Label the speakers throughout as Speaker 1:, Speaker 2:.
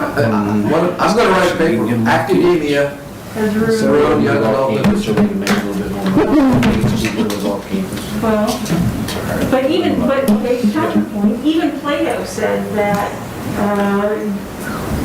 Speaker 1: I'm gonna write a paper, academia,
Speaker 2: As rude.
Speaker 1: rural young adult industry.
Speaker 2: Well, but okay, counterpoint, even Plato said that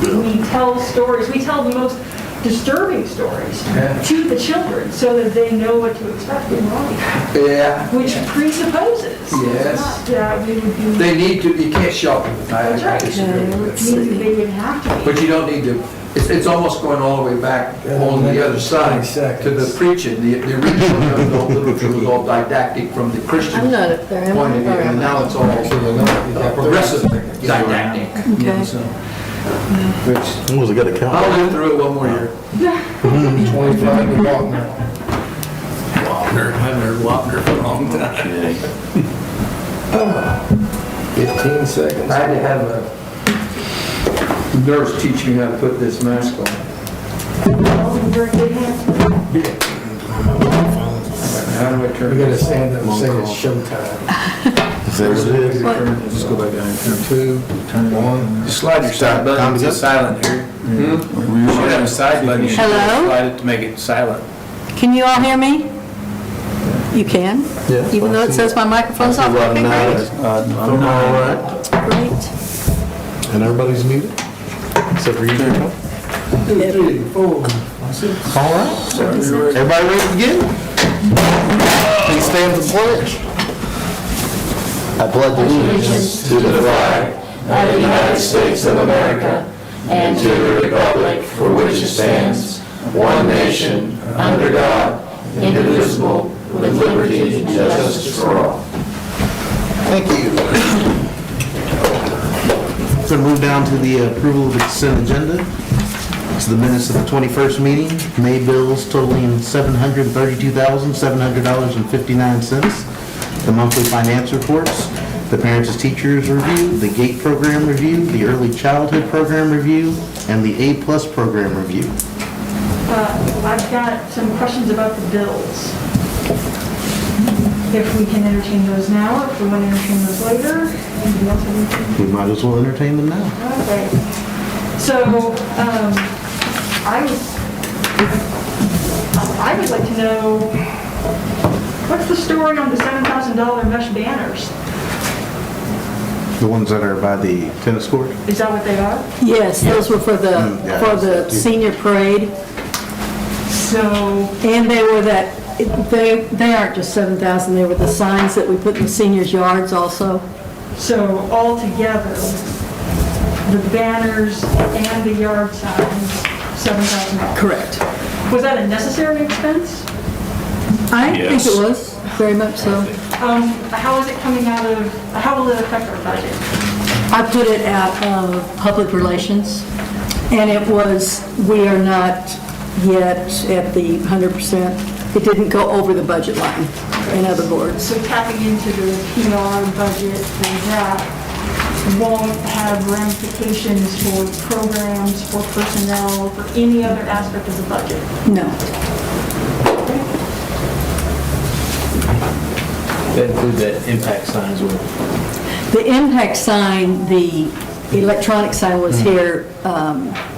Speaker 2: we tell stories, we tell the most disturbing stories
Speaker 1: Yeah.
Speaker 2: to the children so that they know what to expect in life,
Speaker 1: Yeah,
Speaker 2: which presupposes.
Speaker 1: Yes.
Speaker 2: Not that we would be.
Speaker 1: they need to, you can't shelter them,
Speaker 2: That's
Speaker 1: I
Speaker 2: right.
Speaker 1: disagree with
Speaker 2: Means that
Speaker 1: that.
Speaker 2: they would have to be.
Speaker 1: But you don't need to, it's almost going all the way back on the other side to the preaching. The original young adult literature was all didactic from the
Speaker 3: I'm
Speaker 1: Christian
Speaker 3: not up there. I'm
Speaker 1: point of view, and now it's all progressive didactic.
Speaker 3: Okay.
Speaker 4: What was it got to count?
Speaker 1: I'll live through it one more year.
Speaker 5: 25 to walk now.
Speaker 6: I've heard Wapner for a long time.
Speaker 5: 15 seconds.
Speaker 1: I had to have a nurse teach me how to put this mask on.
Speaker 2: Well, we're in good hands.
Speaker 1: How do I turn
Speaker 5: We gotta
Speaker 1: this?
Speaker 5: stand up and say it's showtime.
Speaker 4: Is that what it is?
Speaker 6: Just go back down and turn.
Speaker 5: 2, 1.
Speaker 6: Just slide your side button to silent here. You should have a side button. You should
Speaker 3: Hello?
Speaker 6: slide it to make it silent.
Speaker 3: Can you all hear me? You can?
Speaker 4: Yeah.
Speaker 3: Even though it says my microphone's not working? Great.
Speaker 4: I'm all right.
Speaker 3: Great.
Speaker 4: And everybody's muted? Except for you, Joe?
Speaker 5: 2, 3, 4.
Speaker 4: All right. Everybody ready to begin? Please stand for the pledge. I pledge allegiance to the flag
Speaker 7: of the United States of America and to the republic for which it stands, one nation, under God, indivisible, with liberty and justice for all.
Speaker 4: Thank you. We're going to move down to the approval of the consent agenda. It's the minutes of the 21st meeting, May bills totaling $732,700.59, the monthly finance reports, the parents and teachers review, the GATE program review, the early childhood program review, and the A+ program review.
Speaker 2: I've got some questions about the bills. If we can entertain those now, if we want to entertain those later. Anybody else have anything?
Speaker 4: We might as well entertain them now.
Speaker 2: Okay. So, I would like to know, what's the story on the $7,000 mesh banners?
Speaker 4: The ones that are by the tennis court?
Speaker 2: Is that what they are?
Speaker 3: Yes, those were for
Speaker 4: yeah.
Speaker 3: the senior parade.
Speaker 2: So,
Speaker 3: And they were they aren't just 7,000, they were the signs that we put in the seniors' yards also.
Speaker 2: so altogether, the banners and the yard signs, $7,000.
Speaker 3: Correct.
Speaker 2: Was that a necessary expense?
Speaker 3: I think it was, very much so.
Speaker 2: How is it coming out of, how will it affect our budget?
Speaker 3: I put it out of public relations, and it was, we are not yet at the 100%. It didn't go over the budget line, in other words.
Speaker 2: So tapping into the PR budget for that won't have ramifications for programs, for personnel, for any other aspect of the budget?
Speaker 3: No.
Speaker 6: That include that impact sign as well.
Speaker 3: The impact sign, the electronic sign was here,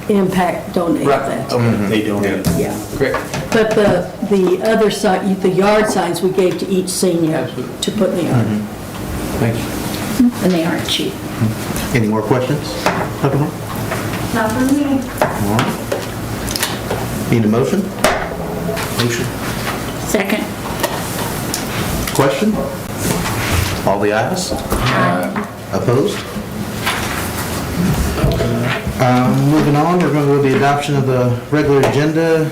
Speaker 3: Impact donated that.
Speaker 6: Okay, they don't have.
Speaker 3: Yeah.
Speaker 6: Correct.
Speaker 3: But the other sign, the yard signs we gave to each senior
Speaker 6: Absolutely.
Speaker 3: to put in the yard.
Speaker 6: Thank you.
Speaker 3: And they aren't cheap.
Speaker 4: Any more questions? Dr. Moore?
Speaker 2: Not for me.
Speaker 4: All right. Need a motion?
Speaker 6: Motion.
Speaker 3: Second.
Speaker 4: Question? All the ayes? Opposed? Moving on, we're going to go to the adoption of the regular agenda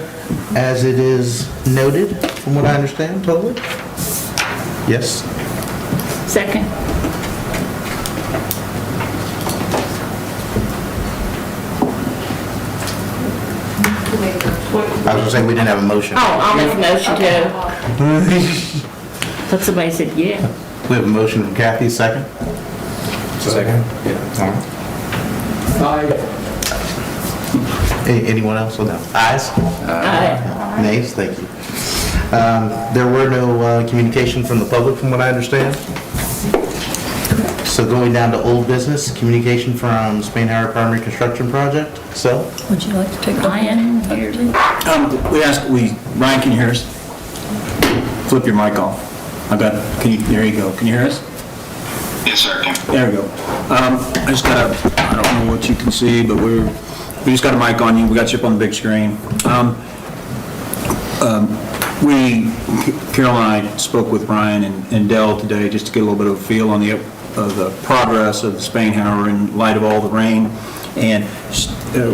Speaker 4: as it is noted, from what I understand, totally? Yes?
Speaker 3: Second.
Speaker 4: I was going to say, we didn't have a motion.
Speaker 8: Oh, I'll make a motion to. But somebody said, yeah.
Speaker 4: We have a motion from Kathy, second?
Speaker 6: Second.
Speaker 4: All right. Anyone else? No. Ayes?
Speaker 8: Aye.
Speaker 4: Nays? Thank you. There were no communication from the public, from what I understand. So going down to old business, communication from Spain Howard Primary Construction Project, so?
Speaker 3: Would you like to take over?
Speaker 8: Ryan, here.
Speaker 6: Ryan, can you hear us? Flip your mic off. There you go. Can you hear us?
Speaker 9: Yes, sir.
Speaker 6: There we go. I don't know what you can see, but we just got a mic on you. We got you up on the big screen. Carol and I spoke with Ryan and Dell today just to get a little bit of a feel on the progress of the Spain Howard in light of all the rain. And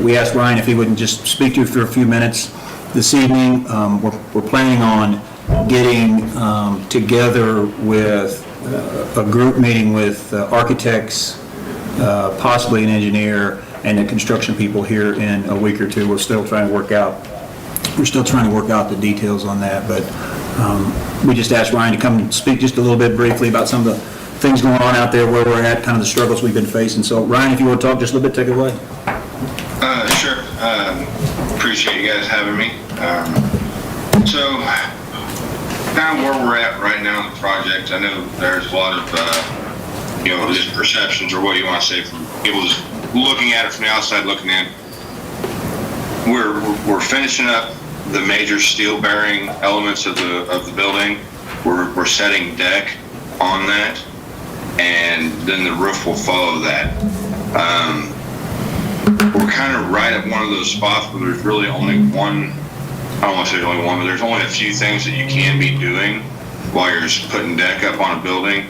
Speaker 6: we asked Ryan if he wouldn't just speak to you for a few minutes this evening. We're planning on getting together with a group meeting with architects, possibly an engineer, and the construction people here in a week or two. We're still trying to work out the details on that, but we just asked Ryan to come and speak just a little bit briefly about some of the things going on out there, where we're at, kind of the struggles we've been facing. So Ryan, if you want to talk just a little bit, take it away.
Speaker 9: Sure. Appreciate you guys having me. So, kind of where we're at right now in the project, I know there's a lot of, just perceptions, or what you want to say, from people just looking at it from the outside looking in. We're finishing up the major steel bearing elements of the building. We're setting deck on that, and then the roof will follow that. We're kind of right at one of those spots where there's really only one, I don't want to say only one, but there's only a few things that you can be doing while you're just putting deck up on a building.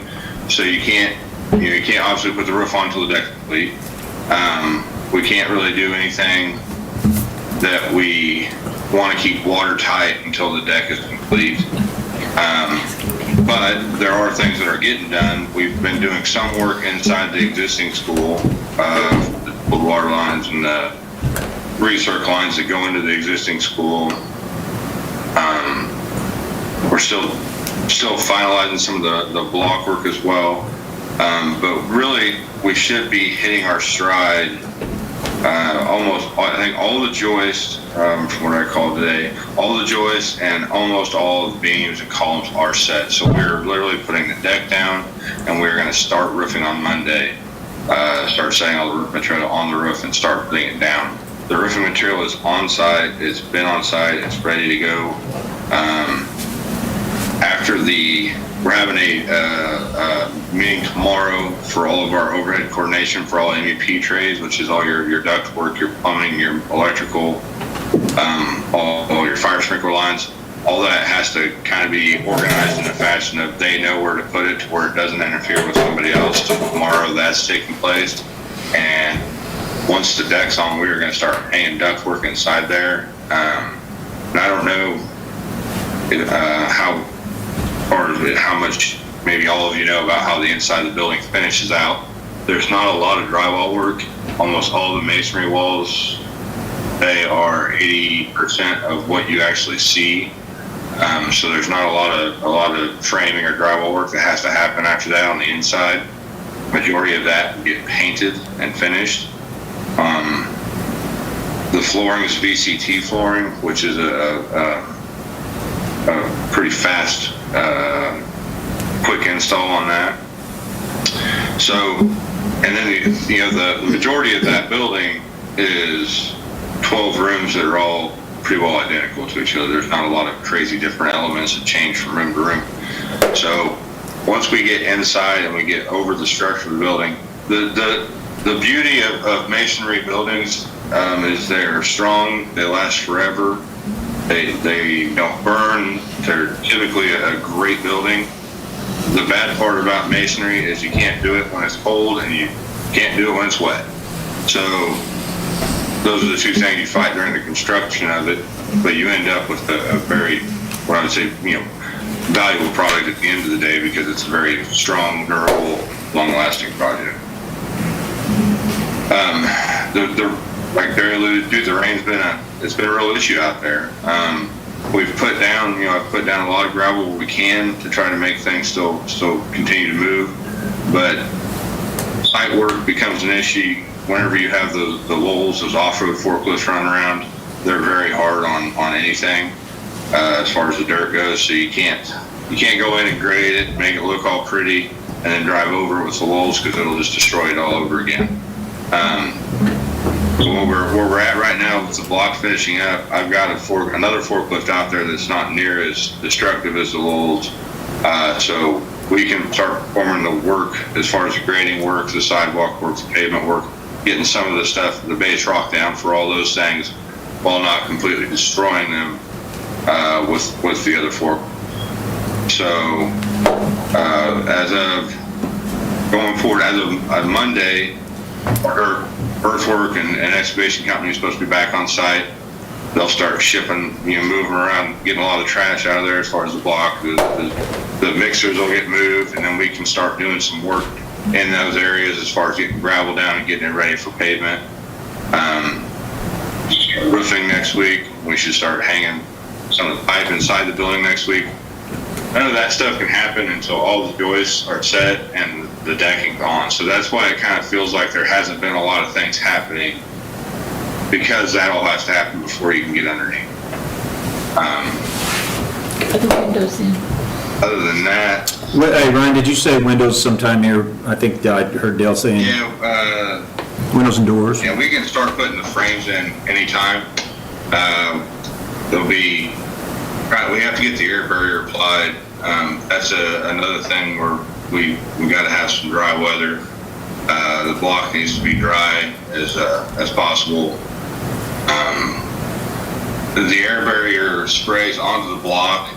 Speaker 9: So you can't obviously put the roof on until the deck's complete. We can't really do anything that we want to keep watertight until the deck is complete. But there are things that are getting done. We've been doing some work inside the existing school, the water lines and the recirc lines that go into the existing school. We're still finalizing some of the block work as well. But really, we should be hitting our stride. I think all the joists, from what I call today, all the joists and almost all of the beams and columns are set. So we're literally putting the deck down, and we're going to start roofing on Monday. Start setting all the roof material on the roof and start putting it down. The roofing material is on site. It's been on site. It's ready to go. We're having a meeting tomorrow for all of our overhead coordination for all MEP trays, which is all your duct work, your plumbing, your electrical, all your fire sprinkler lines. All that has to kind of be organized in a fashion of they know where to put it to where it doesn't interfere with somebody else. So tomorrow that's taking place. And once the deck's on, we're going to start hanging duct work inside there. And I don't know how much maybe all of you know about how the inside of the building finishes out. There's not a lot of drywall work. Almost all the masonry walls, they are 80% of what you actually see. So there's not a lot of framing or drywall work that has to happen after that on the inside. Majority of that will get painted and finished. The flooring is VCT flooring, which is a pretty fast, quick install on that. So, and then the majority of that building is 12 rooms that are all pretty well identical to each other. There's not a lot of crazy different elements that change from room to room. So once we get inside and we get over the structure of the building, the beauty of masonry buildings is they're strong, they last forever, they don't burn, they're typically a great building. The bad part about masonry is you can't do it when it's cold and you can't do it when it's wet. So those are the two things you fight during the construction of it, but you end up with a very, what I would say, valuable product at the end of the day because it's a very strong, durable, long-lasting project. Like Barry alluded to, the rain's it's been a real issue out there. We've put down, I've put down a lot of gravel where we can to try to make things still continue to move, but site work becomes an issue whenever you have the lulls, those off-road forklifts running around. They're very hard on anything as far as the dirt goes, so you can't go in and grade it, make it look all pretty, and then drive over it with the lulls because it'll just destroy it all over again. Where we're at right now with the block finishing up, I've got another forklift out there that's not near as destructive as the lulls. So we can start performing the work as far as the grading work, the sidewalk work, the pavement work, getting some of the stuff, the base rock down for all those things while not completely destroying them with the other fork. So as of going forward, as of Monday, our earthwork and excavation company is supposed to be back on site. They'll start shipping, moving around, getting a lot of trash out of there as far as the block. The mixers will get moved, and then we can start doing some work in those areas as far as getting gravel down and getting it ready for pavement. Roofing next week, we should start hanging some of the pipe inside the building next week. None of that stuff can happen until all the joists are set and the decking on. So that's why it kind of feels like there hasn't been a lot of things happening, because that all has to happen before you can get underneath.
Speaker 8: Put the windows in.
Speaker 9: Other than that,
Speaker 6: Hey, Ryan, did you say windows sometime here? I think I heard Dale saying windows and doors.
Speaker 9: yeah, we can start putting the frames in anytime. We have to get the air barrier applied. That's another thing where we got to have some dry weather. The block needs to be dry as possible. The air barrier sprays onto the block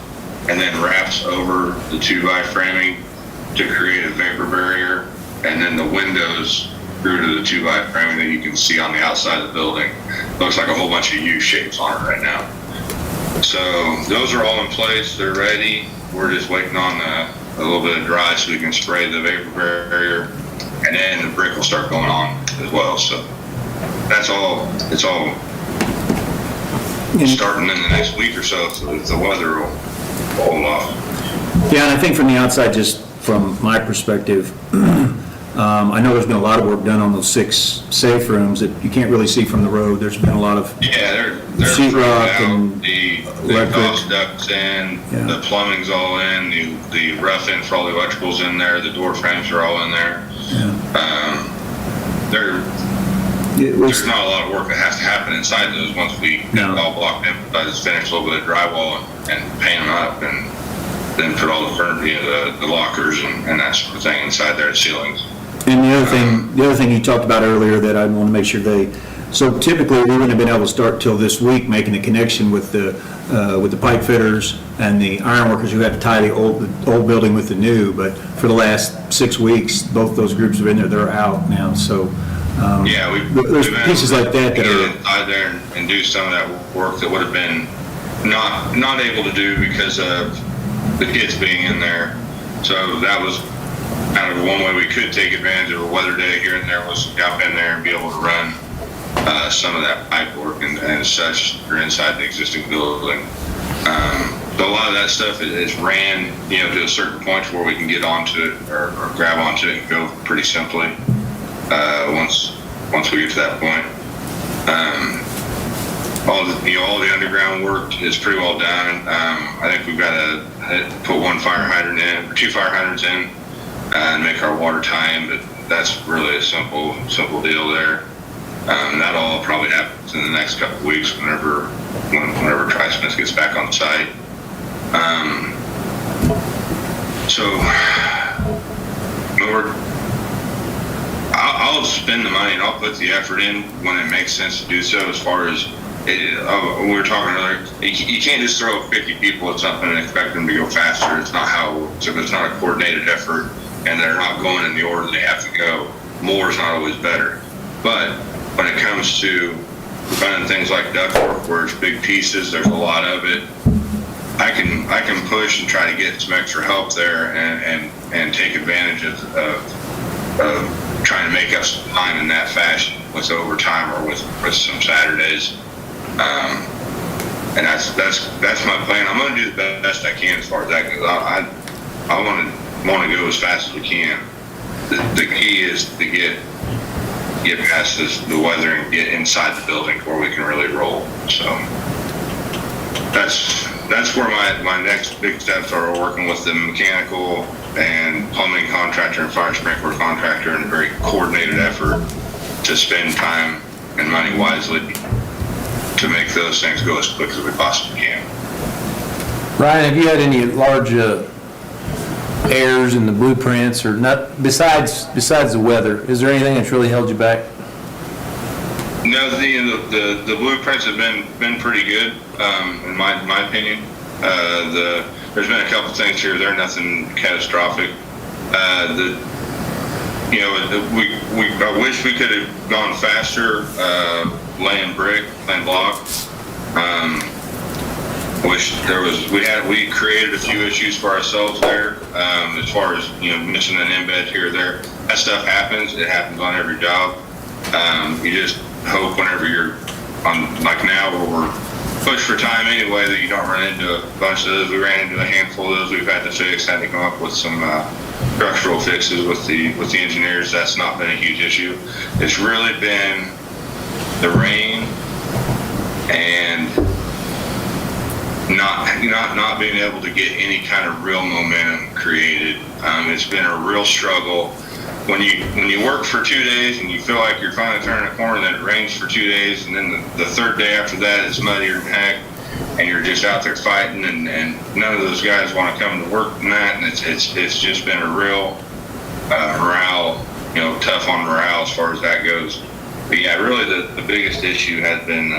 Speaker 9: and then wraps over the 2x framing to create a vapor barrier, and then the windows through to the 2x framing that you can see on the outside of the building. Looks like a whole bunch of U shapes on it right now. So those are all in place, they're ready. We're just waiting on a little bit of dry so we can spray the vapor barrier, and then the brick will start going on as well. So that's all, it's all starting in the next week or so, if the weather will hold off.
Speaker 6: Yeah, and I think from the outside, just from my perspective, I know there's been a lot of work done on those 6 safe rooms that you can't really see from the road. There's been a lot of
Speaker 9: Yeah, they're
Speaker 6: sheetrock
Speaker 9: out.
Speaker 6: and
Speaker 9: The
Speaker 6: electric.
Speaker 9: exhaust duct's in,
Speaker 6: Yeah.
Speaker 9: the plumbing's all in, the rough in for all the electrical's in there, the door frames are all in there. There's not a lot of work that has to happen inside those once we get it all blocked in. I just finish a little bit of drywall and paint them up, and then put all the furniture, the lockers and that sort of thing inside there, the ceilings.
Speaker 6: And the other thing you talked about earlier that I want to make sure so typically we wouldn't have been able to start till this week making the connection with the pipe fitters and the iron workers who had to tie the old building with the new, but for the last 6 weeks, both those groups have been there, they're out now, so.
Speaker 9: Yeah,
Speaker 6: there's pieces like that
Speaker 9: get
Speaker 6: are.
Speaker 9: inside there and do some of that work that would have been not able to do because of the kids being in there. So that was kind of one way we could take advantage of a weather day here and there, was jump in there and be able to run some of that pipe work and such are inside the existing building. So a lot of that stuff is ran, to a certain point where we can get onto it or grab onto it and go pretty simply once we get to that point. All the underground work is pretty well done. I think we've got to put 1 fire hydrant in, or 2 fire hydrants in, and make our water tie-in, but that's really a simple deal there. That all probably happens in the next couple of weeks whenever Tri-Smith gets back on site. I'll spend the money and I'll put the effort in when it makes sense to do so. As far as we were talking earlier, you can't just throw 50 people at something and expect them to go faster. It's not how it works. If it's not a coordinated effort and they're not going in the order they have to go, more is not always better. But when it comes to running things like ductwork, where it's big pieces, there's a lot of it, I can push and try to get some extra help there and take advantage of trying to make up some time in that fashion with overtime or with some Saturdays. And that's my plan. I'm going to do the best I can as far as that goes. I want to go as fast as we can. The key is to get past the weather and get inside the building where we can really roll. So that's where my next big steps are, working with the mechanical and plumbing contractor and fire sprinkler contractor in a very coordinated effort to spend time and money wisely to make those things go as quick as we possibly can.
Speaker 5: Ryan, have you had any large errors in the blueprints or not, besides the weather? Is there anything that's really held you back?
Speaker 9: No, the blueprints have been pretty good, in my opinion. There's been a couple things here or there, nothing catastrophic. I wish we could have gone faster, laying block. We created a few issues for ourselves there, as far as, missing an embed here or there. That stuff happens. It happens on every job. You just hope whenever you're on, like now, where we're pushed for time anyway, that you don't run into a bunch of those. We ran into a handful of those we've had to fix, had to come up with some structural fixes with the engineers. That's not been a huge issue. It's really been the rain and not being able to get any kind of real momentum created. It's been a real struggle. When you work for 2 days and you feel like you're finally turning a corner, then it rains for 2 days, and then the third day after that it's muddier than heck, and you're just out there fighting, and none of those guys want to come to work from that, and it's just been a real morale, tough on morale as far as that goes. But yeah, really the biggest issue has been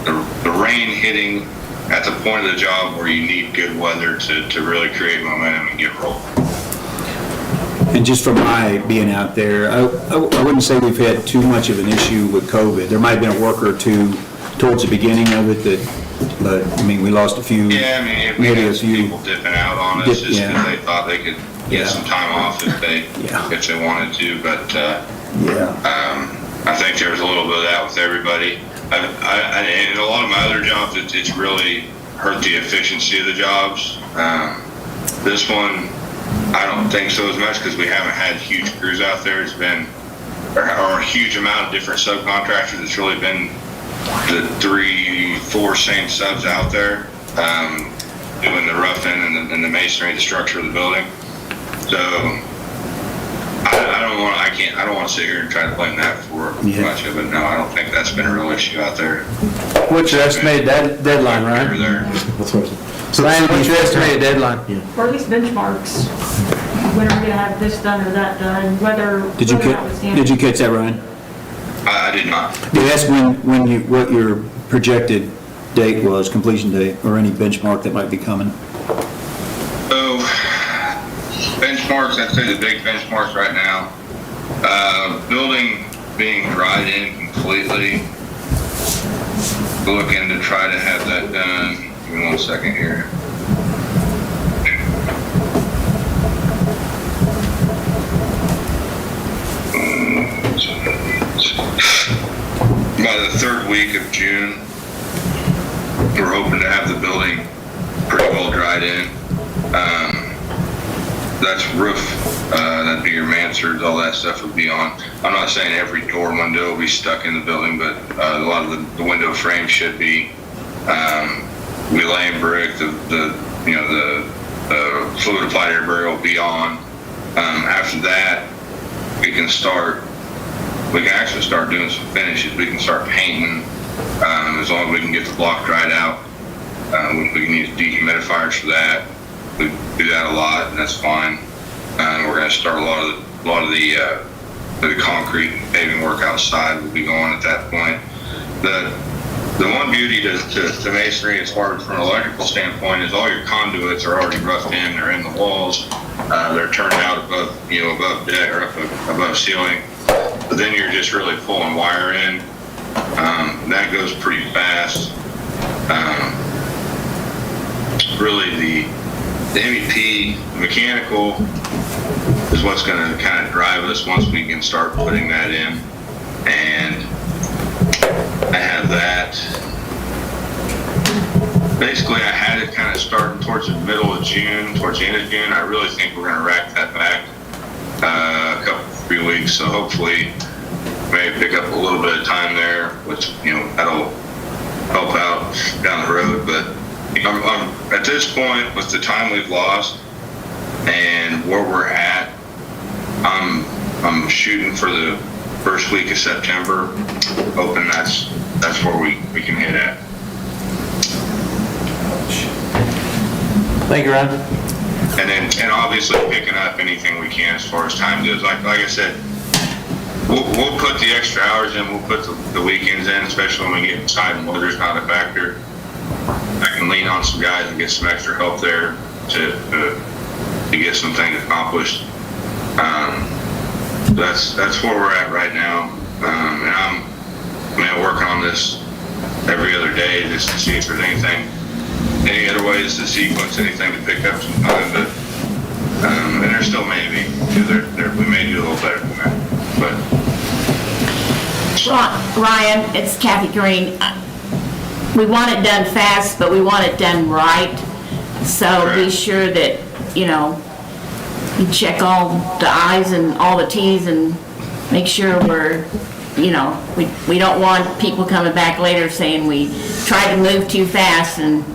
Speaker 9: the rain hitting at the point of the job where you need good weather to really create momentum and get rolling.
Speaker 6: And just from my being out there, I wouldn't say we've had too much of an issue with COVID. There might have been a worker or two towards the beginning of it but we lost a few.
Speaker 9: Yeah, we
Speaker 6: maybe
Speaker 9: had
Speaker 6: a
Speaker 9: some
Speaker 6: few
Speaker 9: people dipping out on us just because they thought they could get some time off if they wanted to. But I think there was a little bit of that with everybody. In a lot of my other jobs, it's really hurt the efficiency of the jobs. This one, I don't think so as much because we haven't had huge crews out there. It's been or a huge amount of different subcontractors. It's really been the 3-4 same subs out there doing the roughing and the masonry, the structure of the building. So I don't want to sit here and try to blame that for much of it. No, I don't think that's been a real issue out there.
Speaker 5: What's your estimated deadline, Ryan? So Ryan, what's your estimated deadline?
Speaker 2: Or at least benchmarks, when are we gonna have this done or that done, whether.
Speaker 6: Did you catch that, Ryan?
Speaker 9: I did not.
Speaker 6: They asked what your projected date was, completion date, or any benchmark that might be coming.
Speaker 9: So, benchmarks, I'd say the big benchmarks right now, building being dried in completely, looking to try to have that done. Give me 1 second here. By the third week of June, we're hoping to have the building pretty well dried in. That's roof, that'd be your mansards, all that stuff would be on. I'm not saying every door and window will be stuck in the building, but a lot of the window frames should be. We laying brick, the fluid applied air barrier will be on. After that, we can actually start doing some finishes. We can start painting, as long as we can get the block dried out. We can use dehumidifiers for that. We do that a lot, and that's fine. We're going to start a lot of the concrete paving work outside will be going at that point. The one beauty to masonry, as far as from an electrical standpoint, is all your conduits are already roughed in. They're in the walls. They're turned out above deck or above ceiling. But then you're just really pulling wire in. That goes pretty fast. Really, the MEP mechanical is what's going to kind of drive us once we can start putting that in. And I have that. Basically, I had it kind of starting towards the middle of June, towards the end of June. I really think we're going to rack that back a couple, 3 weeks. So hopefully, maybe pick up a little bit of time there, which, that'll help out down the road. But I'm at this point, with the time we've lost, And where we're at, I'm shooting for the first week of September, hoping that's where we can hit at.
Speaker 5: Thank you, Ryan.
Speaker 9: And obviously picking up anything we can as far as time goes. Like I said, we'll put the extra hours in, we'll put the weekends in, especially when we get inside and weather's not a factor. I can lean on some guys and get some extra help there to get some things accomplished. That's where we're at right now. And I'm working on this every other day just to see if there's any other ways to sequence anything to pick up some time, but and there still may be, because we may do a little better than that, but.
Speaker 8: Ryan, it's Kathy Green. We want it done fast, but we want it done right. So be sure that, you check all the I's and all the T's and make sure we're, we don't want people coming back later saying we tried to move too fast and.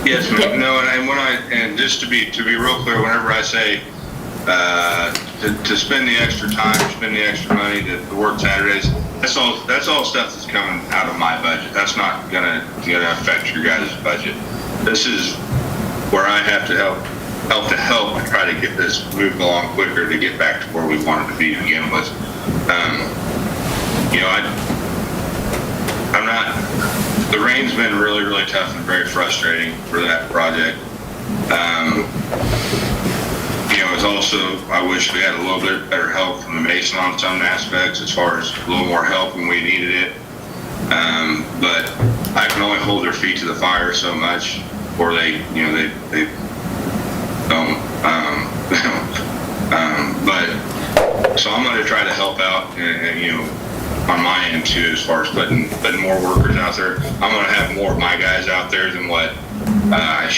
Speaker 9: Yes, ma'am. No, and just to be real clear, whenever I say to spend the extra time, spend the extra money to work Saturdays, that's all stuff that's coming out of my budget. That's not gonna affect your guys' budget. This is where I have to help and try to get this moved along quicker to get back to where we wanted to be to begin with. I'm not. The rain's been really, really tough and very frustrating for that project. It's also, I wish we had a little bit better help from the Mason on some aspects, as far as a little more help when we needed it. But I can only hold their feet to the fire so much, or they don't. But so I'm going to try to help out, on my end too, as far as putting more workers out there. I'm going to have more of my guys out there than what I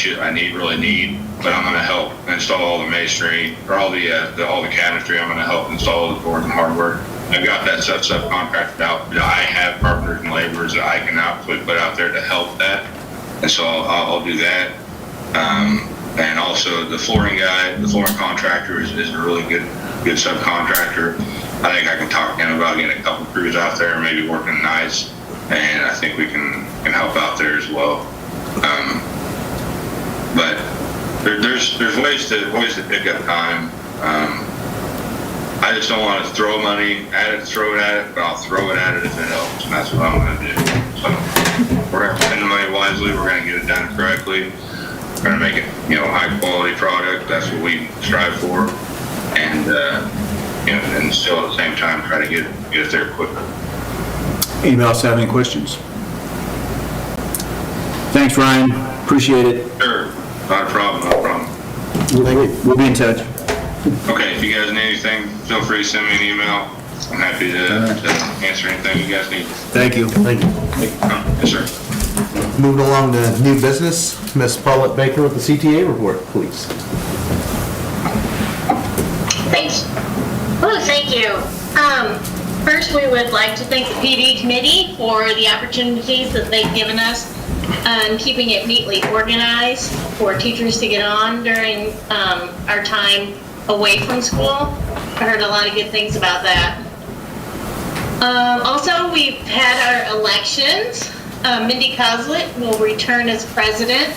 Speaker 9: really need. But I'm going to help install all the masonry, or all the cabinetry. I'm going to help install all the boards and hardware. I've got that stuff subcontracted out. I have partners and laborers that I can put out there to help that, and so I'll do that. And also the flooring guy, the flooring contractor is a really good subcontractor. I think I can talk to him about getting a couple crews out there, maybe working nights, and I think we can help out there as well. But there's ways to pick up time. I just don't want to throw money at it, but I'll throw it at it if it helps, and that's what I'm going to do. So we're going to spend the money wisely. We're going to get it done correctly. We're going to make it, high quality product. That's what we strive for, and and still at the same time try to get it there quicker.
Speaker 6: Anybody else have any questions? Thanks, Ryan. Appreciate it.
Speaker 9: Sure, not a problem.
Speaker 6: We'll be in touch.
Speaker 9: Okay, if you guys need anything, feel free to send me an email. I'm happy to answer anything you guys need.
Speaker 6: Thank you.
Speaker 4: Thank you.
Speaker 9: Yes, sir.
Speaker 4: Moving along to new business, Ms. Paulette Baker with the CTA report, please.
Speaker 10: Thanks. Oh, thank you. First, we would like to thank the PD committee for the opportunities that they've given us and keeping it neatly organized for teachers to get on during our time away from school. I heard a lot of good things about that. Also, we've had our elections. Mindy Kozlet will return as president.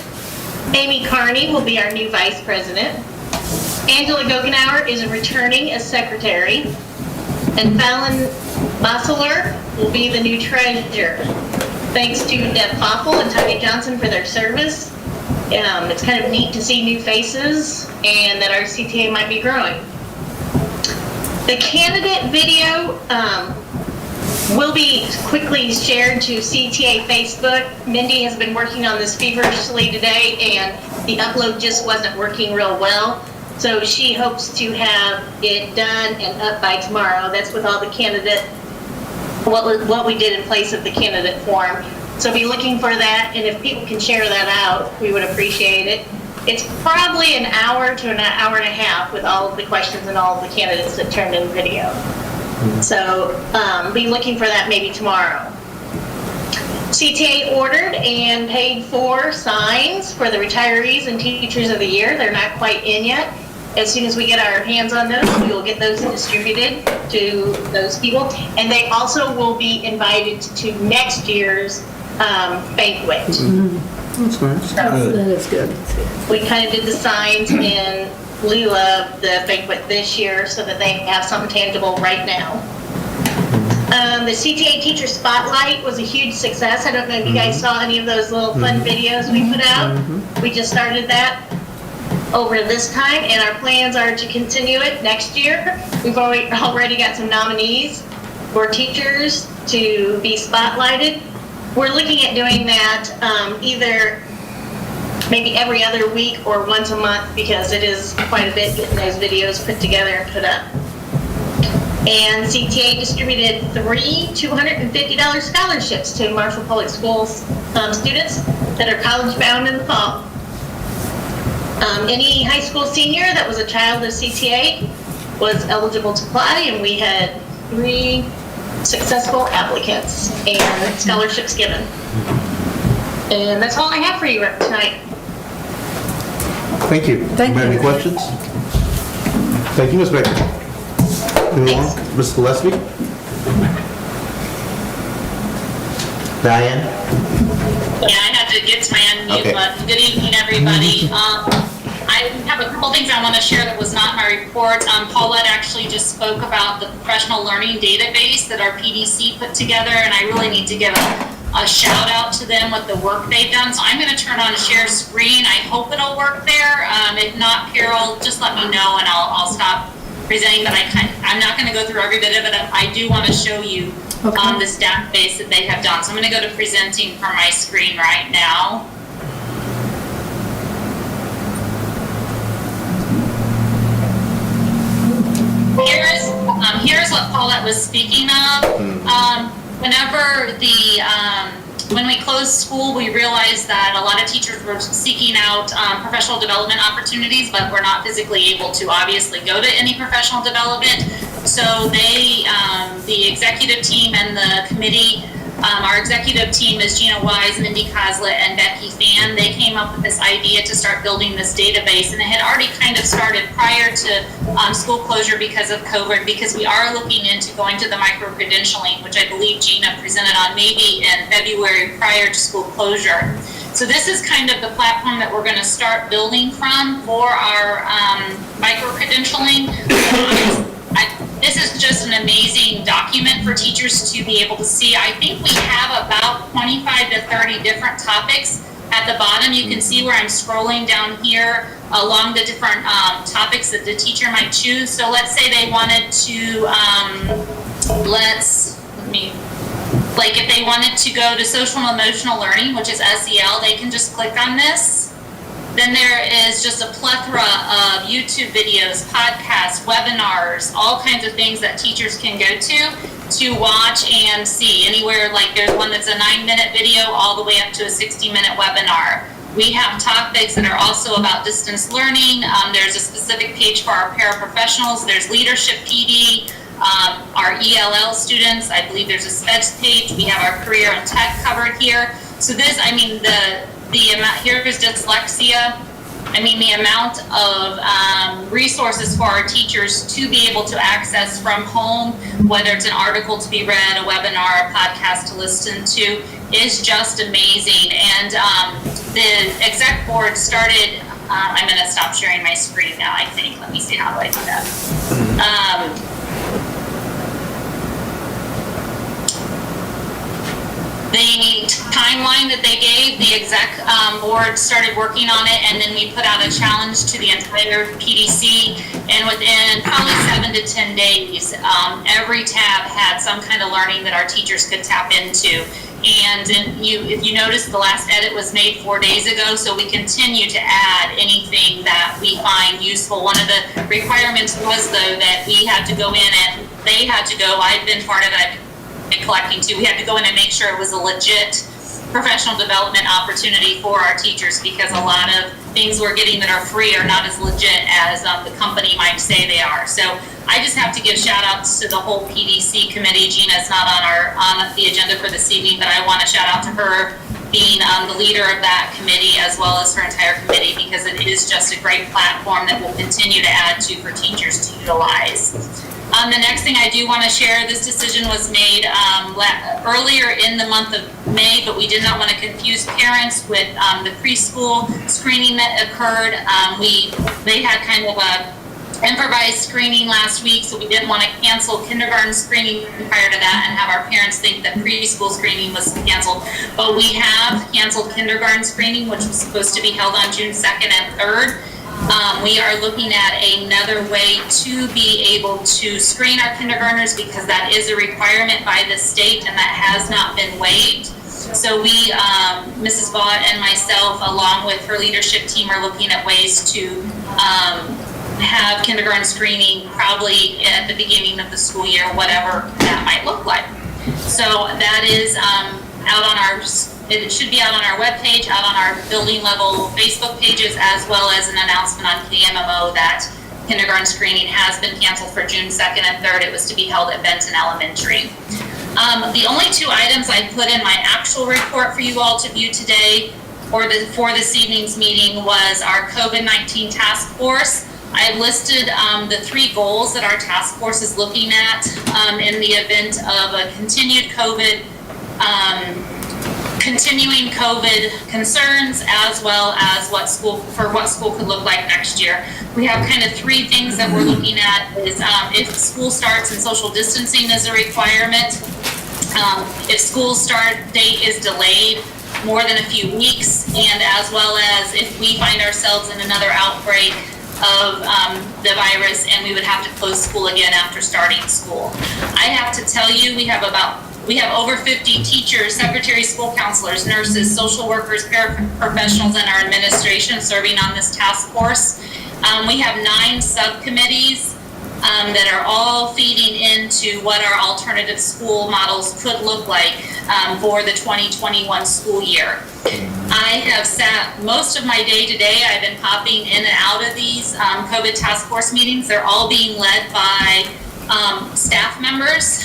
Speaker 10: Amy Carney will be our new vice president. Angela Goggenauer is returning as secretary. And Fallon Bosseler will be the new treasurer. Thanks to Deb Foffel and Tanya Johnson for their service. It's kind of neat to see new faces and that our CTA might be growing. The candidate video will be quickly shared to CTA Facebook. Mindy has been working on this feverishly today, and the upload just wasn't working real well. So she hopes to have it done and up by tomorrow. That's with all the candidate, what we did in place of the candidate form. So be looking for that, and if people can share that out, we would appreciate it. It's probably an hour to an hour and a half with all of the questions and all of the candidates that turned in video. So be looking for that maybe tomorrow. CTA ordered and paid for signs for the retirees and teachers of the year. They're not quite in yet. As soon as we get our hands on those, we will get those distributed to those people. And they also will be invited to next year's banquet.
Speaker 3: That is good.
Speaker 10: We kind of did the signs in lieu of the banquet this year so that they have something tangible right now. The CTA Teacher Spotlight was a huge success. I don't know if you guys saw any of those little fun videos we put out. We just started that over this time, and our plans are to continue it next year. We've already got some nominees for teachers to be spotlighted. We're looking at doing that either maybe every other week or once a month, because it is quite a bit getting those videos put together and put up. And CTA distributed 3 $250 scholarships to Marshall Public Schools students that are college bound in the fall. Any high school senior that was a child of CTA was eligible to apply, and we had 3 successful applicants and scholarships given. And that's all I have for you tonight.
Speaker 4: Thank you.
Speaker 3: Thank
Speaker 4: Anybody
Speaker 3: you.
Speaker 4: Any questions? Thank you, Ms. Baker. Moving on, Ms. Gillespie. Diane?
Speaker 11: Yeah, I had to get to my unmute
Speaker 4: Okay.
Speaker 11: button. Good evening, everybody. I have a couple things I want to share that was not in my report. Paulette actually just spoke about the professional learning database that our PDC put together, and I really need to give a shout out to them with the work they've done. So I'm going to turn on share screen. I hope it'll work there. If not, Carol, just let me know and I'll stop presenting. But I'm not going to go through every bit of it. I do want to show you this database that they have done. So I'm going to go to presenting from my screen right now. Here's what Paulette was speaking of. When we closed school, we realized that a lot of teachers were seeking out professional development opportunities, but were not physically able to obviously go to any professional development. So the executive team and the committee, our executive team is Gina Wise, Mindy Coslett, and Becky Fan. They came up with this idea to start building this database, and it had already kind of started prior to school closure because of COVID, because we are looking into going to the micro-credentialing, which I believe Gina presented on maybe in February prior to school closure. So this is kind of the platform that we're going to start building from for our micro-credentialing. This is just an amazing document for teachers to be able to see. I think we have about 25 to 30 different topics. At the bottom, you can see where I'm scrolling down here along the different topics that the teacher might choose. So let's say they wanted to, if they wanted to go to social and emotional learning, which is SEL, they can just click on this. Then there is just a plethora of YouTube videos, podcasts, webinars, all kinds of things that teachers can go to watch and see. Anywhere, like there's one that's a 9-minute video all the way up to a 60-minute webinar. We have topics that are also about distance learning. There's a specific page for our paraprofessionals. There's leadership PD, our ELL students. I believe there's a SPEDS page. We have our career and tech covered here. So this, the amount, here is dyslexia. The amount of resources for our teachers to be able to access from home, whether it's an article to be read, a webinar, a podcast to listen to, is just amazing. And the exec board started, I'm going to stop sharing my screen now, I think. Let me see, how do I do that? The timeline that they gave, the exec board started working on it, and then we put out a challenge to the entire PDC, and within probably 7 to 10 days, every tab had some kind of learning that our teachers could tap into. And if you notice, the last edit was made 4 days ago, so we continue to add anything that we find useful. One of the requirements was, though, that we had to go in and they had to go, I've been part of it, collecting too. We had to go in and make sure it was a legit professional development opportunity for our teachers, because a lot of things we're getting that are free are not as legit as the company might say they are. So I just have to give shout outs to the whole PDC committee. Gina's not on the agenda for this evening, but I want to shout out to her being the leader of that committee as well as her entire committee, because it is just a great platform that we'll continue to add to for teachers to utilize. The next thing I do want to share, this decision was made earlier in the month of May, but we did not want to confuse parents with the preschool screening that occurred. They had kind of a improvised screening last week, so we didn't want to cancel kindergarten screening prior to that and have our parents think that preschool screening was canceled. But we have canceled kindergarten screening, which was supposed to be held on June 2nd and 3rd. We are looking at another way to be able to screen our kindergartners, because that is a requirement by the state and that has not been waived. So we, Mrs. Vaught and myself, along with her leadership team, are looking at ways to have kindergarten screening probably at the beginning of the school year, whatever that might look like. So that is out on our, it should be out on our webpage, out on our building level Facebook pages, as well as an announcement on KMMO that kindergarten screening has been canceled for June 2nd and 3rd. It was to be held at Benton Elementary. The only two items I put in my actual report for you all to view today for this evening's meeting was our COVID-19 task force. I've listed the 3 goals that our task force is looking at in the event of a continuing COVID concerns, as well as what school could look like next year. We have kind of 3 things that we're looking at is if school starts and social distancing is a requirement, if school start date is delayed more than a few weeks, and as well as if we find ourselves in another outbreak of the virus and we would have to close school again after starting school. I have to tell you, we have over 50 teachers, secretaries, school counselors, nurses, social workers, paraprofessionals, and our administration serving on this task force. We have 9 subcommittees that are all feeding into what our alternative school models could look like for the 2021 school year. I have sat most of my day today. I've been popping in and out of these COVID task force meetings. They're all being led by staff members.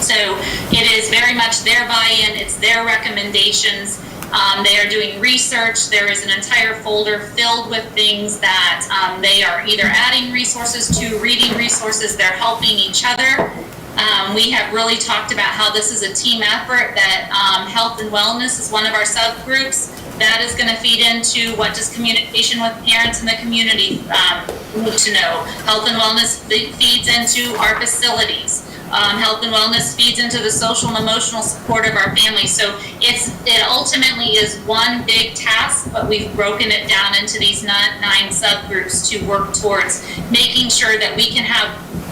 Speaker 11: So it is very much their buy-in, it's their recommendations. They are doing research. There is an entire folder filled with things that they are either adding resources to, reading resources, they're helping each other. We have really talked about how this is a team effort, that health and wellness is one of our subgroups. That is going to feed into what does communication with parents in the community need to know. Health and wellness feeds into our facilities. Health and wellness feeds into the social and emotional support of our families. So it ultimately is one big task, but we've broken it down into these 9 subgroups to work towards making sure that we can have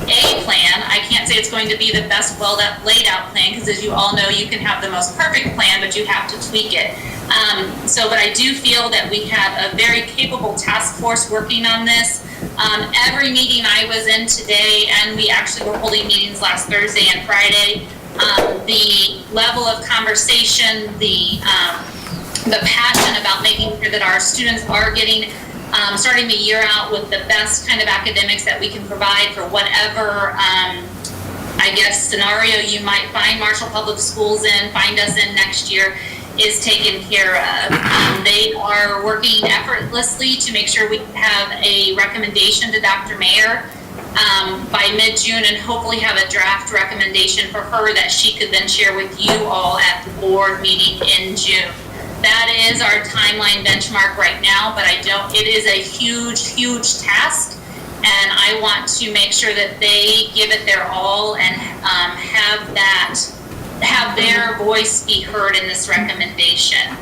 Speaker 11: a plan. I can't say it's going to be the best laid out plan, because as you all know, you can have the most perfect plan, but you have to tweak it. But I do feel that we have a very capable task force working on this. Every meeting I was in today, and we actually were holding meetings last Thursday and Friday, the level of conversation, the passion about making sure that our students are getting starting the year out with the best kind of academics that we can provide for whatever, I guess, scenario you might find Marshall Public Schools find us in next year, is taken care of. They are working effortlessly to make sure we have a recommendation to Dr. Mayer by mid-June, and hopefully have a draft recommendation for her that she could then share with you all at the board meeting in June. That is our timeline benchmark right now, but it is a huge, huge task, and I want to make sure that they give it their all and have their voice be heard in this recommendation.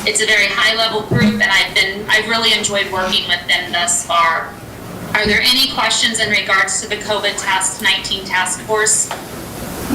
Speaker 11: It's a very high-level group, and I've really enjoyed working with them thus far. Are there any questions in regards to the COVID-19 task force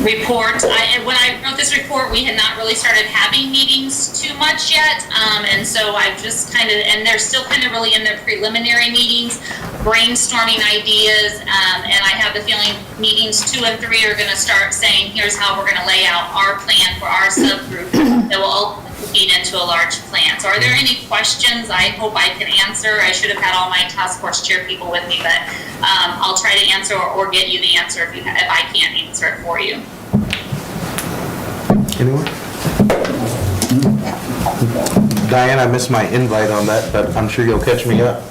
Speaker 11: report? When I wrote this report, we had not really started having meetings too much yet, and so I've just and they're still kind of really in their preliminary meetings. brainstorming ideas, and I have the feeling meetings 2 and 3 are going to start saying, here's how we're going to lay out our plan for our subgroup that will ultimately feed into a large plan. So are there any questions I hope I can answer? I should have had all my task force chair people with me, but I'll try to answer or get you the answer if I can't answer it for you.
Speaker 4: Anyone? Diane, I missed my invite on that, but I'm sure you'll catch me up.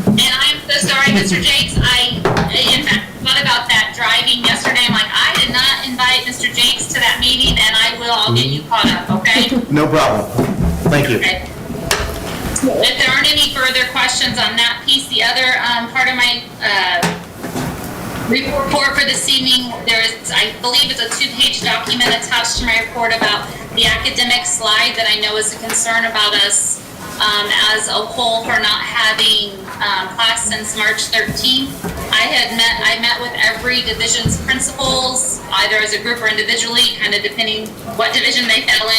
Speaker 11: And I'm so sorry, Mr. Jakes, I, in fact, thought about that driving yesterday. I'm like, I did not invite Mr. Jakes to that meeting, and I'll get you caught up, okay?
Speaker 4: No problem. Thank you.
Speaker 11: Okay. If there aren't any further questions on that piece, the other part of my report for this evening, there is, I believe it's a 2-page document attached to my report about the academic slide that I know is a concern about us as a whole for not having class since March 13th. I met with every division's principals, either as a group or individually, kind of depending what division they fell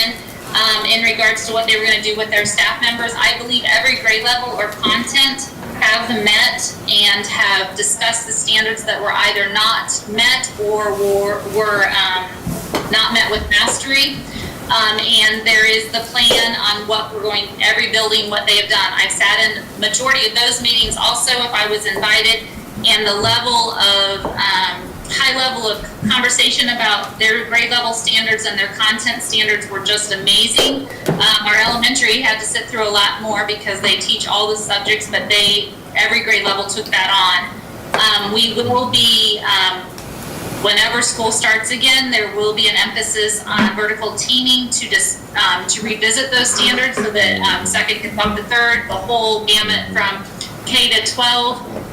Speaker 11: in regards to what they were going to do with their staff members. I believe every grade level or content have met and have discussed the standards that were either not met or were not met with mastery. And there is the plan on what we're going, every building, what they have done. I've sat in majority of those meetings also if I was invited, and the level of, high level of conversation about their grade level standards and their content standards were just amazing. Our elementary had to sit through a lot more because they teach all the subjects, but every grade level took that on. We will be, whenever school starts again, there will be an emphasis on vertical teaming to revisit those standards so that second can bump to third, the whole gamut from K to 12,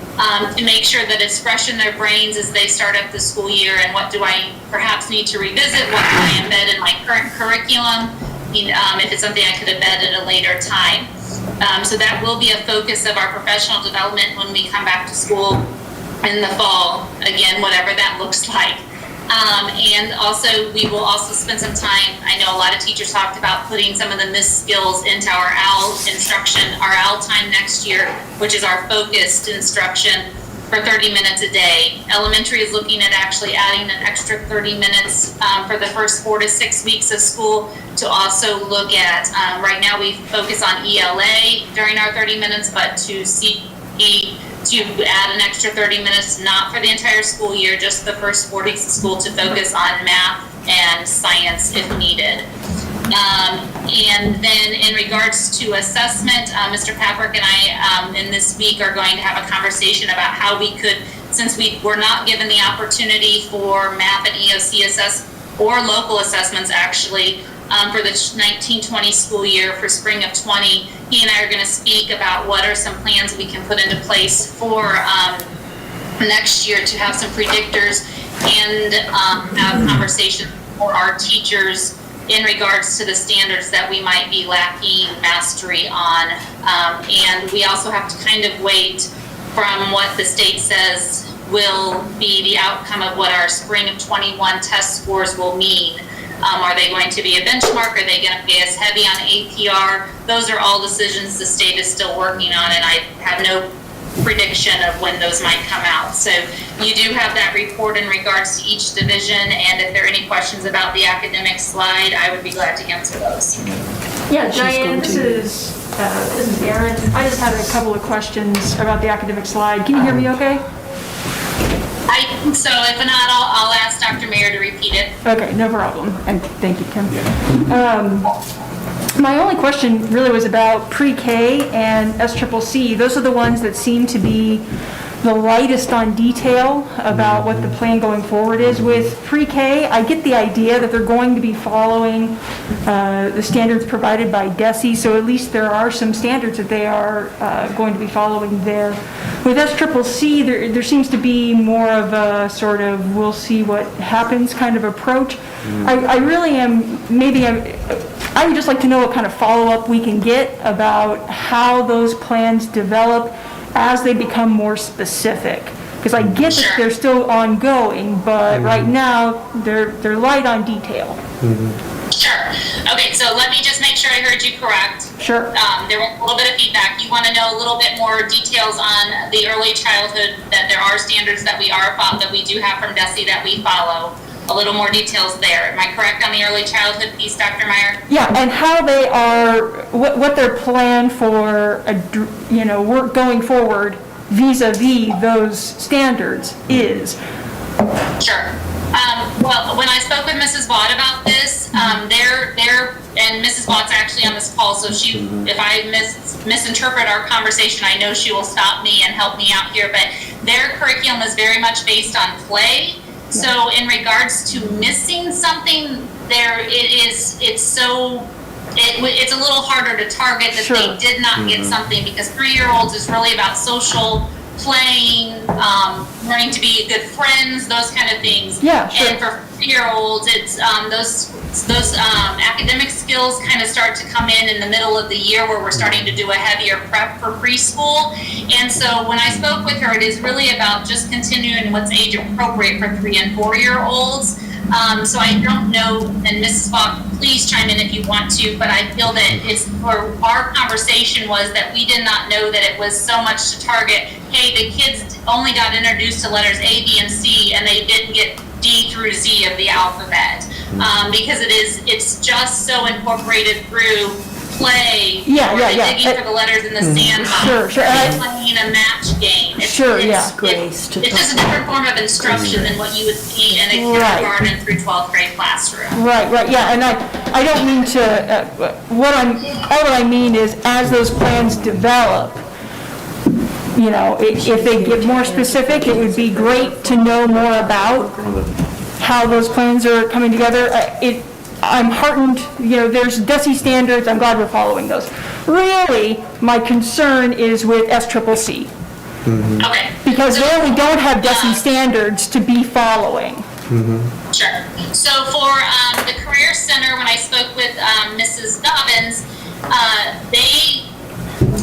Speaker 11: to make sure that it's fresh in their brains as they start up the school year, and what do I perhaps need to revisit, what do I embed in my current curriculum, if it's something I could embed at a later time. So that will be a focus of our professional development when we come back to school in the fall, again, whatever that looks like. And also, we will also spend some time, I know a lot of teachers talked about putting some of the missed skills into our OWL instruction, our OWL time next year, which is our focused instruction for 30 minutes a day. Elementary is looking at actually adding an extra 30 minutes for the first 4 to 6 weeks of school to also look at, right now we focus on ELA during our 30 minutes, but to add an extra 30 minutes, not for the entire school year, just the first 4 weeks of school, to focus on math and science if needed. And then in regards to assessment, Mr. Paprick and I in this week are going to have a conversation about how we could, since we were not given the opportunity for math and EOC or local assessments actually, for the 19-20 school year for spring of 20, he and I are going to speak about what are some plans we can put into place for next year to have some predictors and have conversations for our teachers in regards to the standards that we might be lacking mastery on. And we also have to kind of wait from what the state says will be the outcome of what our spring of 21 test scores will mean. Are they going to be a benchmark? Are they going to be as heavy on APR? Those are all decisions the state is still working on, and I have no prediction of when those might come out. So you do have that report in regards to each division, and if there are any questions about the academic slide, I would be glad to answer those.
Speaker 2: Yeah, Diane, this is Erin. I just had a couple of questions about the academic slide. Can you hear me okay?
Speaker 11: I think so. If not, I'll ask Dr. Mayer to repeat it.
Speaker 2: Okay, no problem. And thank you, Kim. My only question really was about pre-K and SCCC. Those are the ones that seem to be the lightest on detail about what the plan going forward is. With pre-K, I get the idea that they're going to be following the standards provided by DESE, so at least there are some standards that they are going to be following there. With SCCC, there seems to be more of a sort of we'll see what happens kind of approach. I really am, I would just like to know what kind of follow-up we can get about how those plans develop as they become more specific. Because I get that they're still ongoing, but right now they're light on detail.
Speaker 11: Sure. Okay, so let me just make sure I heard you correct.
Speaker 2: Sure.
Speaker 11: There was a little bit of feedback. You want to know a little bit more details on the early childhood, that there are standards that we do have from DESE that we follow. A little more details there. Am I correct on the early childhood piece, Dr. Meyer?
Speaker 2: Yeah, and how they are, what their plan for, work going forward vis-à-vis those standards is.
Speaker 11: Sure. Well, when I spoke with Mrs. Vaught about this, and Mrs. Vaught's actually on this call, so if I misinterpret our conversation, I know she will stop me and help me out here, but their curriculum is very much based on play. So in regards to missing something, it's a little harder to target that they did not get something, because 3-year-olds is really about social playing, learning to be good friends, those kind of things.
Speaker 2: Yeah, sure.
Speaker 11: And for 3-year-olds, it's those academic skills kind of start to come in the middle of the year, where we're starting to do a heavier prep for preschool. And so when I spoke with her, it is really about just continuing what's age appropriate for 3- and 4-year-olds. So I don't know, and Mrs. Fogg, please chime in if you want to, but I feel that our conversation was that we did not know that it was so much to target, hey, the kids only got introduced to letters A, B, and C, and they didn't get D through Z of the alphabet, because it's just so incorporated through play, digging for the letters in the sandbox, playing a match game. It's just a different form of instruction than what you would see in a kindergarten through 12th grade classroom.
Speaker 2: Right, yeah, and I don't mean to, all I mean is, as those plans develop, if they get more specific, it would be great to know more about how those plans are coming together. I'm heartened, there's DESE standards, I'm glad we're following those. Really, my concern is with SCCC.
Speaker 11: Okay.
Speaker 2: Because there we don't have DESE standards to be following.
Speaker 11: Sure. So for the Career Center, when I spoke with Mrs. Dobbins,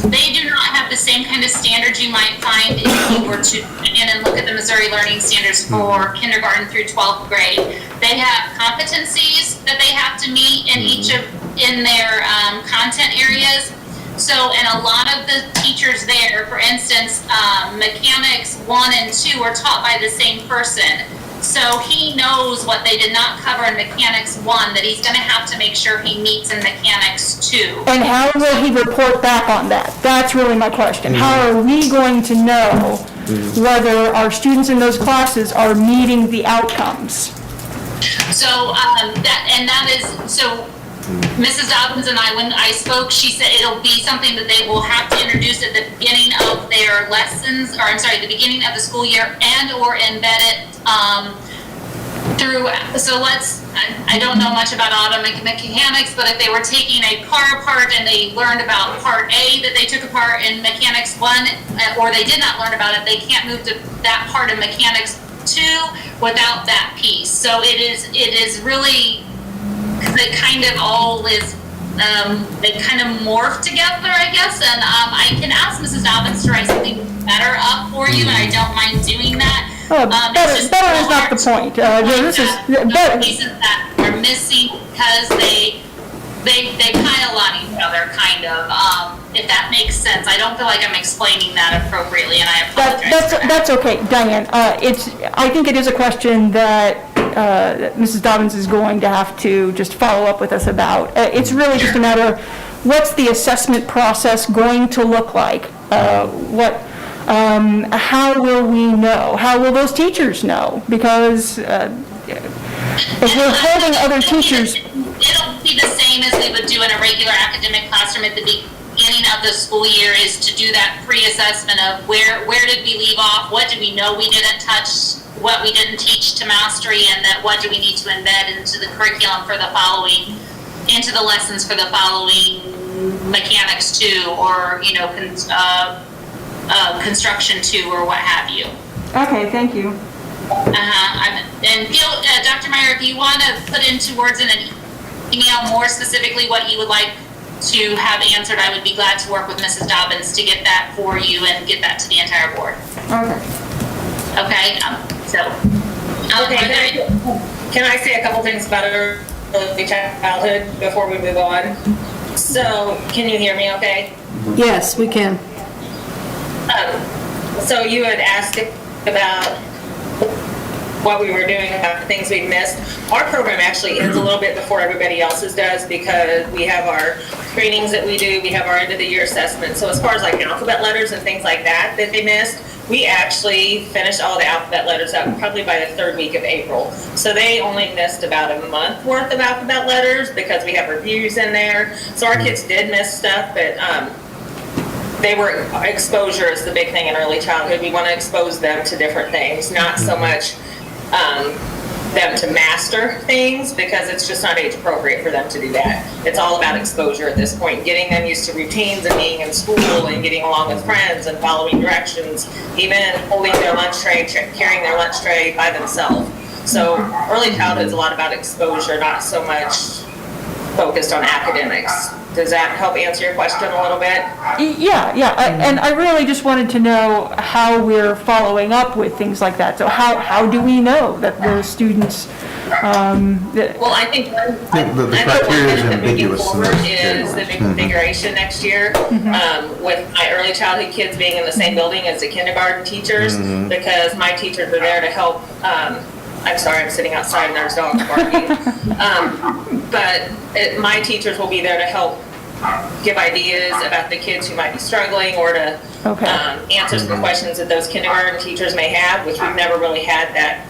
Speaker 11: they do not have the same kind of standards you might find if you were to go in and look at the Missouri Learning Standards for kindergarten through 12th grade. They have competencies that they have to meet in their content areas. So, and a lot of the teachers there, for instance, mechanics 1 and 2 are taught by the same person. So he knows what they did not cover in mechanics 1 that he's going to have to make sure he meets in mechanics 2.
Speaker 2: And how will he report back on that? That's really my question. How are we going to know whether our students in those classes are meeting the outcomes?
Speaker 11: So so Mrs. Dobbins and I, when I spoke, she said it'll be something that they will have to introduce at the beginning of their lessons, or I'm sorry, the beginning of the school year, and or embed it through, so I don't know much about auto mechanics, but if they were taking a car apart and they learned about part A that they took apart in mechanics 1, or they did not learn about it, they can't move to that part of mechanics 2 without that piece. So it is really, it kind of all is, they kind of morph together, I guess, and I can ask Mrs. Dobbins to write something better up for you, and I don't mind doing that.
Speaker 2: Better is not the point. This is better.
Speaker 11: Pieces that are missing because they pile on each other, kind of. If that makes sense, I don't feel like I'm explaining that appropriately, and I apologize.
Speaker 2: That's okay, Diane. I think it is a question that Mrs. Dobbins is going to have to just follow up with us about. It's really just a matter of what's the assessment process going to look like? How will we know? How will those teachers know? Because if we're holding other teachers...
Speaker 11: It'll be the same as we would do in a regular academic classroom at the beginning of the school year, is to do that pre-assessment of where did we leave off, what did we know we didn't touch, what we didn't teach to mastery, and that what do we need to embed into the curriculum for the following, into the lessons for the following mechanics 2, or construction 2, or what have you.
Speaker 2: Okay, thank you.
Speaker 11: And Dr. Meyer, if you want to put into words in an email more specifically what you would like to have answered, I would be glad to work with Mrs. Dobbins to get that for you and get that to the entire board.
Speaker 2: Okay.
Speaker 11: Okay,
Speaker 12: Can I say a couple things about it? early childhood before we move on. So, can you hear me okay?
Speaker 3: Yes, we can.
Speaker 12: So you had asked about what we were doing about the things we'd missed. Our program actually ends a little bit before everybody else's does because we have our trainings that we do, we have our end of the year assessment. So as far as like alphabet letters and things like that they missed, we actually finished all the alphabet letters up probably by the 3rd week of April. So they only missed about a month worth of alphabet letters because we have reviews in there. So our kids did miss stuff, but they were, exposure is the big thing in early childhood. We want to expose them to different things, not so much them to master things because it's just not age appropriate for them to do that. It's all about exposure at this point, getting them used to routines and being in school and getting along with friends and following directions, even holding their lunch tray, carrying their lunch tray by themselves. So early childhood is a lot about exposure, not so much focused on academics. Does that help answer your question a little bit?
Speaker 2: Yeah. And I really just wanted to know how we're following up with things like that. So how do we know that those students,
Speaker 12: Well, I think
Speaker 4: the criteria is ambiguous in those
Speaker 12: is the reconfiguration next year with my early childhood kids being in the same building as the kindergarten teachers because my teachers are there to help. I'm sorry, I'm sitting outside and there's dogs barking. My teachers will be there to help give ideas about the kids who might be struggling or to answer some questions that those kindergarten teachers may have, which we've never really had that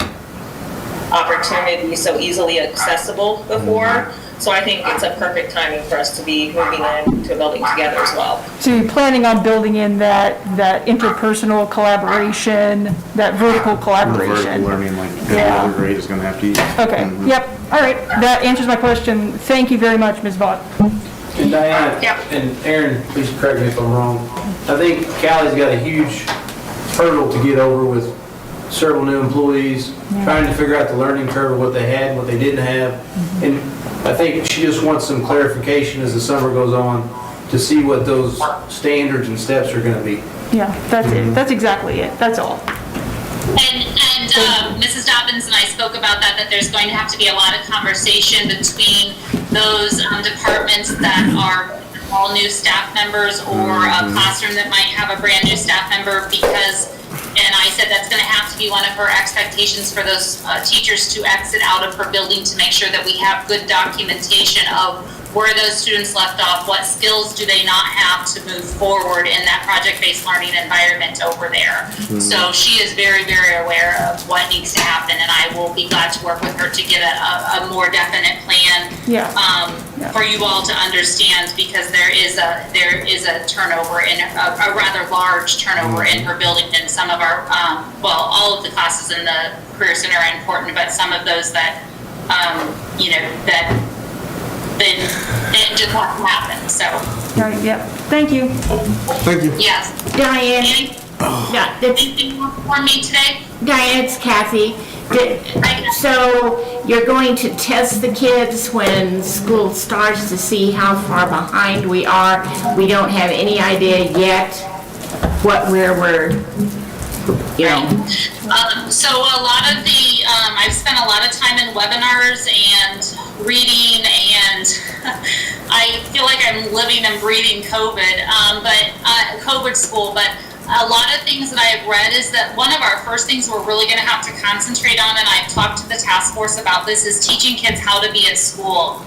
Speaker 12: opportunity so easily accessible before. So I think it's a perfect timing for us to be moving into a building together as well.
Speaker 2: so you're planning on building in that interpersonal collaboration, that vertical collaboration?
Speaker 4: Vertical learning, like every
Speaker 2: Yeah.
Speaker 4: other grade is gonna have to use.
Speaker 2: Okay, yep, all right, that answers my question. Thank you very much, Ms. Vaught.
Speaker 5: And Diana,
Speaker 12: Yep.
Speaker 5: and Aaron, please correct me if I'm wrong. I think Callie's got a huge hurdle to get over with several new employees, trying to figure out the learning curve of what they had and what they didn't have. And I think she just wants some clarification as the summer goes on to see what those standards and steps are going to be.
Speaker 2: Yeah, that's it, that's exactly it, that's all.
Speaker 11: And Mrs. Dobbins and I spoke about that there's going to have to be a lot of conversation between those departments that are all new staff members or a classroom that might have a brand new staff member because, and I said that's going to have to be one of her expectations for those teachers to exit out of her building to make sure that we have good documentation of where those students left off, what skills do they not have to move forward in that project-based learning environment over there. So she is very, very aware of what needs to happen, and I will be glad to work with her to get a more definite plan for you all to understand, because there is a turnover in a rather large turnover in her building, and some of our all of the classes in the Career Center are important, but some of those that then it just won't happen, so.
Speaker 2: All right, yep, thank you.
Speaker 4: Thank you.
Speaker 11: Yes.
Speaker 8: Diane,
Speaker 11: Anything for me today?
Speaker 8: Diane, it's Kathy. So you're going to test the kids when school starts to see how far behind we are. We don't have any idea yet where we're, you know.
Speaker 11: So a lot of I've spent a lot of time in webinars and reading, and I feel like I'm living and breathing COVID, COVID school, but a lot of things that I have read is that one of our first things we're really going to have to concentrate on, and I've talked to the task force about this, is teaching kids how to be at school.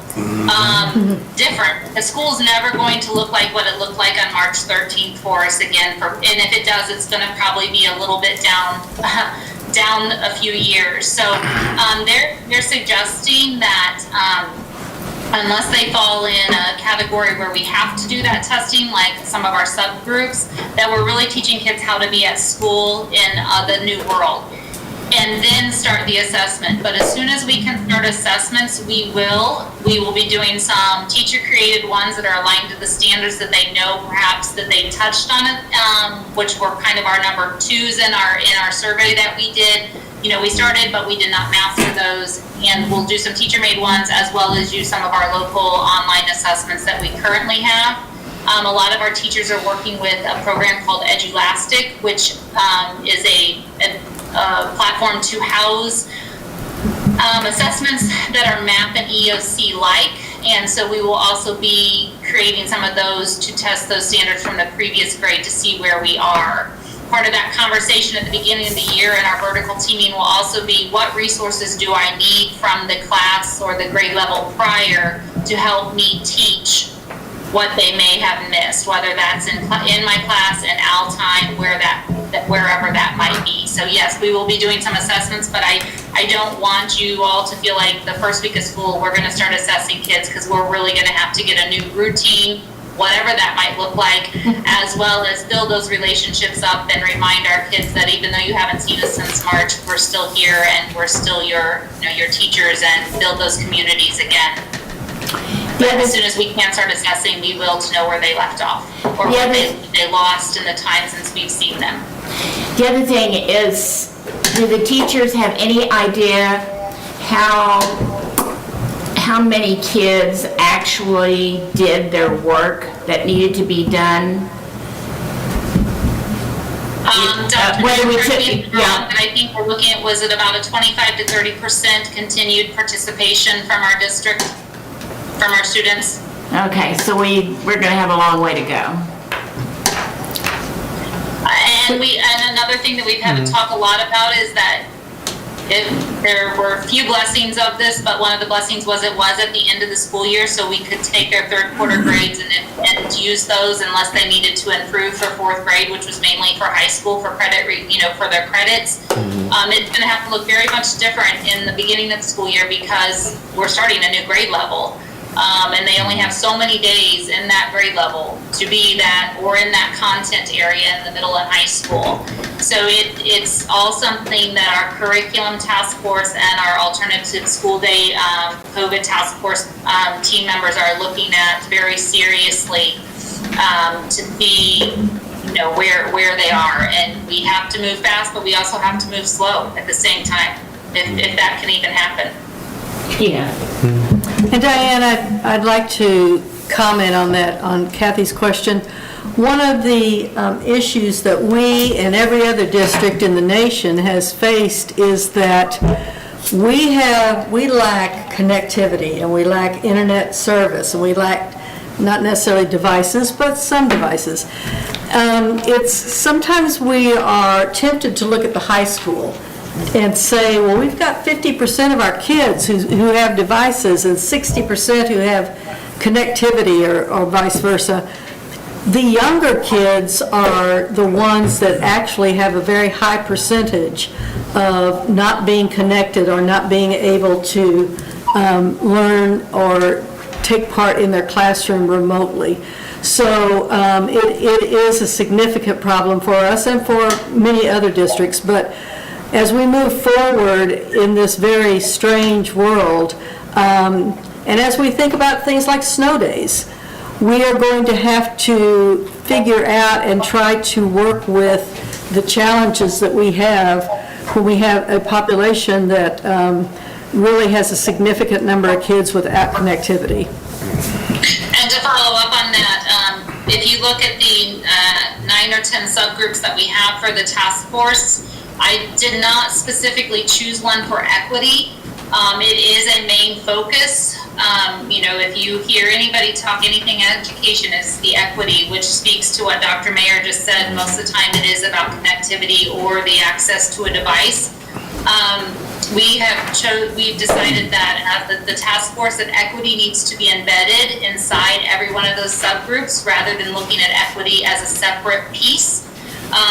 Speaker 11: Different. The school's never going to look like what it looked like on March 13th for us again, and if it does, it's going to probably be a little bit down a few years. So they're suggesting that unless they fall in a category where we have to do that testing, like some of our subgroups, that we're really teaching kids how to be at school in the new world, and then start the assessment. But as soon as we can start assessments, we will be doing some teacher-created ones that are aligned to the standards that they know perhaps that they touched on it, which were kind of our number 2s in our survey that we did. You know, we started, but we did not master those, and we'll do some teacher-made ones as well as use some of our local online assessments that we currently have. A lot of our teachers are working with a program called EduLastic, which is a platform to house assessments that are MAP and EOC-like, and so we will also be creating some of those to test those standards from the previous grade to see where we are. Part of that conversation at the beginning of the year in our vertical teaming will also be what resources do I need from the class or the grade level prior to help me teach what they may have missed, whether that's in my class, in AL time, wherever that might be. So yes, we will be doing some assessments, but I don't want you all to feel like the first week of school we're going to start assessing kids, because we're really going to have to get a new routine, whatever that might look like, as well as build those relationships up and remind our kids that even though you haven't seen us since March, we're still here and we're still your teachers, and build those communities again. But as soon as we can start assessing, we will to know where they left off, or what they lost in the time since we've seen them.
Speaker 8: The other thing is, do the teachers have any idea how many kids actually did their work that needed to be done?
Speaker 11: Dr.
Speaker 8: Whether we
Speaker 11: Correct
Speaker 8: took-
Speaker 11: me if I'm wrong, but I think we're looking at, was it about a 25 to 30% continued participation from our district, from our students?
Speaker 8: Okay, so we're gonna have a long way to go.
Speaker 11: And another thing that we've had to talk a lot about is that there were a few blessings of this, but one of the blessings was it was at the end of the school year, so we could take their third quarter grades and use those unless they needed to improve for fourth grade, which was mainly for high school for credit, for their credits. It's going to have to look very much different in the beginning of the school year because we're starting a new grade level. And they only have so many days in that grade level to be that, or in that content area in the middle and high school. So it's all something that our curriculum task force and our alternative school day COVID task force team members are looking at very seriously to see where they are. And we have to move fast, but we also have to move slow at the same time, if that can even happen.
Speaker 8: Yeah.
Speaker 3: And Diane, I'd like to comment on that, on Kathy's question. One of the issues that we and every other district in the nation has faced is that we lack connectivity, and we lack internet service, and we lack not necessarily devices, but some devices. Sometimes we are tempted to look at the high school and say, well, we've got 50% of our kids who have devices and 60% who have connectivity, or vice versa. The younger kids are the ones that actually have a very high percentage of not being connected or not being able to learn or take part in their classroom remotely. So it is a significant problem for us and for many other districts. But as we move forward in this very strange world, and as we think about things like snow days, we are going to have to figure out and try to work with the challenges that we have when we have a population that really has a significant number of kids without connectivity.
Speaker 11: And to follow up on that, if you look at the 9 or 10 subgroups that we have for the task force, I did not specifically choose one for equity. It is a main focus. If you hear anybody talk anything education, it's the equity, which speaks to what Dr. Mayer just said. Most of the time it is about connectivity or the access to a device. We've decided that the task force, that equity needs to be embedded inside every one of those subgroups rather than looking at equity as a separate piece.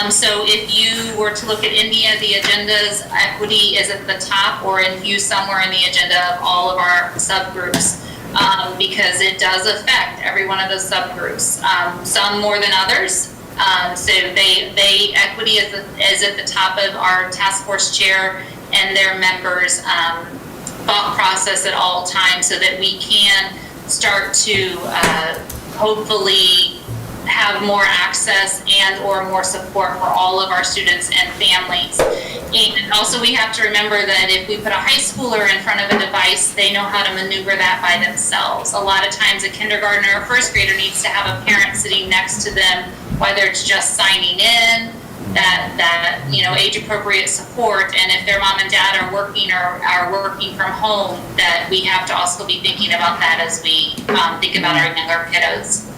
Speaker 11: So if you were to look at India, the agendas, equity is at the top or infused somewhere in the agenda of all of our subgroups, because it does affect every one of those subgroups, some more than others. So equity is at the top of our task force chair and their members' thought process at all times, so that we can start to hopefully have more access and or more support for all of our students and families. And also we have to remember that if we put a high schooler in front of a device, they know how to maneuver that by themselves. A lot of times a kindergartner or first grader needs to have a parent sitting next to them, whether it's just signing in that age-appropriate support, and if their mom and dad are working or are working from home, that we have to also be thinking about that as we think about our younger kiddos.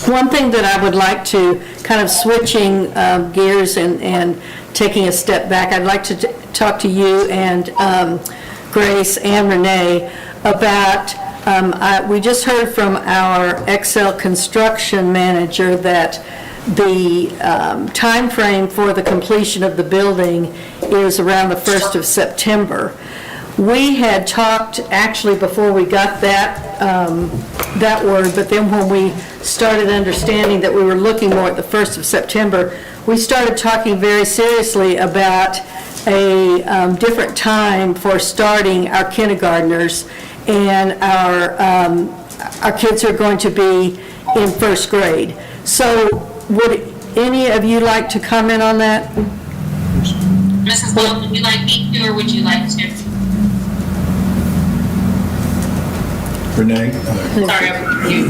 Speaker 3: One thing that I would like to, kind of switching gears and taking a step back, I'd like to talk to you and Grace and Renee about, we just heard from our Excel construction manager that the time frame for the completion of the building is around the 1st of September. We had talked, actually, before we got that word, but then when we started understanding that we were looking more at the 1st of September, we started talking very seriously about a different time for starting our kindergartners, and our kids are going to be in first grade. So would any of you like to comment on that?
Speaker 11: Mrs. Bell, would you like me to, or would you like to?
Speaker 6: Renee?
Speaker 12: Sorry,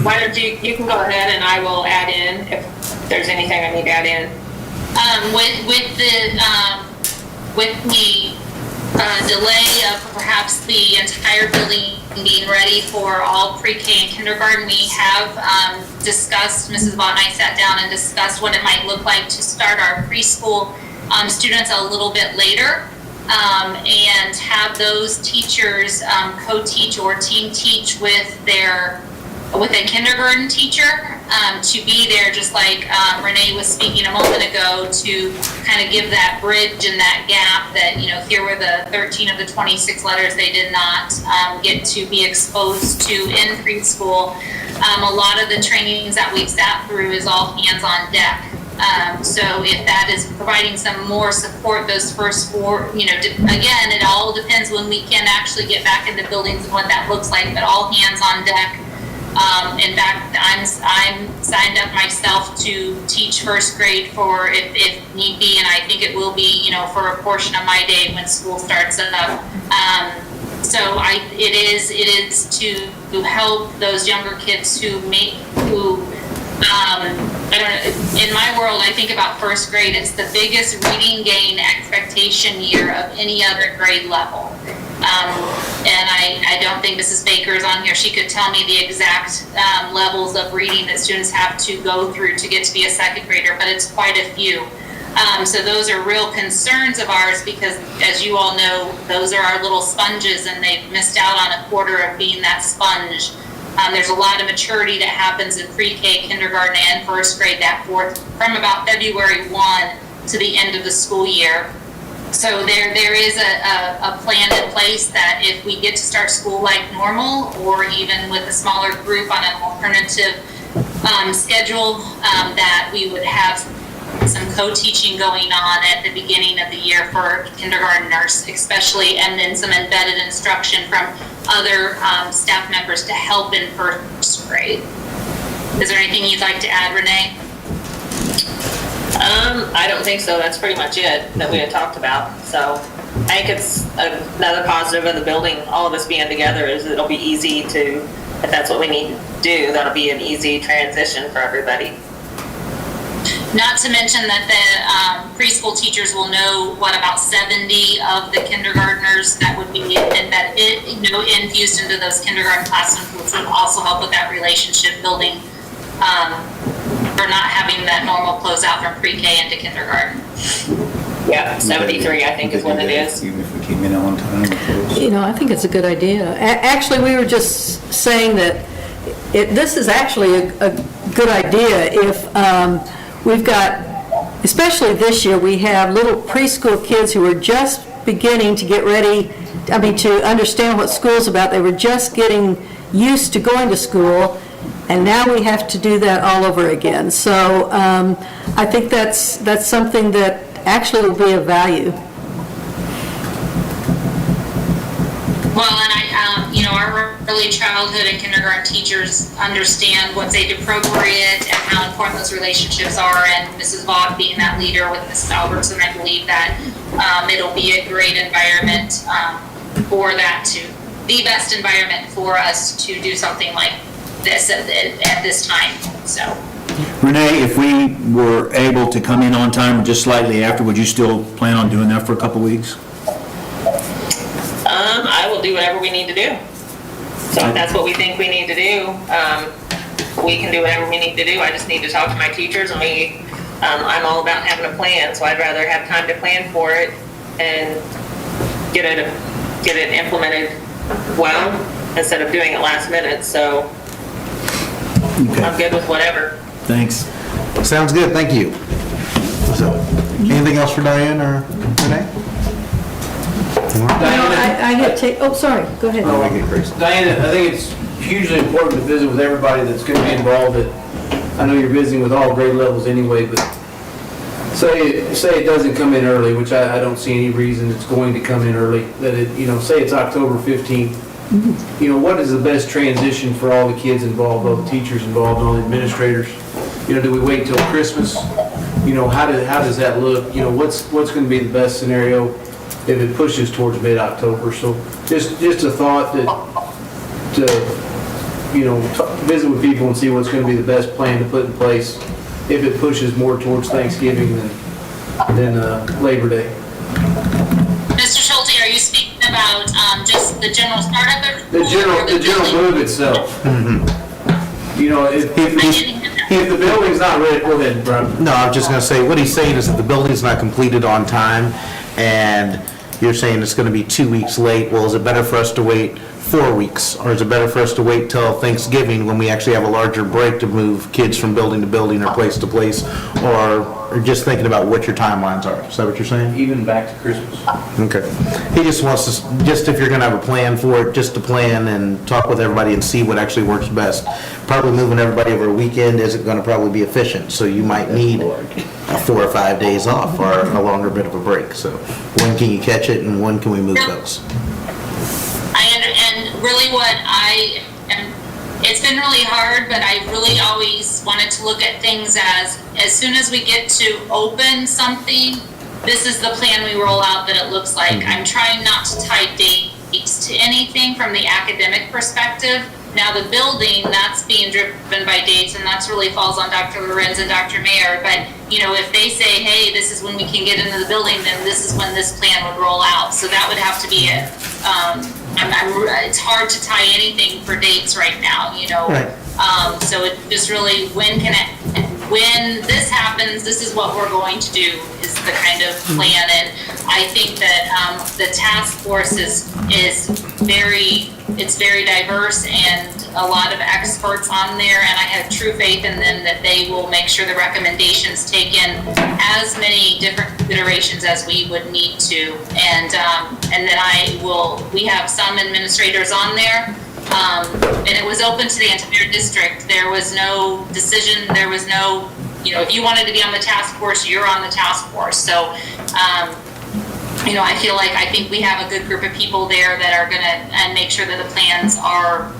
Speaker 12: why don't you can go ahead and I will add in if there's anything I need to add in. With the delay of perhaps the entire building being ready for all pre-K and kindergarten, we have discussed, Mrs. Vaught and I sat down and discussed what it might look like to start our preschool students a little bit later, and have those teachers co-teach or team teach with a kindergarten teacher to be there, just like Renee was speaking a moment ago, to kind of give that bridge and that gap that, here were the 13 of the 26 letters they did not get to be exposed to in preschool. A lot of the trainings that we've sat through is all hands on deck. So if that is providing some more support those first 4, again, it all depends when we can actually get back in the buildings and what that looks like, but all hands on deck. In fact, I'm signed up myself to teach first grade for if need be, and I think it will be, for a portion of my day when school starts up. So it is to help those younger kids I don't know, in my world, I think about first grade, it's the biggest reading gain expectation year of any other grade level. And I don't think Mrs. Baker is on here. She could tell me the exact levels of reading that students have to go through to get to be a second grader, but it's quite a few. So those are real concerns of ours because, as you all know, those are our little sponges, and they've missed out on a quarter of being that sponge. There's a lot of maturity that happens in pre-K, kindergarten, and first grade from about February 1 to the end of the school year. So there is a plan in place that if we get to start school like normal, or even with a smaller group on an alternative schedule, that we would have some co-teaching going on at the beginning of the year for kindergartners especially, and then some embedded instruction from other staff members to help in first grade. Is there anything you'd like to add, Renee? I don't think so. That's pretty much it that we had talked about. So I think it's another positive of the building, all of us being together, is it'll be easy to, if that's what we need to do, that'll be an easy transition for everybody.
Speaker 11: Not to mention that the preschool teachers will know what about 70 of the kindergartners that would be infused into those kindergarten classrooms, which would also help with that relationship building for not having that normal closeout from pre-K into kindergarten.
Speaker 12: Yeah, 73 I think is what it is.
Speaker 6: Even if we came in on time.
Speaker 3: I think it's a good idea. Actually, we were just saying that this is actually a good idea if we've got, especially this year, we have little preschool kids who are just beginning to get ready, to understand what school's about. They were just getting used to going to school, and now we have to do that all over again. So I think that's something that actually will be of value.
Speaker 11: Well, and our early childhood and kindergarten teachers understand what's age appropriate and how important those relationships are. And Mrs. Vaught being that leader with Mrs. Albertson, I believe that it'll be a great environment for that, the best environment for us to do something like this at this time. So
Speaker 6: Renee, if we were able to come in on time or just slightly after, would you still plan on doing that for a couple weeks?
Speaker 12: I will do whatever we need to do. So if that's what we think we need to do, we can do whatever we need to do. I just need to talk to my teachers, and I'm all about having a plan, so I'd rather have time to plan for it and get it implemented well, instead of doing it last minute, so I'm good with whatever.
Speaker 6: Thanks.
Speaker 4: Sounds good, thank you. So, anything else for Diane or Renee?
Speaker 3: No, I had to, oh, sorry, go ahead.
Speaker 4: Oh, I get crazy.
Speaker 5: Diana, I think it's hugely important to visit with everybody that's going to be involved. I know you're visiting with all grade levels anyway, but say it doesn't come in early, which I don't see any reason it's going to come in early, that it, say it's October 15th. What is the best transition for all the kids involved, all the teachers involved, all the administrators? Do we wait till Christmas? How does that look? What's going to be the best scenario if it pushes towards mid-October? So just a thought that to visit with people and see what's going to be the best plan to put in place if it pushes more towards Thanksgiving than Labor Day.
Speaker 11: Mr. Schulte, are you speaking about just the general startup of
Speaker 5: The general move itself. If the building's not ready, go ahead, Brian.
Speaker 4: No, I was just gonna say, what he's saying is that the building's not completed on time, and you're saying it's gonna be 2 weeks late. Well, is it better for us to wait 4 weeks? Or is it better for us to wait till Thanksgiving when we actually have a larger break to move kids from building to building or place to place? Or just thinking about what your timelines are? Is that what you're saying?
Speaker 5: Even back to Christmas.
Speaker 4: Okay. He just wants us, just if you're gonna have a plan for it, just to plan and talk with everybody and see what actually works best. Probably moving everybody over a weekend isn't gonna probably be efficient, so you might need 4 or 5 days off or a longer bit of a break. So when can you catch it and when can we move those?
Speaker 11: And really it's been really hard, but I really always wanted to look at things as soon as we get to open something, this is the plan we roll out that it looks like. I'm trying not to tie dates to anything from the academic perspective. Now the building, that's being driven by dates, and that's really falls on Dr. Lorenz and Dr. Mayer. But if they say, hey, this is when we can get into the building, then this is when this plan would roll out. So that would have to be it. It's hard to tie anything for dates right now,
Speaker 4: Right.
Speaker 11: So it just really, when this happens, this is what we're going to do, is the kind of plan. And I think that the task force is very diverse and a lot of experts on there, and I have true faith in them that they will make sure the recommendations take in as many different considerations as we would need to. And then we have some administrators on there, and it was open to the entire district. There was no decision, there was no, if you wanted to be on the task force, you're on the task force. So, I think we have a good group of people there that are gonna make sure that the plans are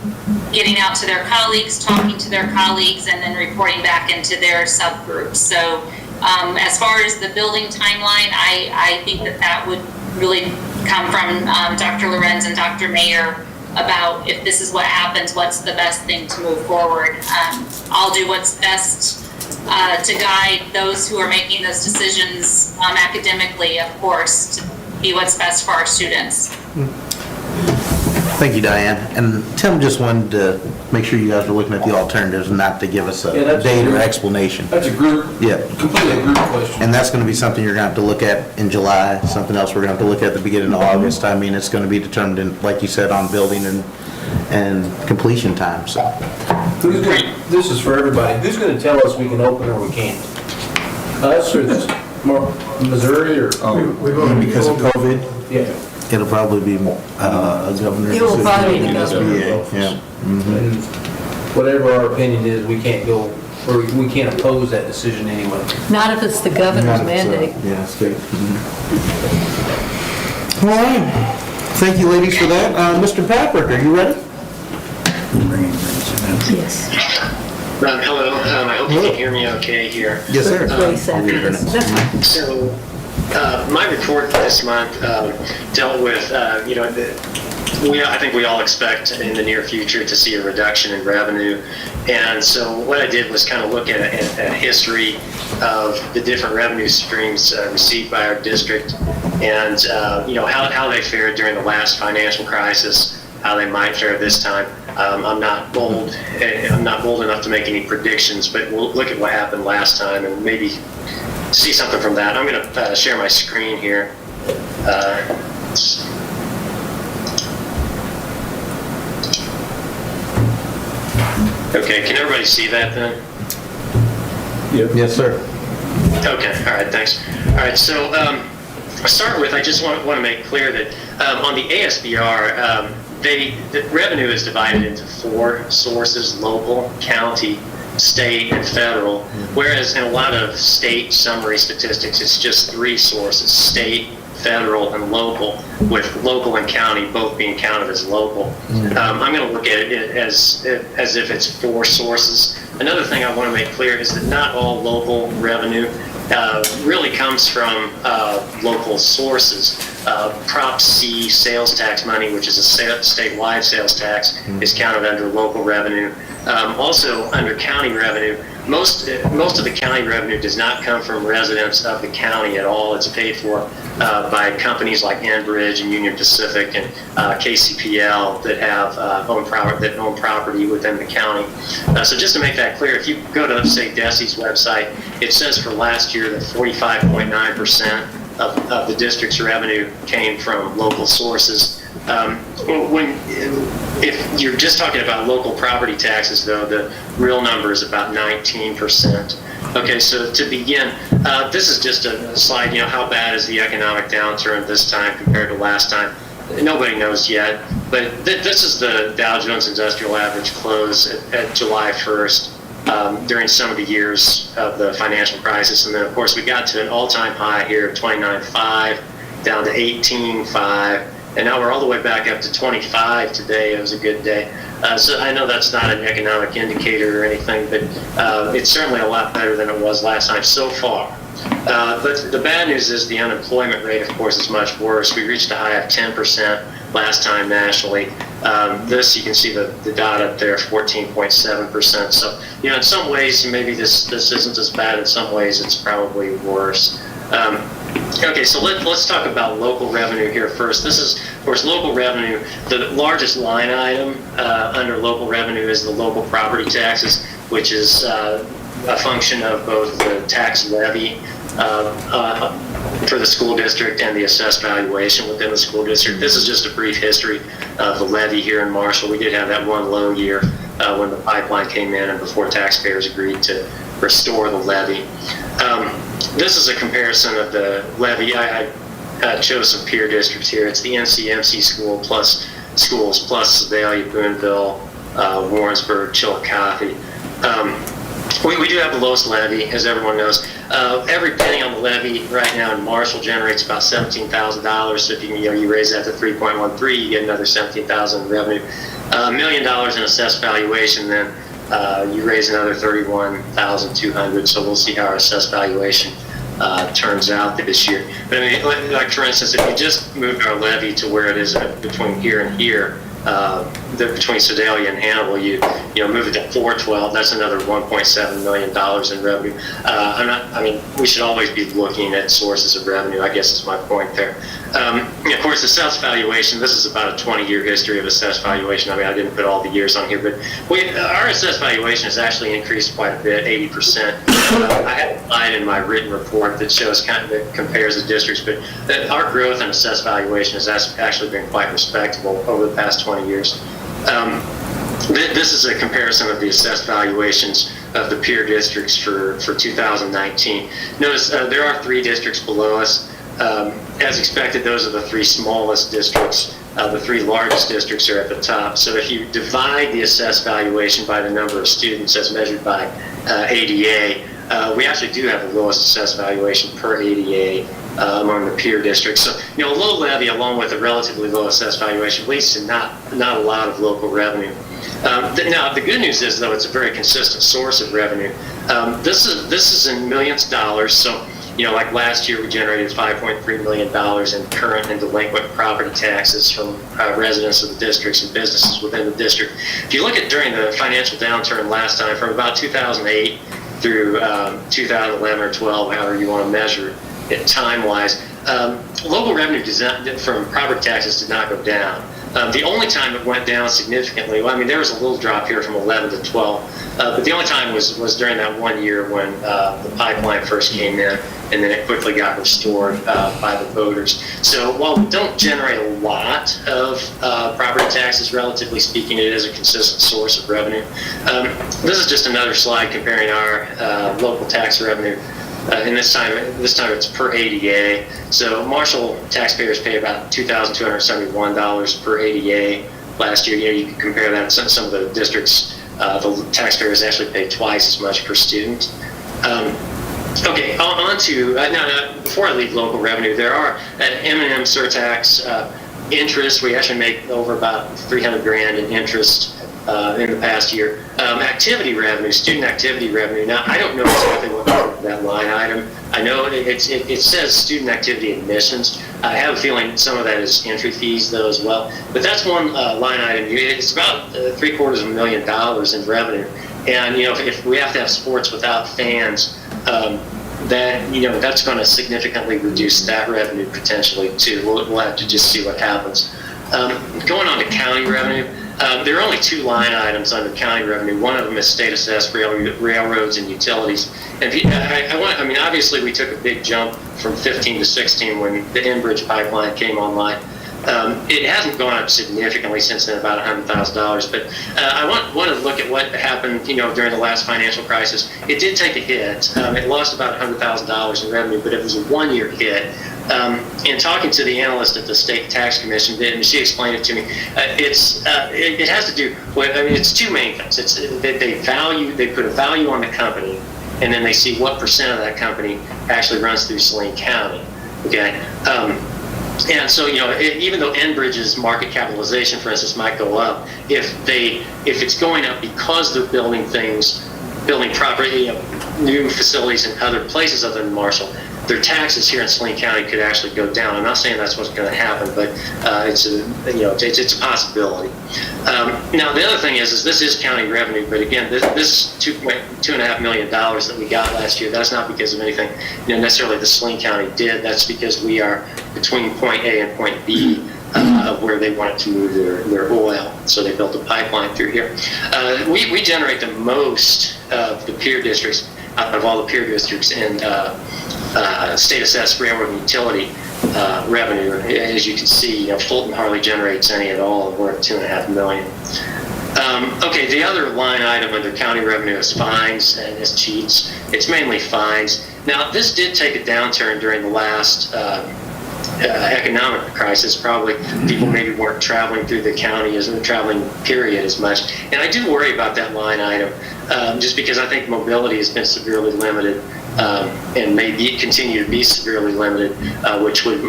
Speaker 11: getting out to their colleagues, talking to their colleagues, and then reporting back into their subgroups. So as far as the building timeline, I think that would really come from Dr. Lorenz and Dr. Mayer about if this is what happens, what's the best thing to move forward. I'll do what's best to guide those who are making those decisions academically, of course, to be what's best for our students.
Speaker 4: Thank you, Diane. And Tim just wanted to make sure you guys are looking at the alternatives, not to give us a date or explanation.
Speaker 5: That's a group, completely a group question.
Speaker 4: And that's going to be something you're going to have to look at in July, something else we're going to have to look at the beginning of August. I mean, it's going to be determined, in, like you said, on building and completion time, so.
Speaker 5: This is for everybody. Who's going to tell us we can open or we can't? Us or this, Missouri or?
Speaker 4: Because of COVID?
Speaker 5: Yeah.
Speaker 4: It'll probably be a governor's
Speaker 3: It will probably be the
Speaker 4: decision.
Speaker 3: governor.
Speaker 4: Yeah.
Speaker 5: And whatever our opinion is, we can't go, or we can't oppose that decision anyway.
Speaker 3: Not if it's the governor's mandate.
Speaker 4: Yeah, state. All right. Thank you, ladies, for that. Mr. Patrick, are you ready?
Speaker 3: Yes.
Speaker 13: Hello, I hope you can hear me okay here.
Speaker 4: Yes, sir.
Speaker 3: Grace after this. That's fine.
Speaker 13: So, my report this month dealt with, I think we all expect in the near future to see a reduction in revenue. And so what I did was kind of look at a history of the different revenue streams received by our district, and how they fared during the last financial crisis, how they might fare this time. I'm not bold enough to make any predictions, but we'll look at what happened last time and maybe see something from that. I'm going to share my screen here. Okay, can everybody see that then?
Speaker 4: Yes, sir.
Speaker 13: Okay, all right, thanks. All right, so to start with, I just want to make clear that on the ASBR, the revenue is divided into 4 sources: local, county, state, and federal, whereas in a lot of state summary statistics, it's just 3 sources: state, federal, and local, with local and county both being counted as local. I'm going to look at it as if it's 4 sources. Another thing I want to make clear is that not all local revenue really comes from local sources. Prop C sales tax money, which is a statewide sales tax, is counted under local revenue. Also, under county revenue, most of the county revenue does not come from residents of the county at all. It's paid for by companies like Enbridge and Union Pacific and KCPL that have own property within the county. So just to make that clear, if you go to, say, DESE's website, it says for last year that 45.9% of the district's revenue came from local sources. If you're just talking about local property taxes, though, the real number is about 19%. Okay, so to begin, this is just a slide, how bad is the economic downturn this time compared to last time? Nobody knows yet, but this is the Dow Jones Industrial Average close at July 1st. During some of the years of the financial crisis. And then, of course, we got to an all-time high here of 29.5, down to 18.5, and now we're all the way back up to 25 today. It was a good day. So I know that's not an economic indicator or anything, but it's certainly a lot better than it was last time so far. But the bad news is the unemployment rate, of course, is much worse. We reached a high of 10% last time nationally. This, you can see the dot up there, 14.7%. So, in some ways, maybe this isn't as bad. In some ways, it's probably worse. Okay, so let's talk about local revenue here first. This is, of course, local revenue. The largest line item under local revenue is the local property taxes, which is a function of both the tax levy for the school district and the assessed valuation within the school district. This is just a brief history of the levy here in Marshall. We did have that one low year when the pipeline came in and before taxpayers agreed to restore the levy. This is a comparison of the levy. I chose some peer districts here. It's the NCMC schools plus Sedalia, Boonville, Warrensburg, Chillicothe. We do have the lowest levy, as everyone knows. Every penny on the levy right now in Marshall generates about $17,000. So if you raise that to 3.13, you get another $17,000 in revenue. $1 million in assessed valuation, then you raise another $31,200. So we'll see how our assessed valuation turns out this year. But I mean, like for instance, if you just moved our levy to where it is between here and here, between Sedalia and Hannibal, you move it to 412. That's another $1.7 million in revenue. We should always be looking at sources of revenue, I guess is my point there. Of course, assessed valuation, this is about a 20-year history of assessed valuation. I didn't put all the years on here, but our assessed valuation has actually increased quite a bit, 80%. I have a slide in my written report that shows that compares the districts, but our growth in assessed valuation has actually been quite respectable over the past 20 years. This is a comparison of the assessed valuations of the peer districts for 2019. Notice there are 3 districts below us. As expected, those are the 3 smallest districts. The 3 largest districts are at the top. So if you divide the assessed valuation by the number of students as measured by ADA, we actually do have the lowest assessed valuation per ADA among the peer districts. So, a low levy along with a relatively low assessed valuation leads to not a lot of local revenue. Now, the good news is, though, it's a very consistent source of revenue. This is in millions of dollars. So like last year, we generated $5.3 million in current and delinquent property taxes from residents of the districts and businesses within the district. If you look at during the financial downturn last time, from about 2008 through 2011 or 12, however you want to measure it time-wise, local revenue from property taxes did not go down. The only time it went down significantly, well, I mean, there was a little drop here from 11 to 12, but the only time was during that 1 year when the pipeline first came in, and then it quickly got restored by the voters. So while we don't generate a lot of property taxes, relatively speaking, it is a consistent source of revenue. This is just another slide comparing our local tax revenue. And this time it's per ADA. So Marshall taxpayers pay about $2,271 per ADA last year. You can compare that to some of the districts. The taxpayers actually pay twice as much per student. Okay, on to, now, before I leave local revenue, there are M&M surtax interest. We actually make over about $300,000 in interest in the past year. Activity revenue, student activity revenue. Now, I don't know exactly what that line item. I know it says student activity admissions. I have a feeling some of that is entry fees, though, as well. But that's one line item. It's about $750,000 in revenue. And, if we have to have sports without fans, that's going to significantly reduce that revenue potentially, too. We'll have to just see what happens. Going on to county revenue. There are only two line items under county revenue. One of them is state assessed railroads and utilities. And obviously we took a big jump from 15 to 16 when the Enbridge pipeline came online. It hasn't gone up significantly since then, about $100,000. But I want to look at what happened, during the last financial crisis. It did take a hit. It lost about $100,000 in revenue, but it was a one-year hit. In talking to the analyst at the State Tax Commission, and she explained it to me, it has to do with, it's two main things. It's that they put a value on the company, and then they see what percent of that company actually runs through Saline County. Okay. And so, even though Enbridge's market capitalization, for instance, might go up, if it's going up because they're building property, new facilities in other places other than Marshall, their taxes here in Saline County could actually go down. I'm not saying that's what's going to happen, but it's a possibility. Now, the other thing is this is county revenue, but again, this $2.5 million that we got last year, that's not because of anything necessarily the Saline County did. That's because we are between point A and point B of where they wanted to move their oil. So they built a pipeline through here. We generate the most of the peer districts, out of all the peer districts in state assessed railroad and utility revenue. As you can see, Fulton hardly generates any at all. We're at $2.5 million. Okay, the other line item under county revenue is fines and is cheats. It's mainly fines. Now, this did take a downturn during the last economic crisis. Probably people maybe weren't traveling through the county traveling period as much. And I do worry about that line item just because I think mobility has been severely limited. And may continue to be severely limited, which would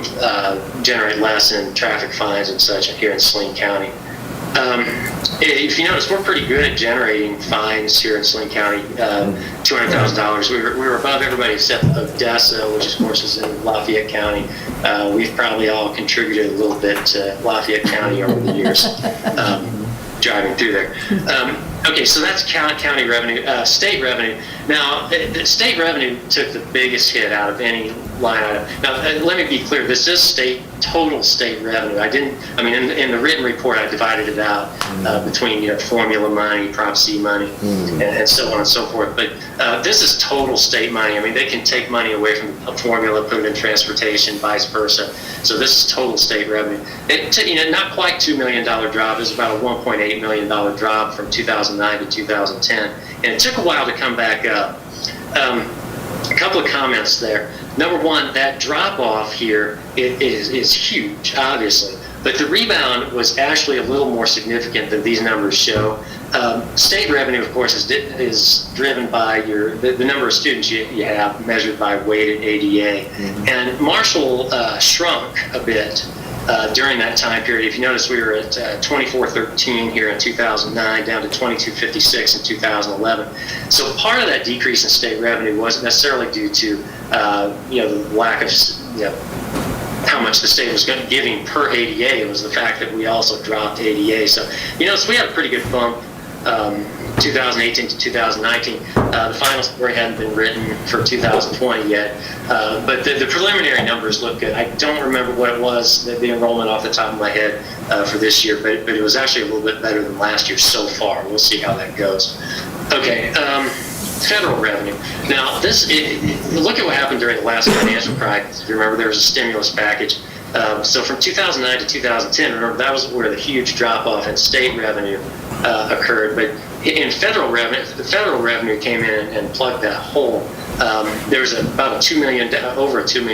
Speaker 13: generate less in traffic fines and such here in Saline County. If you notice, we're pretty good at generating fines here in Saline County, $200,000. We were above everybody except Odessa, which of course is in Lafayette County. We've probably all contributed a little bit to Lafayette County over the years, driving through there. Okay, so that's county revenue. State revenue. Now, state revenue took the biggest hit out of any line item. Now, let me be clear. This is total state revenue. In the written report, I divided it out between formula money, Prop C money, and so on and so forth. But this is total state money. They can take money away from a formula, put it in transportation, vice versa. So this is total state revenue. Not quite $2 million drop. It was about a $1.8 million drop from 2009 to 2010, and it took a while to come back up. A couple of comments there. Number one, that drop off here is huge, obviously, but the rebound was actually a little more significant than these numbers show. State revenue, of course, is driven by the number of students you have measured by weighted ADA, and Marshall shrunk a bit during that time period. If you notice, we were at 2413 here in 2009, down to 2256 in 2011. So part of that decrease in state revenue wasn't necessarily due to the lack of how much the state was giving per ADA. It was the fact that we also dropped ADA. So so we had a pretty good bump. 2018 to 2019. The final story hadn't been written for 2020 yet, but the preliminary numbers look good. I don't remember what it was, the enrollment off the top of my head for this year, but it was actually a little bit better than last year so far. We'll see how that goes. Okay, federal revenue. Now, look at what happened during the last financial crisis. If you remember, there was a stimulus package. So from 2009 to 2010, remember, that was where the huge drop-off in state revenue occurred. But in federal revenue, the federal revenue came in and plugged that hole. There was about over a $2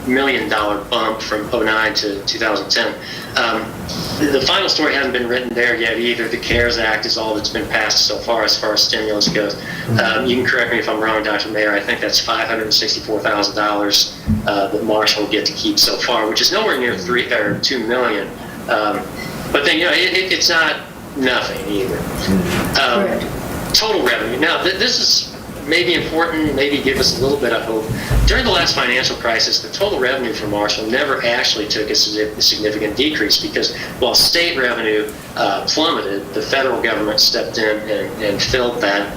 Speaker 13: million bump from 2009 to 2010. The final story hasn't been written there yet either. The CARES Act is all that's been passed so far as stimulus goes. You can correct me if I'm wrong, Dr. Mayer. I think that's $564,000 that Marshall will get to keep so far, which is nowhere near $2 million. But then, it's not nothing either. Total revenue. Now, this is maybe important, maybe give us a little bit of hope. During the last financial crisis, the total revenue for Marshall never actually took a significant decrease because while state revenue plummeted, the federal government stepped in and filled that.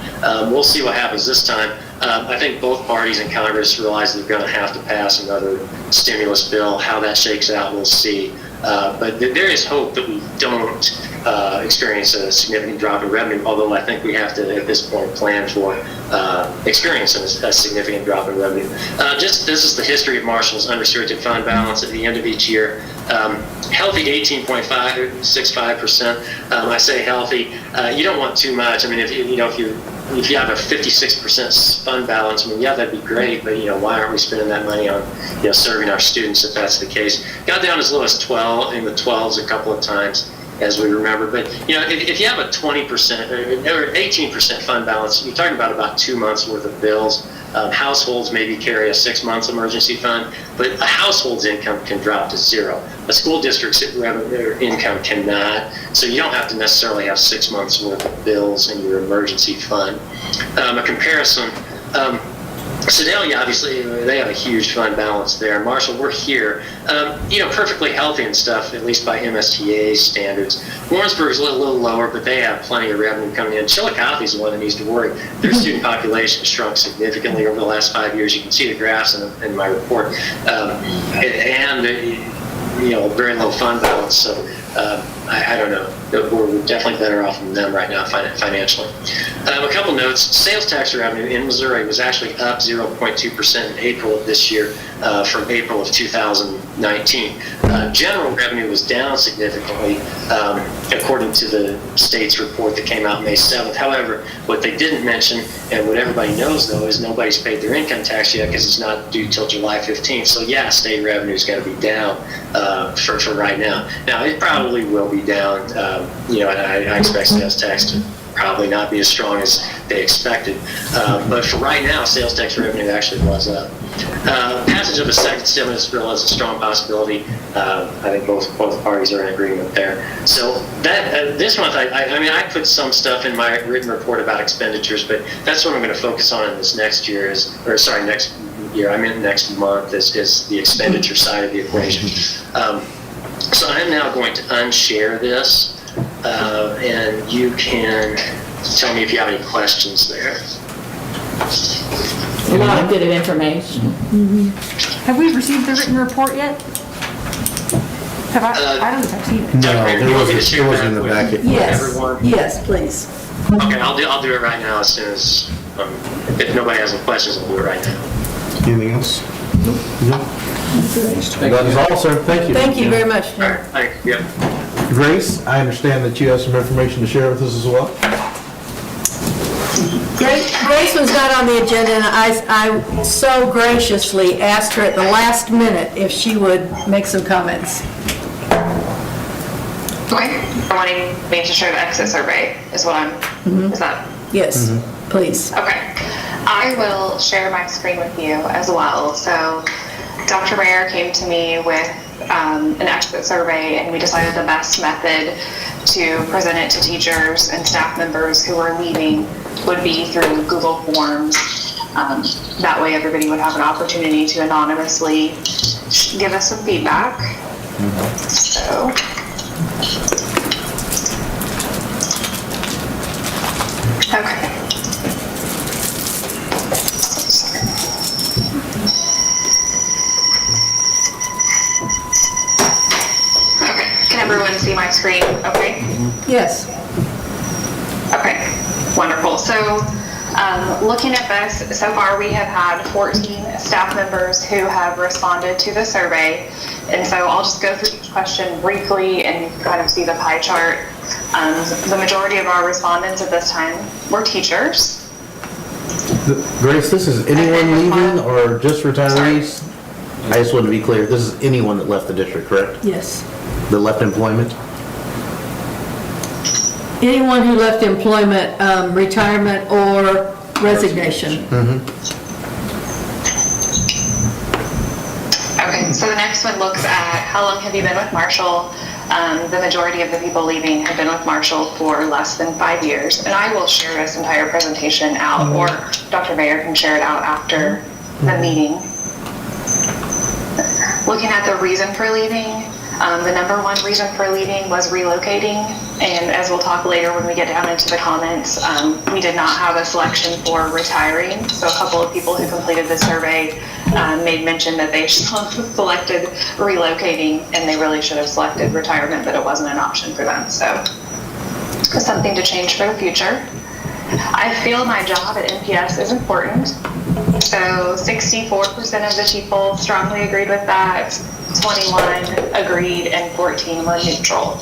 Speaker 13: We'll see what happens this time. I think both parties in Congress realize they're going to have to pass another stimulus bill. How that shakes out, we'll see. But there is hope that we don't experience a significant drop in revenue, although I think we have to, at this point, plan for experiencing a significant drop in revenue. This is the history of Marshall's unrestricted fund balance at the end of each year. Healthy 18.65%. I say healthy. You don't want too much. I mean, if you have a 56% fund balance, that'd be great, but why aren't we spending that money on serving our students if that's the case? Got down as low as 12 in the 12s a couple of times, as we remember. But if you have a 20% or 18% fund balance, you're talking about 2 months worth of bills. Households maybe carry a 6 months emergency fund, but a household's income can drop to zero. A school district's income cannot, so you don't have to necessarily have 6 months worth of bills in your emergency fund. A comparison, Sedalia, obviously, they have a huge fund balance there. Marshall, we're here, perfectly healthy and stuff, at least by MSTA standards. Warrensburg's a little lower, but they have plenty of revenue coming in. Chillicothe is the one that needs to worry. Their student population has shrunk significantly over the last 5 years. You can see the graphs in my report. And very low fund balance, so I don't know. We're definitely better off than them right now financially. A couple notes. Sales tax revenue in Missouri was actually up 0.2% in April of this year from April of 2019. General revenue was down significantly according to the state's report that came out May 7th. However, what they didn't mention, and what everybody knows though, is nobody's paid their income tax yet because it's not due till July 15th. So yeah, state revenue is going to be down for right now. Now, it probably will be down. And I expect sales tax to probably not be as strong as they expected. But for right now, sales tax revenue actually was up. Passage of a second stimulus bill is a strong possibility. I think both parties are in agreement there. So that this month, I put some stuff in my written report about expenditures, but that's what I'm going to focus on in this next year. Next month is the expenditure side of the equation. So I'm now going to unshare this. And you can tell me if you have any questions there.
Speaker 8: A lot of good information.
Speaker 2: Have we received the written report yet? I don't think I've seen it.
Speaker 4: No, it wasn't in the packet.
Speaker 3: Yes, please.
Speaker 13: Okay, I'll do it right now as soon as, if nobody has any questions, I'll do it right now.
Speaker 4: Anything else? No. That is all, sir. Thank you.
Speaker 3: Thank you very much.
Speaker 13: All right, thank you. Yep.
Speaker 4: Grace, I understand that you have some information to share with us as well.
Speaker 3: Grace was not on the agenda, and I so graciously asked her at the last minute if she would make some comments.
Speaker 14: Okay. I'm wanting me to share the exit survey is what is that?
Speaker 3: Yes, please.
Speaker 14: Okay. I will share my screen with you as well. So Dr. Mayer came to me with an exit survey, and we decided the best method to present it to teachers and staff members who were leaving would be through Google Forms. That way everybody would have an opportunity to anonymously give us some feedback. So. Okay. Okay, can everyone see my screen okay?
Speaker 3: Yes.
Speaker 14: Okay, wonderful. So looking at this, so far we have had 14 staff members who have responded to the survey. And so I'll just go through each question briefly and kind of see the pie chart. The majority of our respondents at this time were teachers.
Speaker 4: Grace, this is anyone leaving or just retirees? I just want to be clear, this is anyone that left the district, correct?
Speaker 3: Yes.
Speaker 4: That left employment?
Speaker 3: Anyone who left employment, retirement, or resignation.
Speaker 14: Okay, so the next one looks at how long have you been with Marshall? The majority of the people leaving have been with Marshall for less than 5 years. And I will share this entire presentation out, or Dr. Bayer can share it out after the meeting. Looking at the reason for leaving, the number one reason for leaving was relocating. And as we'll talk later when we get down into the comments, we did not have a selection for retiring. So a couple of people who completed the survey made mention that they selected relocating, and they really should have selected retirement, but it wasn't an option for them. So it's something to change for the future. I feel my job at NPS is important. So 64% of the people strongly agreed with that, 21 agreed, and 14 were neutral.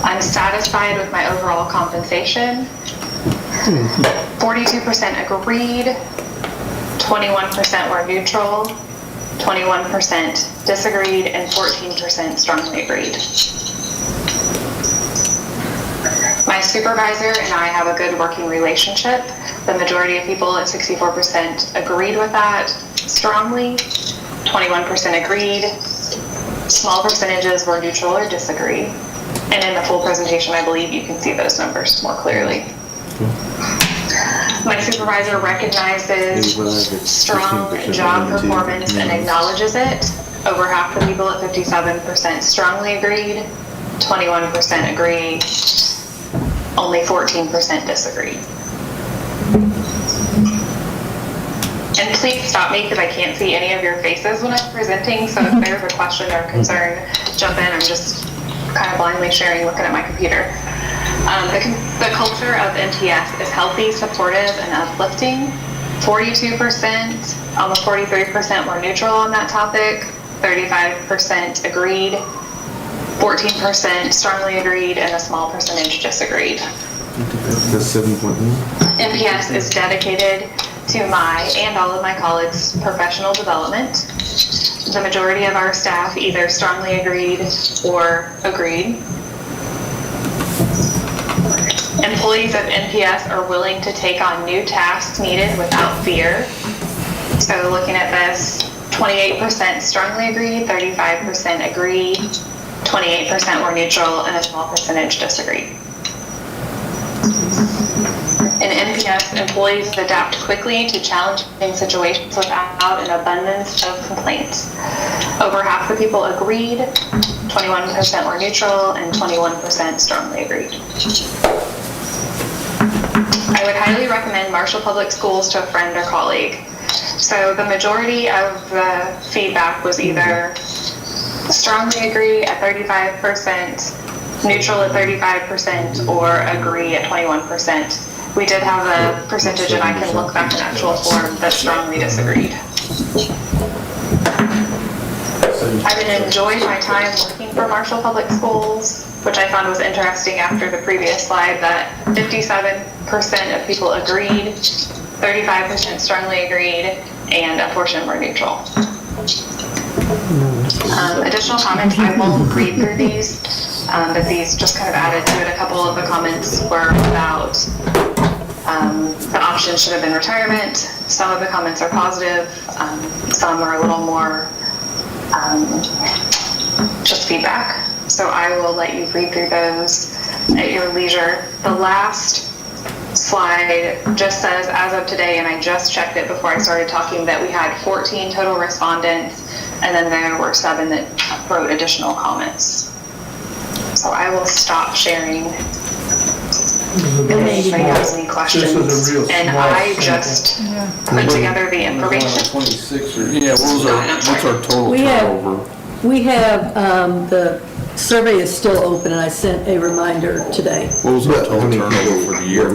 Speaker 14: I'm satisfied with my overall compensation. 42% agreed, 21% were neutral, 21% disagreed, and 14% strongly agreed. My supervisor and I have a good working relationship. The majority of people at 64% agreed with that strongly, 21% agreed, small percentages were neutral or disagreed. And in the full presentation, I believe you can see those numbers more clearly. My supervisor recognizes strong job performance and acknowledges it. Over half the people at 57% strongly agreed, 21% agreed, only 14% disagreed. And please stop me because I can't see any of your faces when I'm presenting, so if there's a question or concern, jump in. I'm just kind of blindly sharing, looking at my computer. The culture of NPS is healthy, supportive, and uplifting. 42%, almost 43% were neutral on that topic, 35% agreed, 14% strongly agreed, and a small percentage disagreed.
Speaker 4: That's 7.1.
Speaker 14: NPS is dedicated to my and all of my colleagues' professional development. The majority of our staff either strongly agreed or agreed. Employees of NPS are willing to take on new tasks needed without fear. So looking at this, 28% strongly agreed, 35% agreed, 28% were neutral, and a small percentage disagreed. In NPS, employees adapt quickly to challenging situations without an abundance of complaints. Over half the people agreed, 21% were neutral, and 21% strongly agreed. I would highly recommend Marshall Public Schools to a friend or colleague. So the majority of the feedback was either strongly agree at 35%, neutral at 35%, or agree at 21%. We did have a percentage, and I can look back in actual form, that strongly disagreed. I've enjoyed my time working for Marshall Public Schools, which I found was interesting after the previous slide, that 57% of people agreed, 35% strongly agreed, and a portion were neutral. Additional comments, I won't read through these, but these just kind of added to it. A couple of the comments were about The options should have been retirement. Some of the comments are positive. Some are a little more just feedback. So I will let you read through those at your leisure. The last slide just says, as of today, and I just checked it before I started talking, that we had 14 total respondents, and then there were 7 that wrote additional comments. So I will stop sharing. If anybody has any questions.
Speaker 1: This is a real
Speaker 14: And
Speaker 1: small
Speaker 14: I
Speaker 1: sample.
Speaker 14: just put together the information.
Speaker 5: 26 or?
Speaker 6: Yeah, what's our total
Speaker 3: We have-
Speaker 6: turnover?
Speaker 3: We have, the survey is still open, and I sent a reminder today.
Speaker 6: What was our total turnover for the year?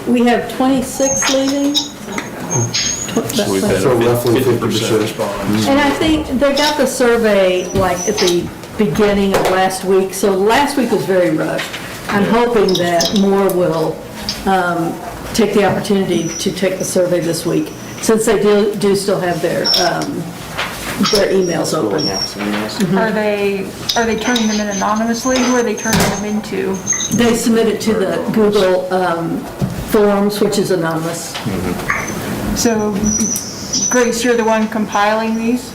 Speaker 3: We have 26 leaving.
Speaker 6: So we've had
Speaker 4: So roughly
Speaker 6: 50% response.
Speaker 3: And I think they got the survey like at the beginning of last week, so last week was very rushed. I'm hoping that more will take the opportunity to take the survey this week, since they do still have their emails open.
Speaker 2: Are they turning them in anonymously? Who are they turning them into?
Speaker 3: They submit it to the Google Forms, which is anonymous.
Speaker 2: So, Grace, you're the one compiling these?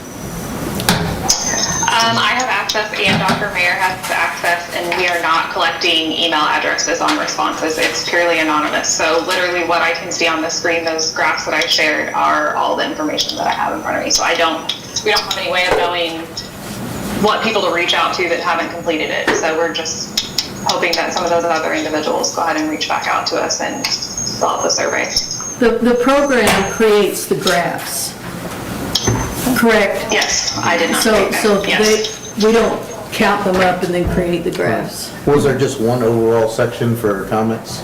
Speaker 14: I have access and Dr. Mayer has access, and we are not collecting email addresses on responses. It's purely anonymous. So literally what I can see on the screen, those graphs that I shared, are all the information that I have in front of me. So we don't have any way of knowing what people to reach out to that haven't completed it. So we're just hoping that some of those other individuals go ahead and reach back out to us and fill out the survey.
Speaker 3: The program creates the graphs, correct?
Speaker 14: Yes, I did not
Speaker 3: So
Speaker 14: take that. Yes.
Speaker 3: we don't count them up and then create the graphs.
Speaker 4: Was there just one overall section for comments?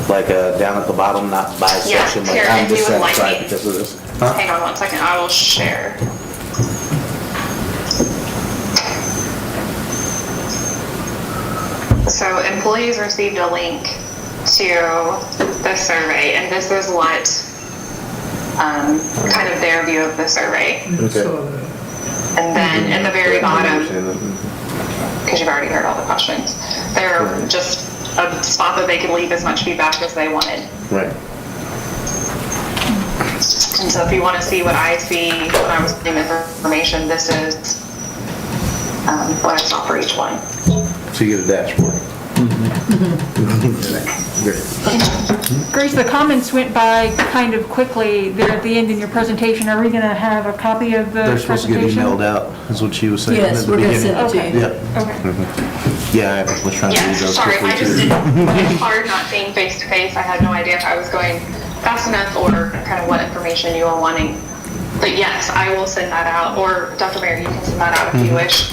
Speaker 4: Like down at the bottom, not by
Speaker 14: Yeah,
Speaker 4: section, like
Speaker 14: here,
Speaker 4: I'm
Speaker 14: if you would like
Speaker 4: dissatisfied
Speaker 14: me-
Speaker 4: because of this?
Speaker 14: Hang on 1 second, I will share. So employees received a link to the survey, and this is what kind of their view of the survey.
Speaker 4: Okay.
Speaker 14: And then at the very bottom, because you've already heard all the questions, they're just a spot that they could leave as much feedback as they wanted.
Speaker 4: Right.
Speaker 14: And so if you want to see what I see when I was putting the information, this is what I saw for each one.
Speaker 4: So you get a dashboard.
Speaker 2: Grace, the comments went by kind of quickly there at the end in your presentation. Are we going to have a copy of the
Speaker 4: They're supposed to get
Speaker 2: presentation?
Speaker 4: emailed out, is what she was saying
Speaker 3: Yes,
Speaker 4: at the
Speaker 3: we're gonna
Speaker 4: beginning.
Speaker 3: send it to you.
Speaker 4: Yeah.
Speaker 2: Okay.
Speaker 4: Yeah, I was trying to
Speaker 14: Yeah,
Speaker 4: read those
Speaker 14: sorry,
Speaker 4: quickly
Speaker 14: I just
Speaker 4: too.
Speaker 14: didn't, it's hard not seeing face to face. I had no idea if I was going fast enough or kind of what information you were wanting. But yes, I will send that out, or Dr. Mayer, you can send that out if you wish.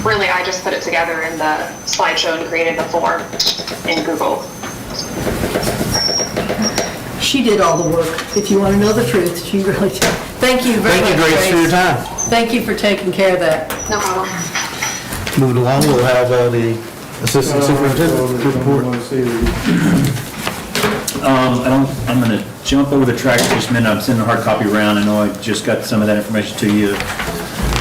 Speaker 14: Really, I just put it together in the slideshow and created the form in Google.
Speaker 3: She did all the work. If you want to know the truth, she really did. Thank you very much,
Speaker 4: Thank you, Grace, for your time.
Speaker 3: Thank you for taking care of that.
Speaker 14: No problem.
Speaker 4: Moving along, we'll have the Assistant Superintendent report.
Speaker 6: I'm going to jump over the track just a minute. I'm sending a hard copy around. I know I just got some of that information to you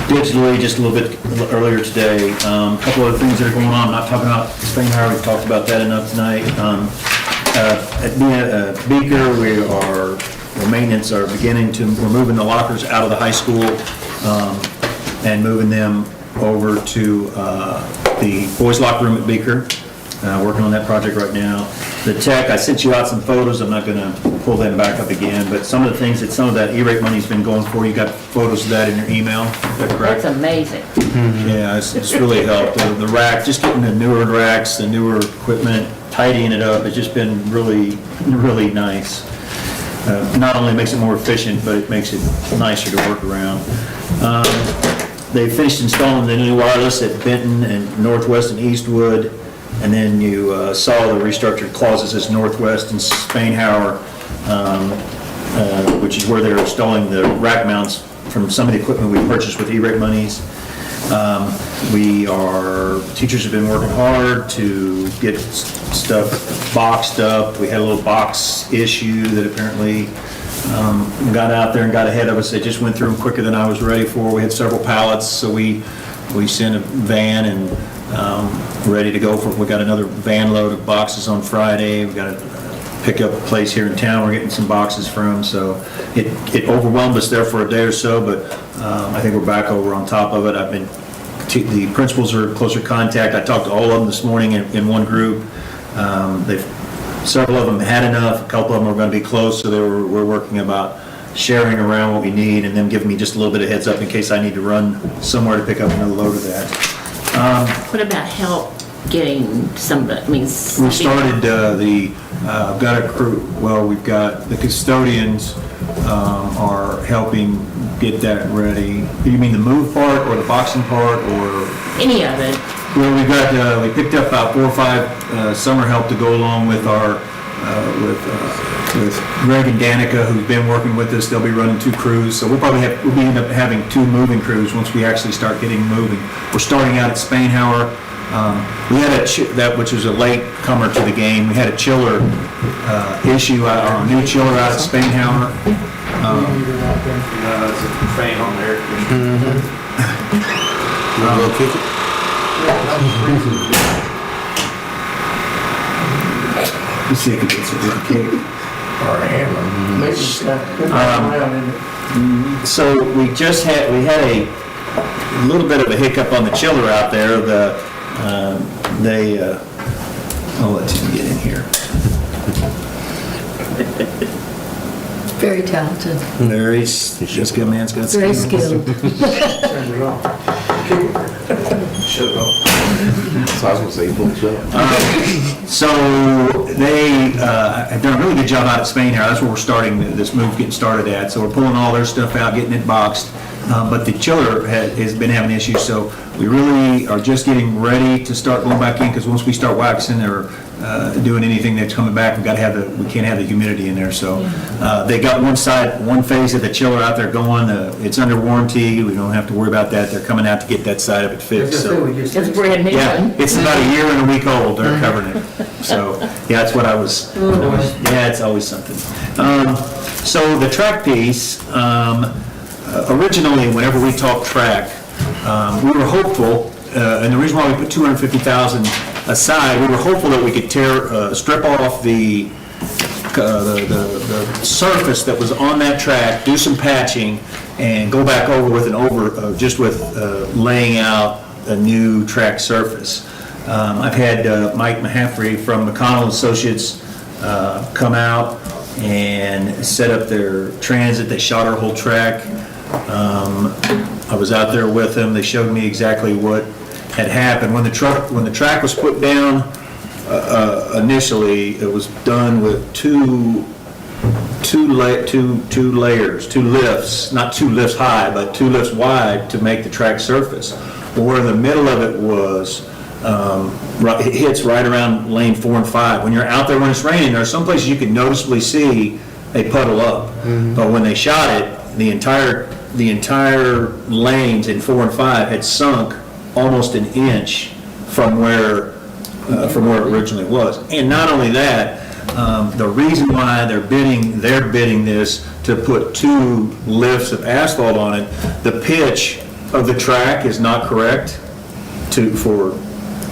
Speaker 6: digitally just a little bit earlier today. A couple other things that are going on. I'm not talking about Spain Harbor. We've talked about that enough tonight. At Beaker, the maintenance are we're moving the lockers out of the high school and moving them over to the boys' locker room at Beaker. Working on that project right now. The tech, I sent you out some photos. I'm not going to pull them back up again, but some of the things that some of that E-rate money's been going for, you got photos of that in your email, is that correct?
Speaker 8: That's amazing.
Speaker 6: Yeah, it's really helped. The rack, just getting the newer racks, the newer equipment, tidying it up, it's just been really, really nice. Not only makes it more efficient, but it makes it nicer to work around. They finished installing the new wireless at Benton and Northwest and Eastwood, and then you saw the restructured closets as Northwest and Spainhauer, which is where they're installing the rack mounts from some of the equipment we purchased with E-rate monies. Teachers have been working hard to get stuff boxed up. We had a little box issue that apparently got out there and got ahead of us. It just went through them quicker than I was ready for. We had several pallets, so we sent a van and ready to go for it. We got another van load of boxes on Friday. We got pickup place here in town we're getting some boxes from, so it overwhelmed us there for a day or so, but I think we're back over on top of it. The principals are in closer contact. I talked to all of them this morning in one group. Several of them had enough, a couple of them are going to be close, so we're working about sharing around what we need and them giving me just a little bit of heads up in case I need to run somewhere to pick up another load of that.
Speaker 8: What about help getting somebody, I mean...
Speaker 6: We started I've got a crew, well, we've got the custodians are helping get that ready. You mean the move part or the boxing part or?
Speaker 8: Any of it.
Speaker 6: Well, we picked up about 4 or 5 summer help to go along with our, with Greg and Danica, who've been working with us. They'll be running 2 crews, so we'll end up having 2 moving crews once we actually start getting moving. We're starting out at Spainhauer. We had that which was a late comer to the game. We had a chiller issue, our new chiller out at Spainhauer.
Speaker 5: It's a fan on there.
Speaker 4: You want to go kick it?
Speaker 6: Let's see if it gets a little kick.
Speaker 1: Or a hammer.
Speaker 6: So we had a little bit of a hiccup on the chiller out there. I'll let Tim get in here.
Speaker 3: Very talented,
Speaker 6: Jessica Mann's got
Speaker 3: very
Speaker 6: skills.
Speaker 3: skilled.
Speaker 1: Turn it off. Shut it off.
Speaker 4: So I was going to say, pull it up.
Speaker 6: So they have done a really good job out at Spainhauer. That's where we're starting this move, getting started at. So we're pulling all their stuff out, getting it boxed. But the chiller has been having issues, so we really are just getting ready to start going back in, because once we start waxing or doing anything that's coming back, we can't have the humidity in there. So they got one phase of the chiller out there going. It's under warranty. We don't have to worry about that. They're coming out to get that side of it fixed. So.
Speaker 8: It's brand new.
Speaker 6: Yeah, it's about a year and a week old, they're covering it. So, yeah, that's what I was, yeah, it's always something. So the track piece, originally, whenever we talked track, we were hopeful, and the reason why we put $250,000 aside, we were hopeful that we could strip off the surface that was on that track, do some patching, and go back over with laying out a new track surface. I've had Mike Mahaffrey from McConnell Associates come out and set up their transit. They shot our whole track. I was out there with them. They showed me exactly what had happened. When the track was put down initially, it was done with two lifts, not 2 lifts high, but 2 lifts wide to make the track surface. Well, where in the middle of it was, it hits right around lane 4 and 5. When you're out there when it's raining, there are some places you can noticeably see a puddle up. But when they shot it, the entire lanes in 4 and 5 had sunk almost an inch from where it originally was. And not only that, the reason why they're bidding this to put 2 lifts of asphalt on it, the pitch of the track is not correct for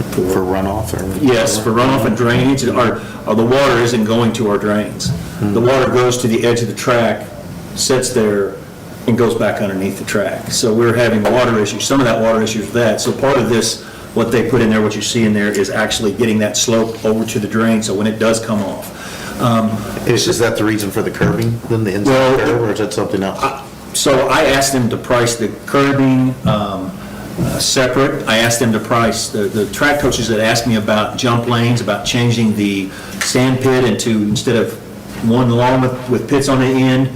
Speaker 4: runoff?
Speaker 6: Yes, for runoff and drainage, or the water isn't going to our drains. The water goes to the edge of the track, sits there, and goes back underneath the track. So we're having water issues. Some of that water issues with that. So part of this, what they put in there, what you see in there, is actually getting that slope over to the drain, so when it does come off.
Speaker 4: Is that the reason for the curbing, then the inside curb, or is that something else?
Speaker 6: So I asked them to price the curbing separate. I asked them to price, the track coaches had asked me about jump lanes, about changing the sand pit into, instead of one long with pits on the end,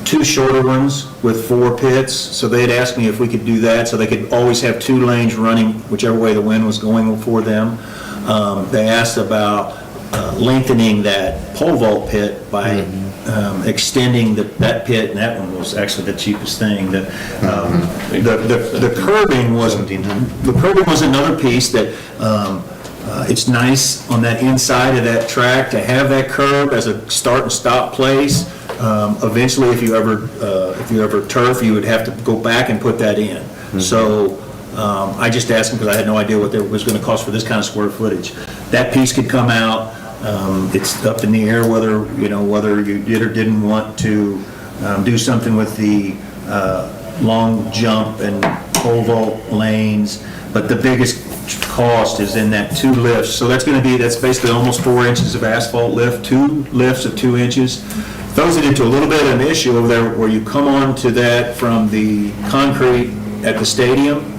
Speaker 6: 2 shorter ones with 4 pits. So they had asked me if we could do that, so they could always have 2 lanes running whichever way the wind was going for them. They asked about lengthening that pole vault pit by extending that pit, and that one was actually the cheapest thing. The curbing was another piece that it's nice on that inside of that track to have that curb as a start and stop place. Eventually, if you ever turf, you would have to go back and put that in. So I just asked them because I had no idea what it was going to cost for this kind of square footage. That piece could come out. It's up in the air whether you did or didn't want to do something with the long jump and pole vault lanes, but the biggest cost is in that 2 lifts. So that's basically almost 4 inches of asphalt lift, 2 lifts of 2 inches. Throws it into a little bit of an issue over there where you come on to that from the concrete at the stadium.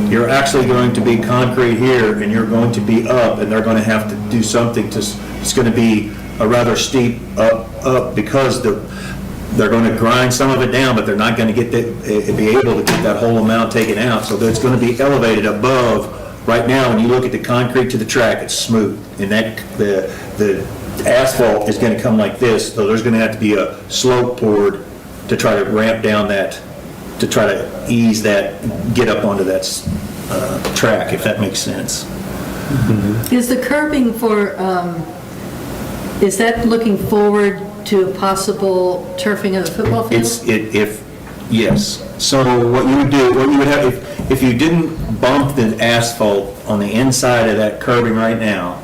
Speaker 6: You're actually going to be concrete here, and you're going to be up, and they're going to have to do something it's going to be a rather steep up because they're going to grind some of it down, but they're not going to be able to get that whole amount taken out. So it's going to be elevated above. Right now, when you look at the concrete to the track, it's smooth, and the asphalt is going to come like this, so there's going to have to be a slope poured to try to ramp down that, to try to ease that, get up onto that track, if that makes sense.
Speaker 3: Is the curbing is that looking forward to a possible turfing of the football field?
Speaker 6: Yes. So what you would have, if you didn't bump the asphalt on the inside of that curbing right now,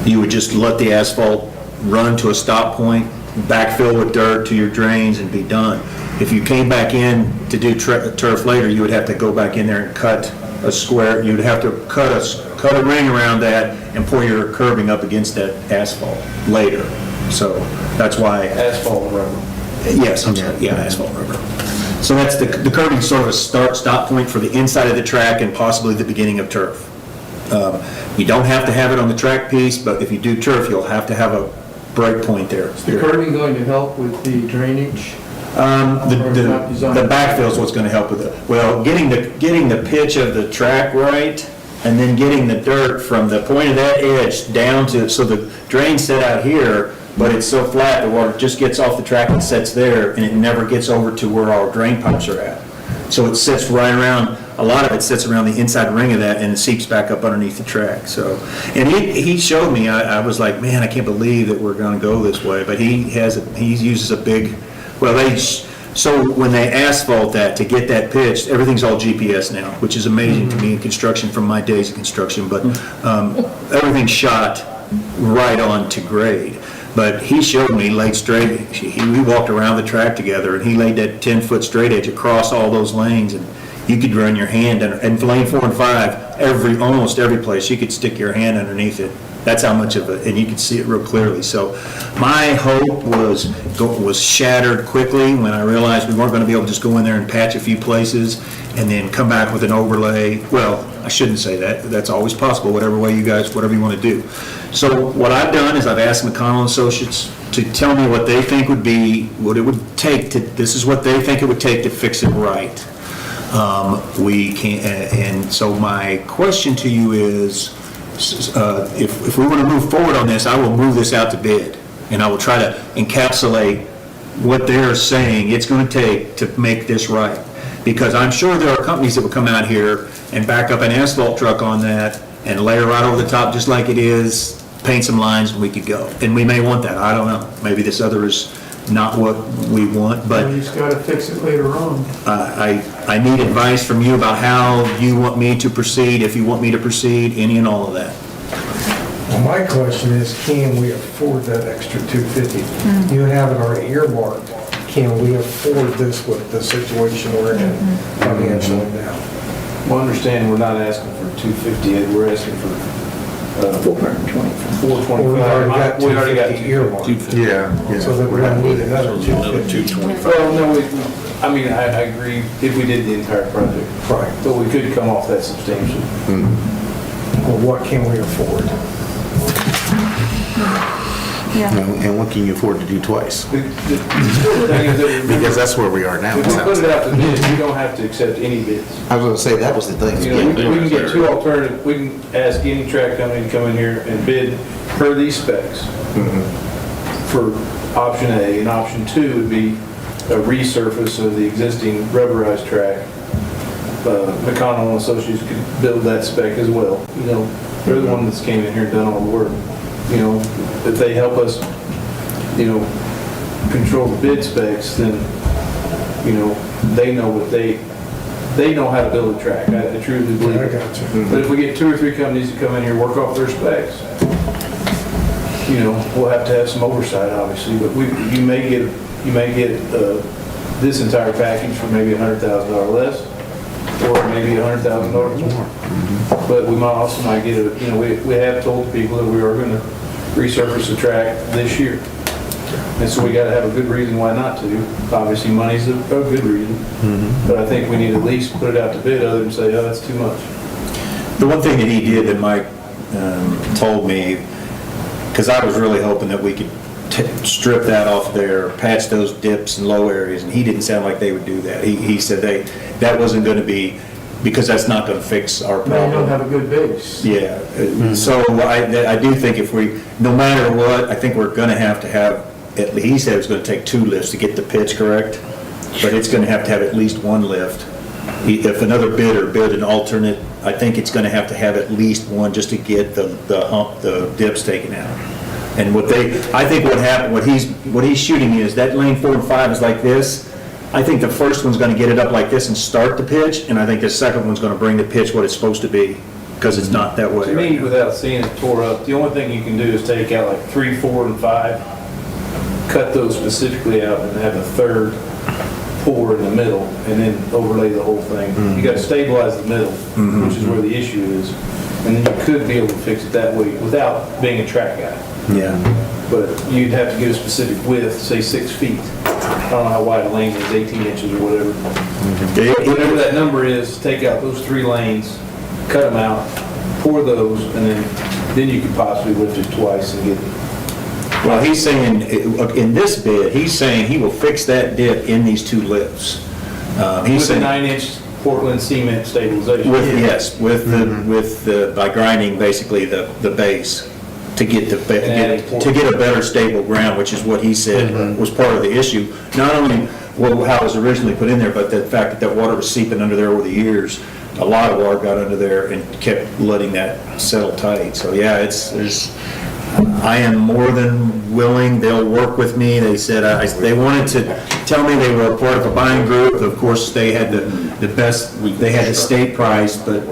Speaker 6: you would just let the asphalt run to a stop point, backfill with dirt to your drains, and be done. If you came back in to do turf later, you would have to go back in there and cut a square. You'd have to cut a ring around that and pour your curbing up against that asphalt later. So that's why.
Speaker 5: Asphalt and rubber.
Speaker 6: Yes, I'm sorry. Yeah, asphalt and rubber. So that's the curbing sort of a stop point for the inside of the track and possibly the beginning of turf. You don't have to have it on the track piece, but if you do turf, you'll have to have a break point there.
Speaker 1: Is the curbing going to help with the drainage?
Speaker 6: The backfill is what's going to help with it. Well, getting the pitch of the track right, and then getting the dirt from the point of that edge down to, so the drain's set out here, but it's so flat, the water just gets off the track and sets there, and it never gets over to where our drain pipes are at. So it sits right around, a lot of it sits around the inside ring of that, and it seeps back up underneath the track. So, and he showed me, I was like, man, I can't believe that we're going to go this way. But he uses a big, so when they asphalt that to get that pitched, everything's all GPS now, which is amazing to me in construction from my days of construction. But everything's shot right on to grade. But he showed me, laid straight, we walked around the track together, and he laid that 10-foot straight edge across all those lanes, and you could run your hand, and for lane 4 and 5, almost every place, you could stick your hand underneath it. That's how much of it, and you could see it real clearly. So my hope was shattered quickly when I realized we weren't going to be able to just go in there and patch a few places and then come back with an overlay. Well, I shouldn't say that. That's always possible, whatever you want to do. So what I've done is I've asked McConnell Associates to tell me what they think what it would take this is what they think it would take to fix it right. And so my question to you is, if we want to move forward on this, I will move this out to bid, and I will try to encapsulate what they're saying it's going to take to make this right. Because I'm sure there are companies that will come out here and back up an asphalt truck on that and lay it right over the top just like it is, paint some lines, and we could go. And we may want that. I don't know. Maybe this other is not what we want, but
Speaker 1: You just got to fix it later on.
Speaker 6: I need advice from you about how you want me to proceed, if you want me to proceed, any and all of that.
Speaker 15: Well, my question is, can we afford that extra $250? You have it already earmarked. Can we afford this with the situation we're in financially now?
Speaker 5: Well, understand, we're not asking for $250, we're asking for $425.
Speaker 15: We already got $250 earmarked.
Speaker 1: Yeah.
Speaker 15: So that we're going to need another $250.
Speaker 5: Well, no, I agree if we did the entire project.
Speaker 15: Right.
Speaker 5: But we could come off that substantially.
Speaker 15: Well, what can we afford?
Speaker 2: Yeah.
Speaker 4: And what can you afford to do twice?
Speaker 5: The thing is that
Speaker 4: Because that's where we are now.
Speaker 5: if we put it out to bid, we don't have to accept any bids.
Speaker 4: I was going to say, that was the thing.
Speaker 5: You know, we can get 2 alternatives, we can ask any track company to come in here and bid per these specs for option A, and option 2 would be a resurface of the existing rubberized track. McConnell and Associates could build that spec as well. You know, they're the one that's came in here and done all the work. You know, if they help us, you know, control the bid specs, then, you know, they know how to build a track. I truly believe
Speaker 15: I
Speaker 5: it.
Speaker 15: got you.
Speaker 5: But if we get 2 or 3 companies to come in here and work off their specs, you know, we'll have to have some oversight, obviously, but you may get this entire package for maybe $100,000 less, or maybe $100,000 more. But we might get you know, we have told people that we are going to resurface the track this year. And so we got to have a good reason why not to. Obviously, money's a good reason, but I think we need to at least put it out to bid other than say, oh, that's too much.
Speaker 6: The one thing that he did that Mike told me, because I was really hoping that we could strip that off there, patch those dips and low areas, and he didn't sound like they would do that. He said that wasn't going to be, because that's not going to fix our problem.
Speaker 15: They don't have a good base.
Speaker 6: Yeah, so I do think if we, no matter what, I think we're going to have, he said it's going to take 2 lifts to get the pitch correct, but it's going to have at least 1 lift. If another bidder bid an alternate, I think it's going to have at least 1 just to get the dips taken out. And I think what happened, what he's shooting is that lane 4 and 5 is like this. I think the first one's going to get it up like this and start the pitch, and I think the second one's going to bring the pitch what it's supposed to be, because it's not that way.
Speaker 5: To me, without seeing it tore up, the only thing you can do is take out like 3, 4, and 5, cut those specifically out, and have a third pour in the middle, and then overlay the whole thing. You got to stabilize the middle, which is where the issue is, and then you could be able to fix it that way without being a track guy.
Speaker 6: Yeah.
Speaker 5: But you'd have to get a specific width, say 6 feet. I don't know how wide a lane is, 18 inches or whatever. Whatever that number is, take out those 3 lanes, cut them out, pour those, and then you could possibly lift it twice and get it.
Speaker 6: Well, he's saying, in this bid, he's saying he will fix that dip in these 2 lifts.
Speaker 5: With a 9-inch Portland cement stabilization.
Speaker 6: By grinding basically the base to get a better stable ground, which is what he said was part of the issue. Not only how it was originally put in there, but the fact that water was seeping under there over the years. A lot of water got under there and kept letting that settle tight. So yeah, I am more than willing. They'll work with me. They said they wanted to tell me they were a part of a buying group. Of course, they had the best. They had the state price, but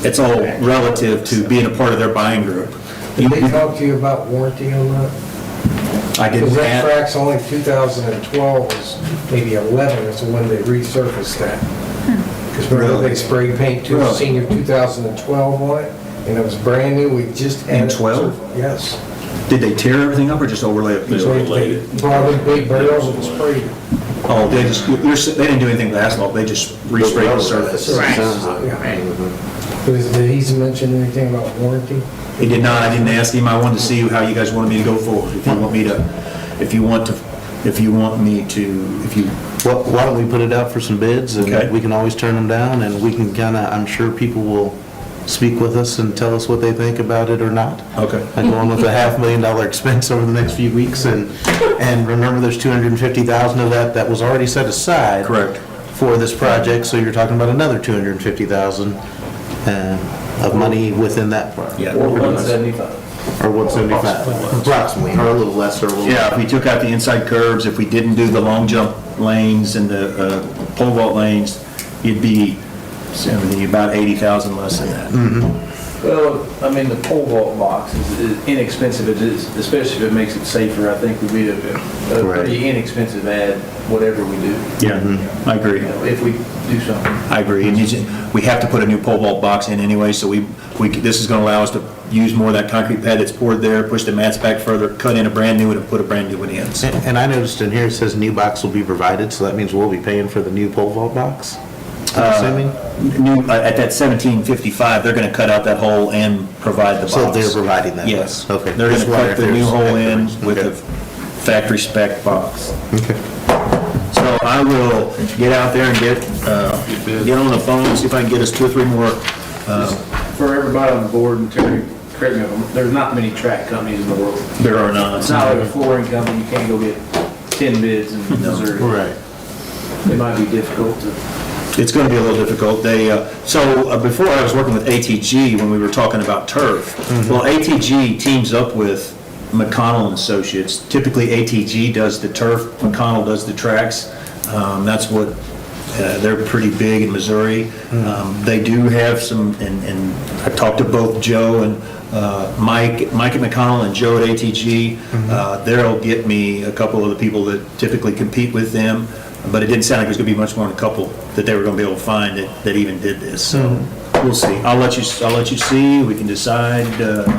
Speaker 6: it's all relative to being a part of their buying group.
Speaker 15: Did they talk to you about warranty on that?
Speaker 6: I didn't.
Speaker 15: Because that track's only 2012, is maybe 11 is when they resurfaced that. Because remember they spray paint senior 2012 on it, and it was brand new. We just had
Speaker 6: in 12.
Speaker 15: Yes.
Speaker 6: Did they tear everything up or just overlay it?
Speaker 15: They brought in big barrels and sprayed it.
Speaker 6: Oh, they didn't do anything with asphalt. They just resprayed the surface.
Speaker 15: Did he mention anything about warranty?
Speaker 6: He did not. I didn't ask him. I wanted to see how you guys wanted me to go forward.
Speaker 4: Why don't we put it out for some bids, and
Speaker 6: Okay.
Speaker 4: we can always turn them down, and we can I'm sure people will speak with us and tell us what they think about it or not.
Speaker 6: Okay.
Speaker 4: I go on with a $500,000 expense over the next few weeks, and remember, there's $250,000 of that was already set aside.
Speaker 6: Correct.
Speaker 4: For this project, so you're talking about another $250,000 of money within that project.
Speaker 6: Yeah.
Speaker 5: Or 175.
Speaker 4: Or 175, approximately, or a little less, or a little.
Speaker 6: Yeah, if we took out the inside curves, if we didn't do the long jump lanes and the pole vault lanes, you'd be about 80,000 less than that.
Speaker 5: Well, I mean, the pole vault box is inexpensive, especially if it makes it safer. I think would be a pretty inexpensive add, whatever we do.
Speaker 6: Yeah, I agree.
Speaker 5: If we do something.
Speaker 6: I agree. And we have to put a new pole vault box in anyway, so this is going to allow us to use more of that concrete pad that's poured there, push the mats back further, cut in a brand new one, and put a brand new one in. So.
Speaker 4: And I noticed in here it says new box will be provided, so that means we'll be paying for the new pole vault box? I'm assuming?
Speaker 6: At that 1755, they're going to cut out that hole and provide the box.
Speaker 4: So they're providing that?
Speaker 6: Yes.
Speaker 4: Okay.
Speaker 6: They're going to
Speaker 4: Just
Speaker 6: cut the new hole in with
Speaker 4: Okay.
Speaker 6: a factory spec box.
Speaker 4: Okay.
Speaker 6: So I will get out there and get on the phone and see if I can get us 2 or 3 more.
Speaker 5: For everybody on the board, and Terry, correct me if I'm, there's not many track companies in the world.
Speaker 6: There are not.
Speaker 5: It's not like a flooring company, you can't go get 10 bids in Missouri.
Speaker 4: Right.
Speaker 5: It might be difficult to.
Speaker 6: It's going to be a little difficult. Before I was working with ATG when we were talking about turf. Well, ATG teams up with McConnell and Associates. Typically, ATG does the turf, McConnell does the tracks. That's what, they're pretty big in Missouri. They do have some, and I talked to both Joe and Mike at McConnell and Joe at ATG. They'll get me a couple of the people that typically compete with them, but it didn't sound like there's going to be much more than a couple that they were going to be able to find that even did this. So we'll see. I'll let you see. We can decide.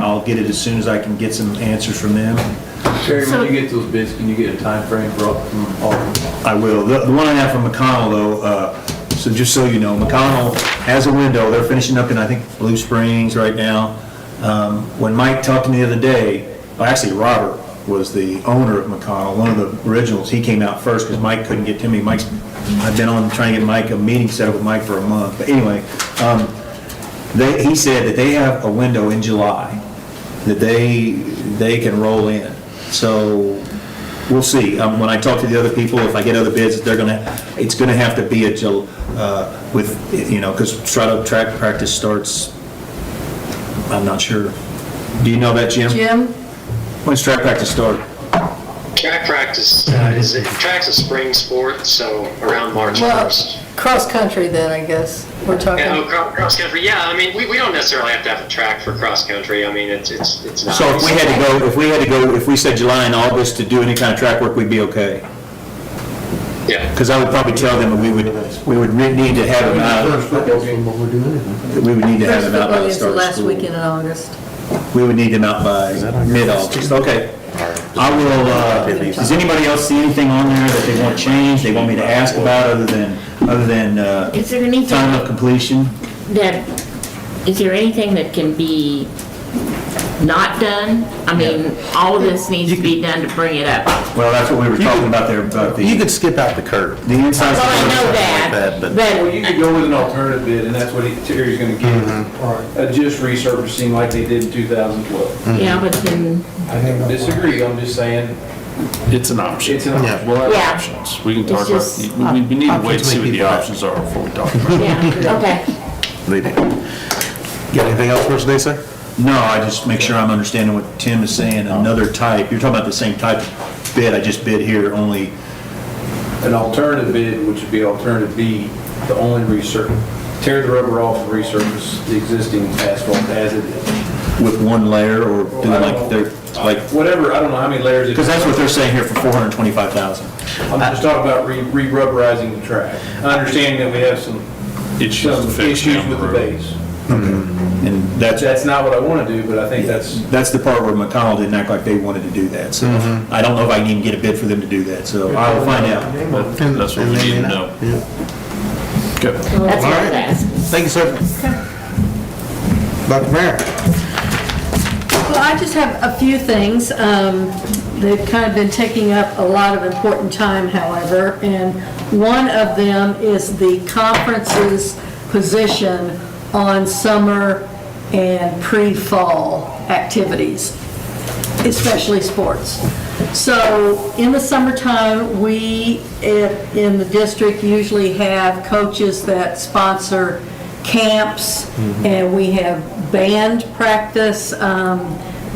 Speaker 6: I'll get it as soon as I can get some answers from them.
Speaker 5: Terry, when you get those bids, can you get a time frame for all of them?
Speaker 6: I will. The one I have from McConnell, though, so just so you know, McConnell has a window. They're finishing up in, I think, Blue Springs right now. When Mike talked to me the other day, well, actually, Robert was the owner of McConnell, one of the originals. He came out first because Mike couldn't get to me. I've been on trying to get Mike a meeting set up with Mike for a month. But anyway, he said that they have a window in July that they can roll in. So we'll see. When I talk to the other people, if I get other bids, it's gonna have to be because track practice starts. I'm not sure. Do you know that, Jim?
Speaker 3: Jim?
Speaker 6: When's track practice start?
Speaker 13: Track practice track's a spring sport, so around March
Speaker 3: Well,
Speaker 13: 1st.
Speaker 3: cross-country then, I guess, we're talking.
Speaker 13: Yeah, cross country. Yeah, I mean, we don't necessarily have to have a track for cross country. I mean, it's not.
Speaker 6: So if we said July and August to do any kind of track work, we'd be okay.
Speaker 13: Yeah.
Speaker 6: Because I would probably tell them that we would need to have them out. We would need to have them out by the start of
Speaker 3: Last
Speaker 6: school.
Speaker 3: weekend in August.
Speaker 6: We would need them out by mid-August. Okay. I will, does anybody else see anything on there that they want changed, they want me to ask about other than
Speaker 8: Is there anything
Speaker 6: time of completion?
Speaker 8: is there anything that can be not done? I mean, all of this needs to be done to bring it up.
Speaker 6: Well, that's what we were talking about there, about the.
Speaker 4: You could skip out the curb.
Speaker 6: The inside.
Speaker 8: Well, I know that,
Speaker 5: Well,
Speaker 8: but
Speaker 5: you could go with an alternative bid, and that's what Terry's gonna give. Just resurfacing like they did in 2012.
Speaker 8: yeah, but then,
Speaker 5: I don't disagree, I'm just saying,
Speaker 16: It's an option.
Speaker 5: it's an option.
Speaker 16: We'll have
Speaker 8: Yeah.
Speaker 16: options. We can
Speaker 8: It's
Speaker 16: talk about,
Speaker 8: just
Speaker 16: we need to wait to see what the
Speaker 4: people have.
Speaker 16: options are before we talk about it.
Speaker 8: yeah, okay.
Speaker 4: They do. Got anything else for us today, sir?
Speaker 6: No, I just make sure I'm understanding what Tim is saying, another type, you're talking about the same type of bid, I just bid here, only,
Speaker 5: An alternative bid, which would be alternative B, the only tear the rubber off and resurface the existing asphalt as it is.
Speaker 6: with one layer, or do they like,
Speaker 5: Whatever, I don't know how many layers.
Speaker 6: because that's what they're saying here for $425,000.
Speaker 5: I'm just talking about re-rubberizing the track. I understand that we have some
Speaker 16: Issues to fix
Speaker 5: issues
Speaker 16: down the
Speaker 5: with the
Speaker 16: road.
Speaker 5: base.
Speaker 6: And
Speaker 5: That's not what I want to do, but I think
Speaker 6: that's the part where McConnell didn't act like they wanted to do that, so I don't know if I can even get a bid for them to do that, so I will find out.
Speaker 16: That's what we need to know. Okay.
Speaker 8: That's what I was asking.
Speaker 4: Thank you, sir. Dr. Merritt?
Speaker 3: Well, I just have a few things. They've kind of been taking up a lot of important time, however, and one of them is the conference's position on summer and pre-fall activities, especially sports. So in the summertime, we in the district usually have coaches that sponsor camps, and we have band practice.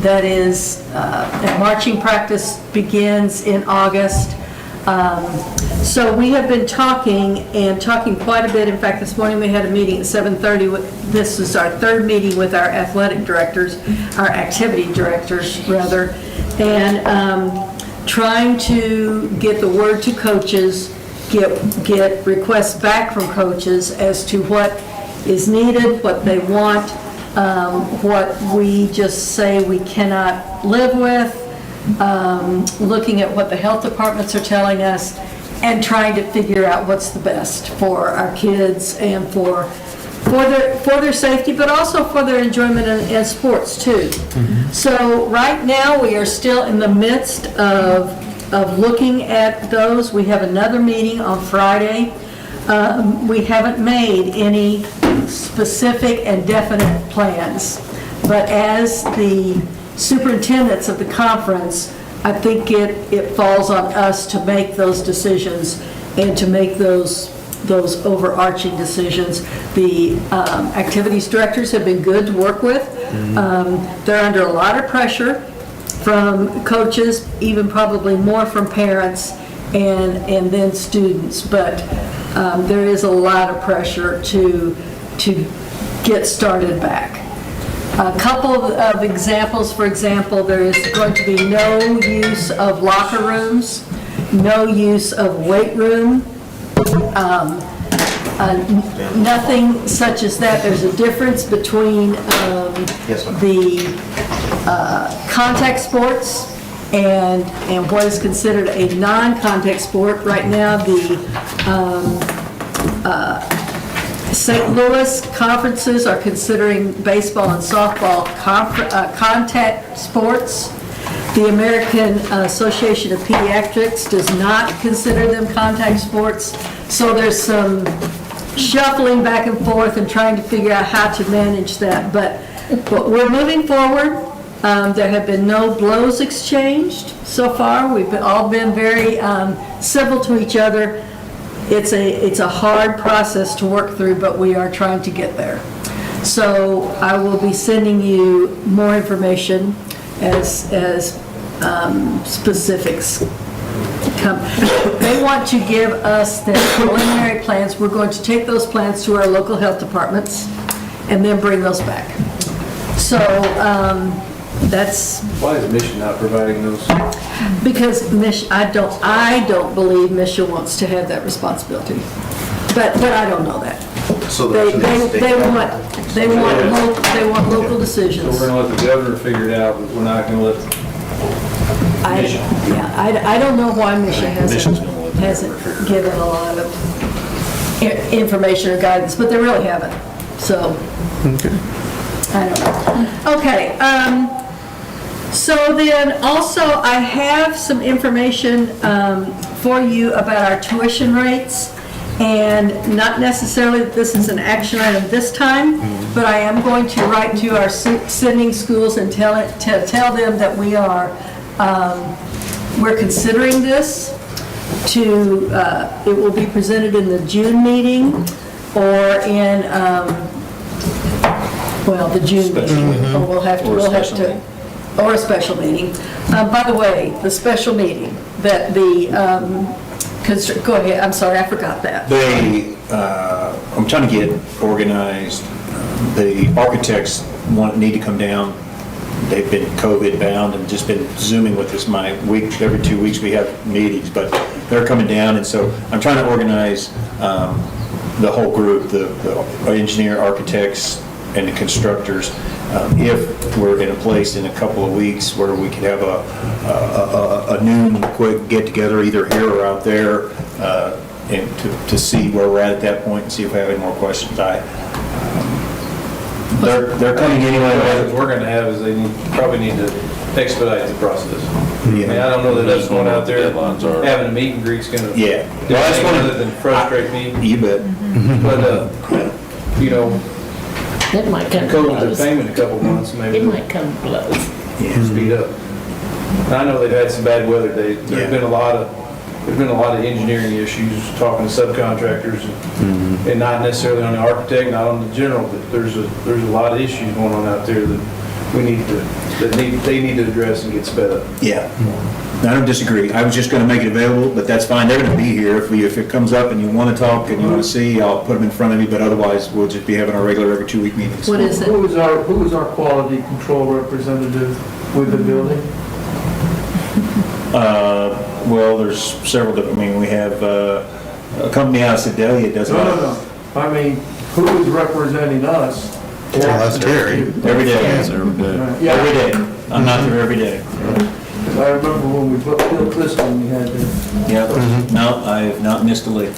Speaker 3: That is, and marching practice begins in August. So we have been talking quite a bit. In fact, this morning we had a meeting at 7:30. This is our third meeting with our athletic directors, our activity directors, rather, and trying to get the word to coaches, get requests back from coaches as to what is needed, what they want, what we just say we cannot live with, looking at what the health departments are telling us, and trying to figure out what's the best for our kids and for their safety, but also for their enjoyment in sports too. So right now, we are still in the midst of looking at those. We have another meeting on Friday. We haven't made any specific and definite plans, but as the superintendents of the conference, I think it falls on us to make those decisions and to make those overarching decisions. The activities directors have been good to work with. They're under a lot of pressure from coaches, even probably more from parents and then students, but there is a lot of pressure to get started back. A couple of examples, for example, there is going to be no use of locker rooms, no use of weight room, nothing such as that. There's a difference between the contact sports and what is considered a non-contact sport. Right now, the St. Louis conferences are considering baseball and softball contact sports. The American Association of Pediatrics does not consider them contact sports. So there's some shuffling back and forth and trying to figure out how to manage that. But we're moving forward. There have been no blows exchanged so far. We've all been very civil to each other. It's a hard process to work through, but we are trying to get there. So I will be sending you more information as specifics come. They want to give us their preliminary plans. We're going to take those plans to our local health departments and then bring those back. So that's...
Speaker 5: Why is Mission not providing those?
Speaker 3: Because I don't believe Mission wants to have that responsibility. But I don't know that.
Speaker 4: So
Speaker 3: They want local decisions.
Speaker 5: So we're gonna let the governor figure it out, but we're not gonna let
Speaker 3: I don't know why Mission hasn't given a lot of information or guidance, but they really haven't. So, I don't know. Okay, so then also I have some information for you about our tuition rates. And not necessarily that this is an action item this time, but I am going to write to our sending schools and tell them that we're considering this. It will be presented in the June meeting or in the June meeting, or we'll have to, or a special meeting. By the way, the special meeting that go ahead, I'm sorry, I forgot that.
Speaker 6: I'm trying to get organized. The architects need to come down. They've been COVID bound and just been Zooming with us every 2 weeks we have meetings, but they're coming down, and so I'm trying to organize the whole group, the engineer, architects, and the constructors. If we're in a place in a couple of weeks where we could have a noon quick get together either here or out there, and to see where we're at that point and see if we have any more questions. They're coming anyway.
Speaker 5: What we're gonna have is probably need to expedite the process. I mean, I don't know that us going out there having a meet and greet's gonna do anything other than frustrate me.
Speaker 6: You bet.
Speaker 5: But
Speaker 8: It might come
Speaker 5: go with
Speaker 8: close.
Speaker 5: the payment a couple months, maybe.
Speaker 8: It might come close.
Speaker 5: Speed up. And I know they've had some bad weather days. There's been a lot of engineering issues, talking to subcontractors, and not necessarily on the architect, not on the general, but there's a lot of issues going on out there that they need to address and get sped up.
Speaker 6: Yeah. I don't disagree. I was just going to make it available, but that's fine. They're going to be here. If it comes up and you want to talk and you want to see, I'll put them in front of you, but otherwise we'll just be having our regular every 2 week meetings.
Speaker 3: What is it?
Speaker 1: Who is our quality control representative with the building?
Speaker 6: Well, there's several different, we have a company out of Sedalia does a lot.
Speaker 1: No. I mean, who is representing us?
Speaker 4: That's Terry.
Speaker 6: Every day.
Speaker 1: Yeah.
Speaker 6: Every day. I'm not there every day.
Speaker 1: I remember when we built this one, we had to.
Speaker 6: Yeah, no, I have not missed a lick.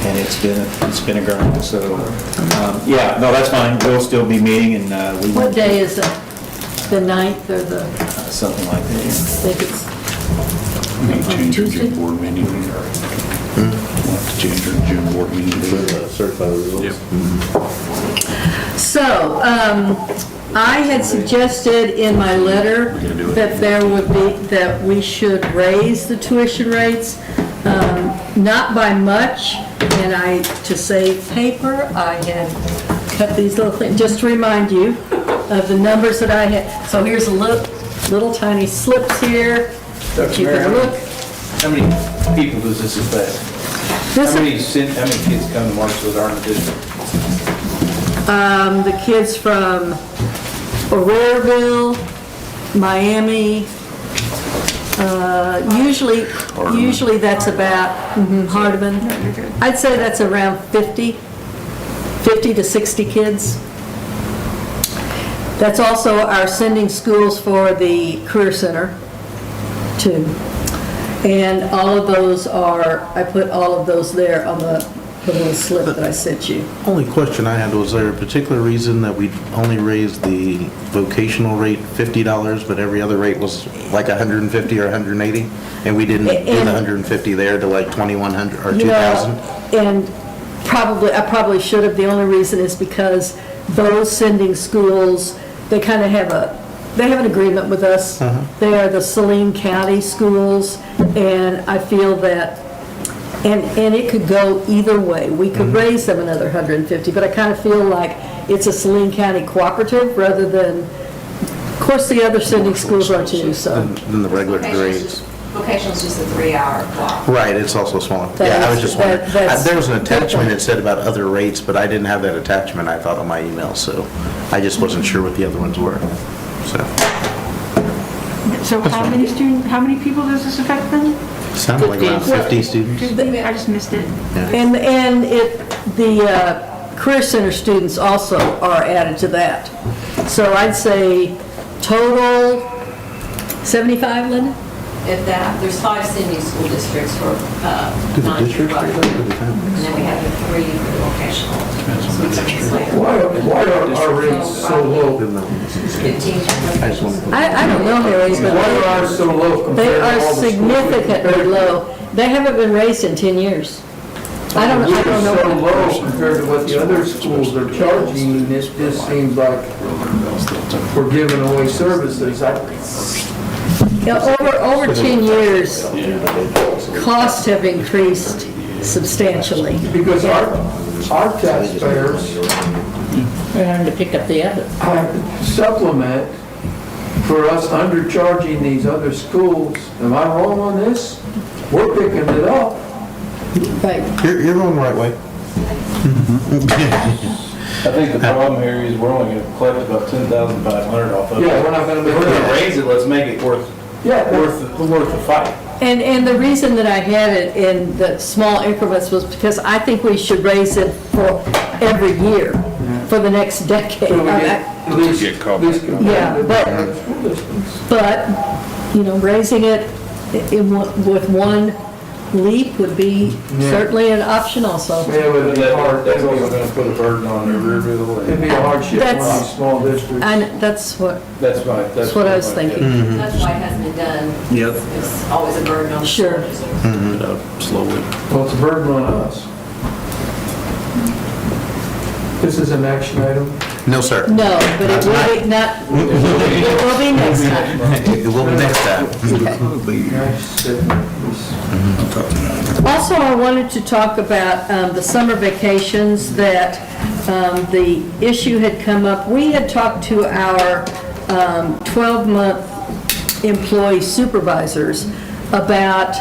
Speaker 6: And it's been a grind, so, no, that's fine. We'll still be meeting and
Speaker 3: What day is it? The 9th or the,
Speaker 6: something like that.
Speaker 3: I think it's
Speaker 16: Change your June board meeting. We'll have to change our June board meeting.
Speaker 4: Certify the results.
Speaker 3: So, I had suggested in my letter that we should raise the tuition rates, not by much, and to save paper, I had cut these little things, just to remind you of the numbers that I had. So here's a little tiny slips here, that you can look.
Speaker 5: How many people does this affect? How many kids come to Marshall that aren't in the district?
Speaker 3: The kids from Auroreville, Miami, usually that's about, Hardeman. I'd say that's around 50 to 60 kids. That's also our sending schools for the Career Center, too. And all of those are, I put all of those there on the little slip that I sent you.
Speaker 4: Only question I had, was there a particular reason that we only raised the vocational rate $50, but every other rate was like 150 or 180? And we didn't do the 150 there to like 2,100 or 2,000?
Speaker 3: And I probably should have. The only reason is because those sending schools, they kind of have an agreement with us. They are the Saline County schools, and I feel that, and it could go either way. We could raise them another 150, but I kind of feel like it's a Saline County cooperative rather than, of course, the other sending schools are too, so.
Speaker 4: Than the regular grades.
Speaker 17: Vocational's just a 3-hour block.
Speaker 4: Right, it's also smaller. Yeah, I was just wondering. There was an attachment that said about other rates, but I didn't have that attachment, I thought, on my email, so I just wasn't sure what the other ones were, so.
Speaker 2: So how many people does this affect then?
Speaker 4: Sounded like around 50 students.
Speaker 2: I just missed it.
Speaker 3: And the Career Center students also are added to that. So I'd say total 75, Linda?
Speaker 17: If that, there's 5 sending school districts for 9 through 12. And then we have the 3 for the vocational.
Speaker 1: Why are our rates so low?
Speaker 17: 15.
Speaker 3: I don't know, Harry, but
Speaker 1: Why are ours so low
Speaker 3: they
Speaker 1: compared to
Speaker 3: are
Speaker 1: all the schools?
Speaker 3: significantly low. They haven't been raised in 10 years. I don't know.
Speaker 1: We're so low compared to what the other schools are charging, and it just seems like we're giving away services.
Speaker 3: Over 10 years, costs have increased substantially.
Speaker 1: Because our taxpayers
Speaker 3: We're having to pick up the other.
Speaker 1: supplement for us undercharging these other schools. Am I wrong on this? We're picking it up.
Speaker 3: Right.
Speaker 4: You're going the right way.
Speaker 18: I think the problem here is we're only gonna collect about 10,500 off of it.
Speaker 1: Yeah, we're not gonna
Speaker 18: If we're gonna raise it, let's make it worth the fight.
Speaker 3: And the reason that I had it in the small increments was because I think we should raise it for every year for the next decade.
Speaker 1: So we get at least
Speaker 3: Yeah, but, raising it with one leap would be certainly an option also.
Speaker 1: Yeah, but
Speaker 18: That's also gonna put a burden on their Riverville.
Speaker 1: it'd be a hardship on these small districts.
Speaker 3: That's what
Speaker 18: That's
Speaker 3: what I was thinking.
Speaker 17: That's why it hasn't been done.
Speaker 6: Yep.
Speaker 17: It's always a burden on the
Speaker 3: Sure.
Speaker 17: school district.
Speaker 6: Slowly.
Speaker 1: Well, it's a burden on us. This is an action item.
Speaker 4: No, sir.
Speaker 3: No, but it will be it will be next time.
Speaker 4: It will be next time.
Speaker 3: Also, I wanted to talk about the summer vacations, that the issue had come up. We had talked to our 12-month employee supervisors about,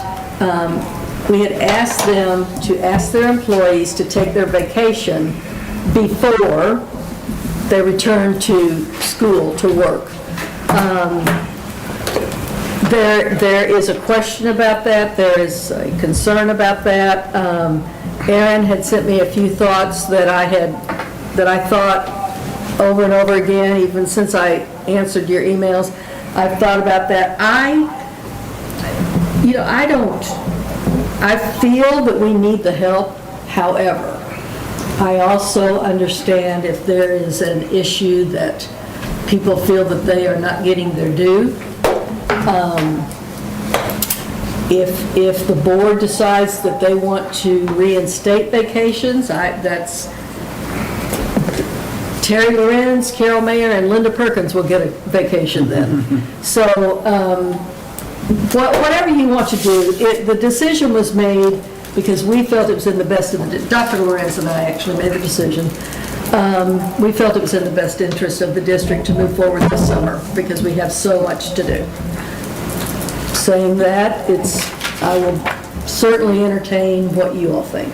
Speaker 3: we had asked them to ask their employees to take their vacation before they return to school to work. There is a question about that, there is a concern about that. Aaron had sent me a few thoughts that I thought over and over again, even since I answered your emails. I've thought about that. I feel that we need the help. However, I also understand if there is an issue that people feel that they are not getting their due. If the board decides that they want to reinstate vacations, that's Terry Lorenz, Carol Mayer, and Linda Perkins will get a vacation then. So, whatever you want to do, the decision was made because we felt it was in the best of Dr. Lorenz and I actually made the decision. We felt it was in the best interest of the district to move forward this summer because we have so much to do. Saying that, I will certainly entertain what you all think.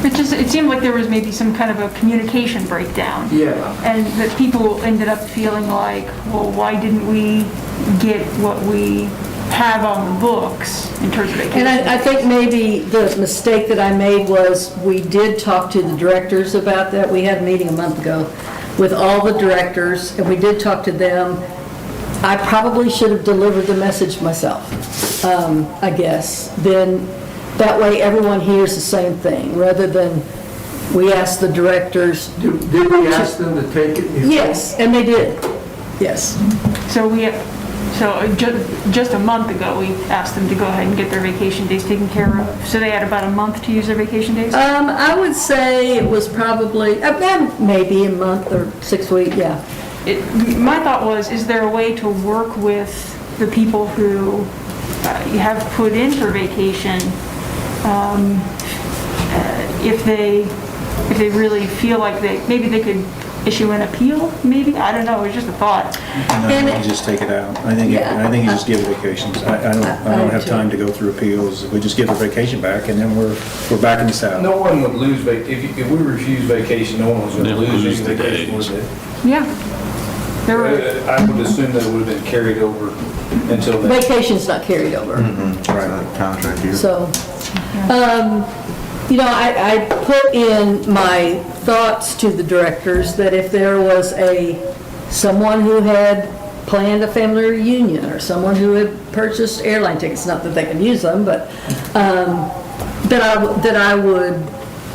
Speaker 2: It seemed like there was maybe some kind of a communication breakdown.
Speaker 1: Yeah.
Speaker 2: And that people ended up feeling like, well, why didn't we get what we have on the books in terms of vacation?
Speaker 3: And I think maybe the mistake that I made was, we did talk to the directors about that. We had a meeting a month ago with all the directors, and we did talk to them. I probably should have delivered the message myself, I guess. Then, that way everyone hears the same thing, rather than we ask the directors.
Speaker 1: Did we ask them to take it?
Speaker 3: Yes, and they did, yes.
Speaker 2: So just a month ago, we asked them to go ahead and get their vacation days taken care of. So they had about a month to use their vacation days?
Speaker 3: I would say it was probably, maybe a month or 6 weeks, yeah.
Speaker 2: My thought was, is there a way to work with the people who you have put in for vacation, if they really feel like maybe they could issue an appeal, maybe? I don't know, it was just a thought.
Speaker 6: And you just take it out. I think you just give the vacations. I don't have time to go through appeals. We just give the vacation back, and then we're back in the saddle.
Speaker 18: No one would lose, if we refuse vacation, no one was going to lose any vacation, would they?
Speaker 2: Yeah.
Speaker 18: I would assume that it would have been carried over until then.
Speaker 3: Vacation's not carried over.
Speaker 4: Right, contract year.
Speaker 3: So, I put in my thoughts to the directors that if there was someone who had planned a family reunion, or someone who had purchased airline tickets, not that they could use them, but that I would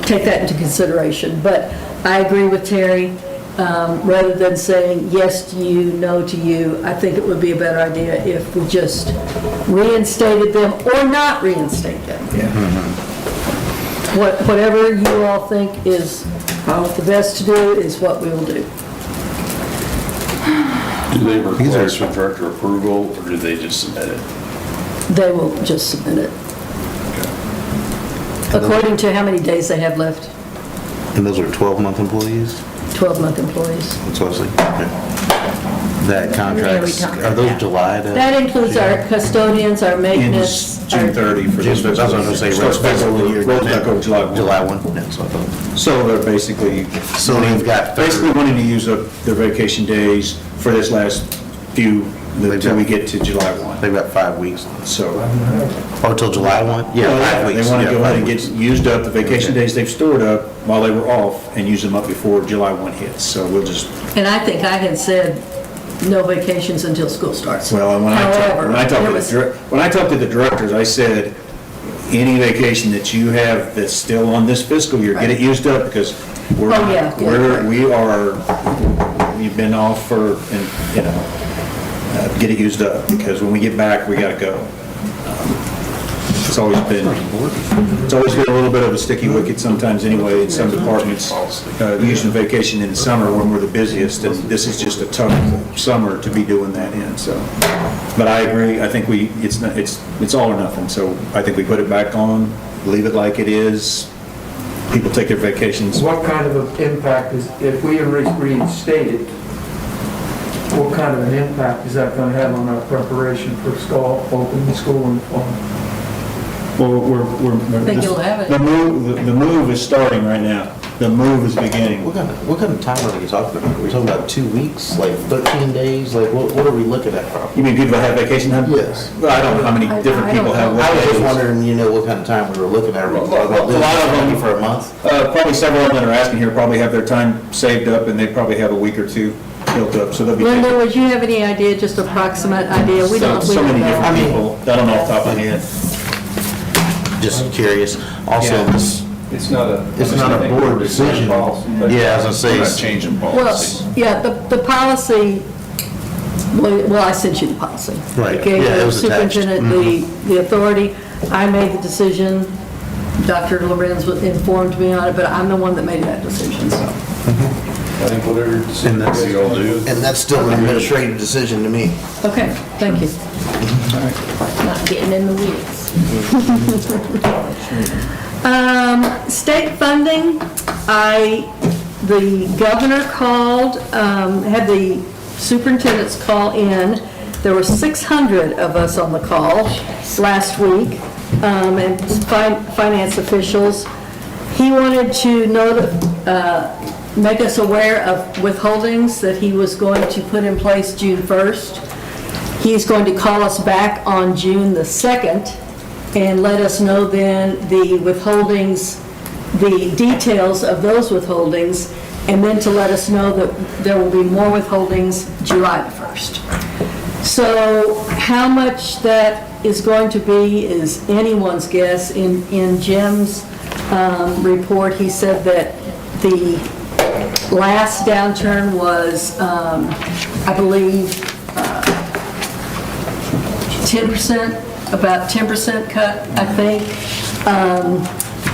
Speaker 3: take that into consideration. But I agree with Terry. Rather than saying yes to you, no to you, I think it would be a better idea if we just reinstated them or not reinstate them. Whatever you all think is the best to do is what we will do.
Speaker 16: Do they request for director approval, or do they just submit it?
Speaker 3: They will just submit it. According to how many days they have left.
Speaker 4: And those are 12-month employees?
Speaker 3: 12-month employees.
Speaker 4: That's what I was like, that contracts, are those July to?
Speaker 3: That includes our custodians, our maintenance.
Speaker 6: June 30 for
Speaker 4: That's what I was going to say,
Speaker 6: Starts fiscal year,
Speaker 4: rolls
Speaker 6: back over July 1.
Speaker 4: July 1, yeah, so I thought.
Speaker 6: So they're basically,
Speaker 4: they've got
Speaker 6: basically wanting to use up their vacation days for this last few, until we get to July 1.
Speaker 4: They've got 5 weeks.
Speaker 6: So.
Speaker 4: Oh, till July 1? Yeah, 5 weeks.
Speaker 6: They want to
Speaker 4: Yeah,
Speaker 6: go
Speaker 4: 5
Speaker 6: ahead and
Speaker 4: weeks.
Speaker 6: get used up the vacation days they've stored up while they were off, and use them up before July 1 hits. So we'll just,
Speaker 3: And I think I had said no vacations until school starts.
Speaker 6: well, when I
Speaker 3: However,
Speaker 6: talked to the directors, I said, any vacation that you have that's still on this fiscal year, get it used up, because we've been off for, get it used up, because when we get back, we gotta go. It's always been a little bit of a sticky wicket sometimes anyway, in some departments, using vacation in the summer when we're the busiest, and this is just a tough summer to be doing that in, so. But I agree, I think it's all or nothing, so I think we put it back on, leave it like it is, people take their vacations.
Speaker 1: What kind of an impact is, if we reinstate it, what kind of an impact is that going to have on our preparation for school, opening school in the fall?
Speaker 6: Well,
Speaker 3: I think you'll have it.
Speaker 6: The move is starting right now. The move is beginning.
Speaker 4: What kind of time are we talking about? Are we talking about 2 weeks, like 13 days? Like, what are we looking at?
Speaker 6: You mean people that have vacation time?
Speaker 4: Yes.
Speaker 6: Well, I don't know how many different people have what
Speaker 4: I was just
Speaker 6: days.
Speaker 4: wondering, what kind of time we were looking at. Are we talking about
Speaker 6: A lot of them-
Speaker 4: for a month?
Speaker 6: Probably several of them that are asking here probably have their time saved up, and they probably have a week or two built up, so they'll be.
Speaker 3: Linda, would you have any idea, just approximate idea? We don't
Speaker 6: So many
Speaker 3: know.
Speaker 6: different people, I don't know off the top of my head.
Speaker 4: Just curious. Also,
Speaker 18: Yeah.
Speaker 4: it's not a board decision. Yeah, I was gonna say.
Speaker 16: We're not changing
Speaker 3: Well,
Speaker 16: policy.
Speaker 3: yeah, the policy, well, I sent you the policy.
Speaker 4: Right,
Speaker 3: Okay,
Speaker 4: yeah, it
Speaker 3: the
Speaker 4: was attached.
Speaker 3: superintendent, the authority, I made the decision, Dr. Lorenz informed me on it, but I'm the one that made that decision, so.
Speaker 18: I think whatever decision
Speaker 16: We all do.
Speaker 4: And that's still an administrative decision to me.
Speaker 3: Okay, thank you.
Speaker 8: Not getting in the weeds.
Speaker 3: State funding, the governor called, had the superintendents call in. There were 600 of us on the call last week, and finance officials. He wanted to make us aware of withholdings that he was going to put in place June 1st. He's going to call us back on June the 2nd and let us know then the withholdings, the details of those withholdings, and then to let us know that there will be more withholdings July the 1st. So how much that is going to be is anyone's guess. In Jim's report, he said that the last downturn was, I believe, 10%, about 10% cut, I think.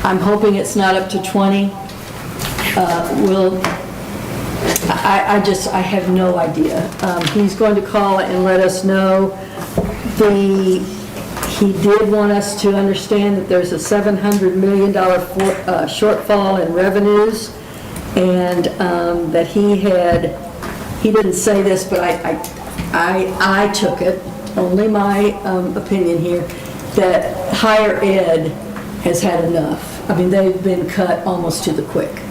Speaker 3: I'm hoping it's not up to 20. I have no idea. He's going to call and let us know. He did want us to understand that there's a $700 million shortfall in revenues, and that he didn't say this, but I took it, only my opinion here, that higher ed has had enough. I mean, they've been cut almost to the quick.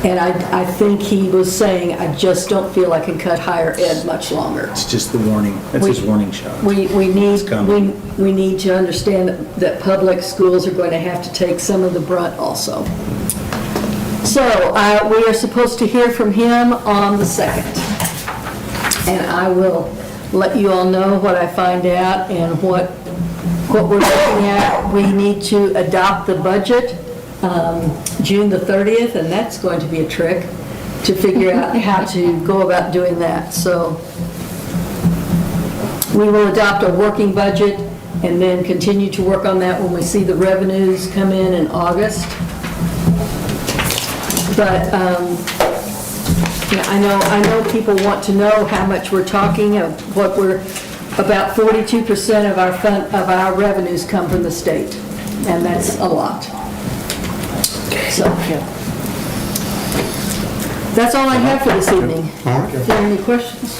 Speaker 3: And I think he was saying, I just don't feel I can cut higher ed much longer.
Speaker 6: It's just the warning, that's his warning shot.
Speaker 3: We need to understand that public schools are going to have to take some of the brunt also. So we are supposed to hear from him on the 2nd. And I will let you all know what I find out and what we're looking at. We need to adopt the budget June the 30th, and that's going to be a trick to figure out how to go about doing that. So we will adopt a working budget and then continue to work on that when we see the revenues come in August. But yeah, I know people want to know how much we're talking of. What we're about 42% of our revenues come from the state, and that's a lot. So, that's all I have for this evening. If you have any questions?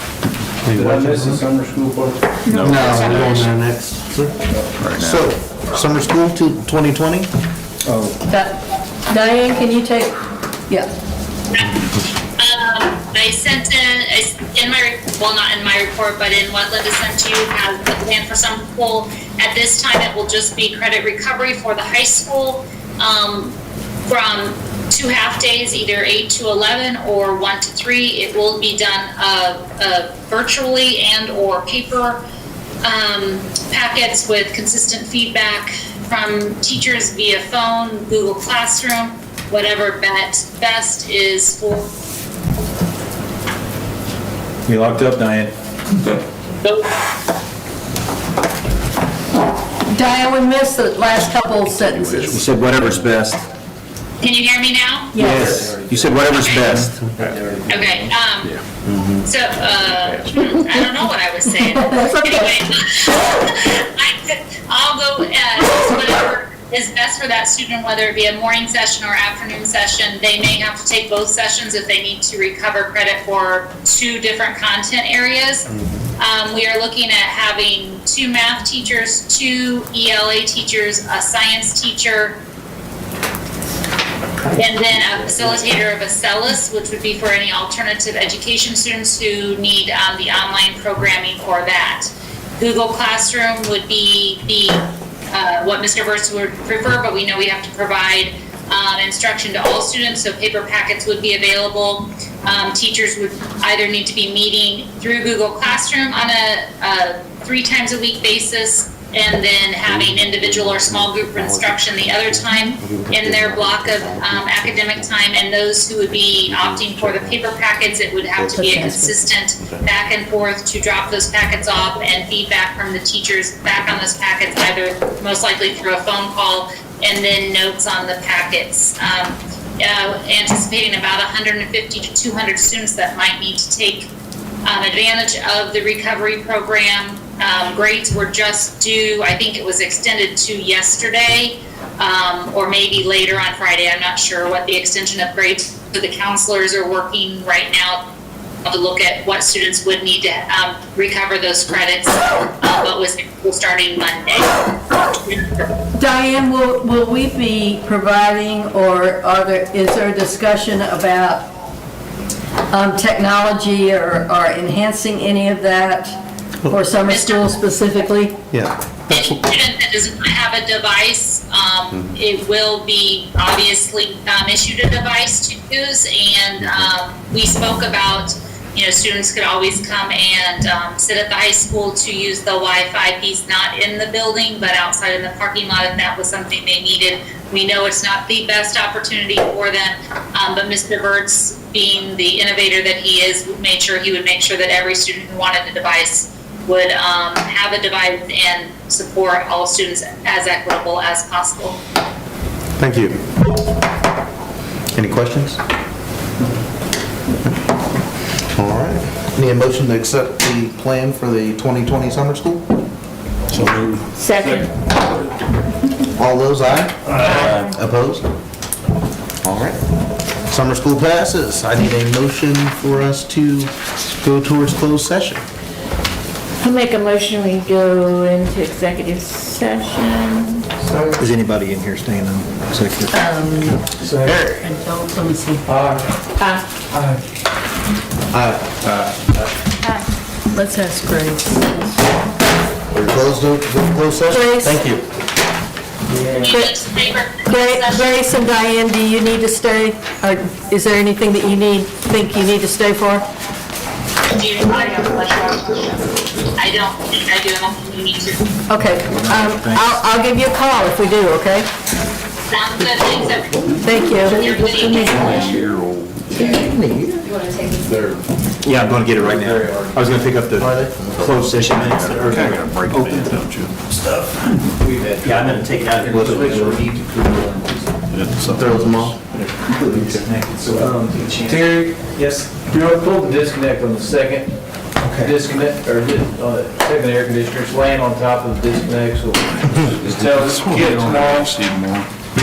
Speaker 18: Did I miss the summer school part?
Speaker 4: No, we're going there next. So, summer school to 2020?
Speaker 3: Diane, can you take, yeah.
Speaker 11: I sent not in my report, but in what Linda sent to you, has the plan for summer school. At this time, it will just be credit recovery for the high school. From 2 half days, either 8 to 11 or 1 to 3. It will be done virtually and or paper packets with consistent feedback from teachers via phone, Google Classroom, whatever best is for.
Speaker 6: You locked up, Diane.
Speaker 3: Diane, we missed the last couple of sentences.
Speaker 6: You said whatever's best.
Speaker 11: Can you hear me now?
Speaker 6: Yes. You said whatever's best.
Speaker 11: Okay, so, I don't know what I was saying. Anyway, I'll go, whatever is best for that student, whether it be a morning session or afternoon session. They may have to take both sessions if they need to recover credit for 2 different content areas. We are looking at having 2 math teachers, 2 ELA teachers, a science teacher, and then a facilitator of ACELUS, which would be for any alternative education students who need the online programming for that. Google Classroom would be what Mr. Verse would prefer, but we know we have to provide instruction to all students, so paper packets would be available. Teachers would either need to be meeting through Google Classroom on a 3 times a week basis, and then having individual or small group instruction the other time in their block of academic time. And those who would be opting for the paper packets, it would have to be a consistent back and forth to drop those packets off and feedback from the teachers back on those packets, either most likely through a phone call and then notes on the packets. Anticipating about 150 to 200 students that might need to take advantage of the recovery program. Grades were just due, I think it was extended to yesterday, or maybe later on Friday. I'm not sure what the extension of grades. So the counselors are working right now to look at what students would need to recover those credits, but was starting Monday.
Speaker 3: Diane, will we be providing, or is there a discussion about technology or enhancing any of that for summer school specifically?
Speaker 4: Yeah.
Speaker 11: Any student that does not have a device, it will be obviously issued a device to use, and we spoke about, students could always come and sit at the high school to use the Wi-Fi piece, not in the building, but outside in the parking lot if that was something they needed. We know it's not the best opportunity for them, but Mr. Burtz, being the innovator that he is, made sure he would make sure that every student who wanted a device would have a device and support all students as equitable as possible.
Speaker 4: Thank you. Any questions? All right. Need a motion to accept the plan for the 2020 summer school? So moved.
Speaker 8: Second.
Speaker 4: All those, aye? Aye. Opposed? All right. Summer school passes. I need a motion for us to go towards closed session.
Speaker 8: I'll make a motion, we go into executive session.
Speaker 6: Is anybody in here staying on executive?
Speaker 4: Eric?
Speaker 3: Let me see. Let's ask Grace.
Speaker 4: We're closed session?
Speaker 3: Grace?
Speaker 4: Thank you.
Speaker 3: Grace and Diane, do you need to stay? Or is there anything that you think you need to stay for?
Speaker 11: I don't think I do. I don't think you need to.
Speaker 3: Okay, I'll give you a call if we do, okay?
Speaker 11: Sounds good. Thanks, everyone.
Speaker 3: Thank you.
Speaker 6: Yeah, I'm going to get it right now. I was going to pick up the closed session minutes.
Speaker 16: I gotta break it in, don't you?
Speaker 6: Yeah, I'm going to take it out.
Speaker 4: Throw them off.
Speaker 18: Terry? Yes. Pull the disconnect on the second disconnect, or on the second air conditioner, it's laying on top of the disconnect, so just tell us, get it tomorrow.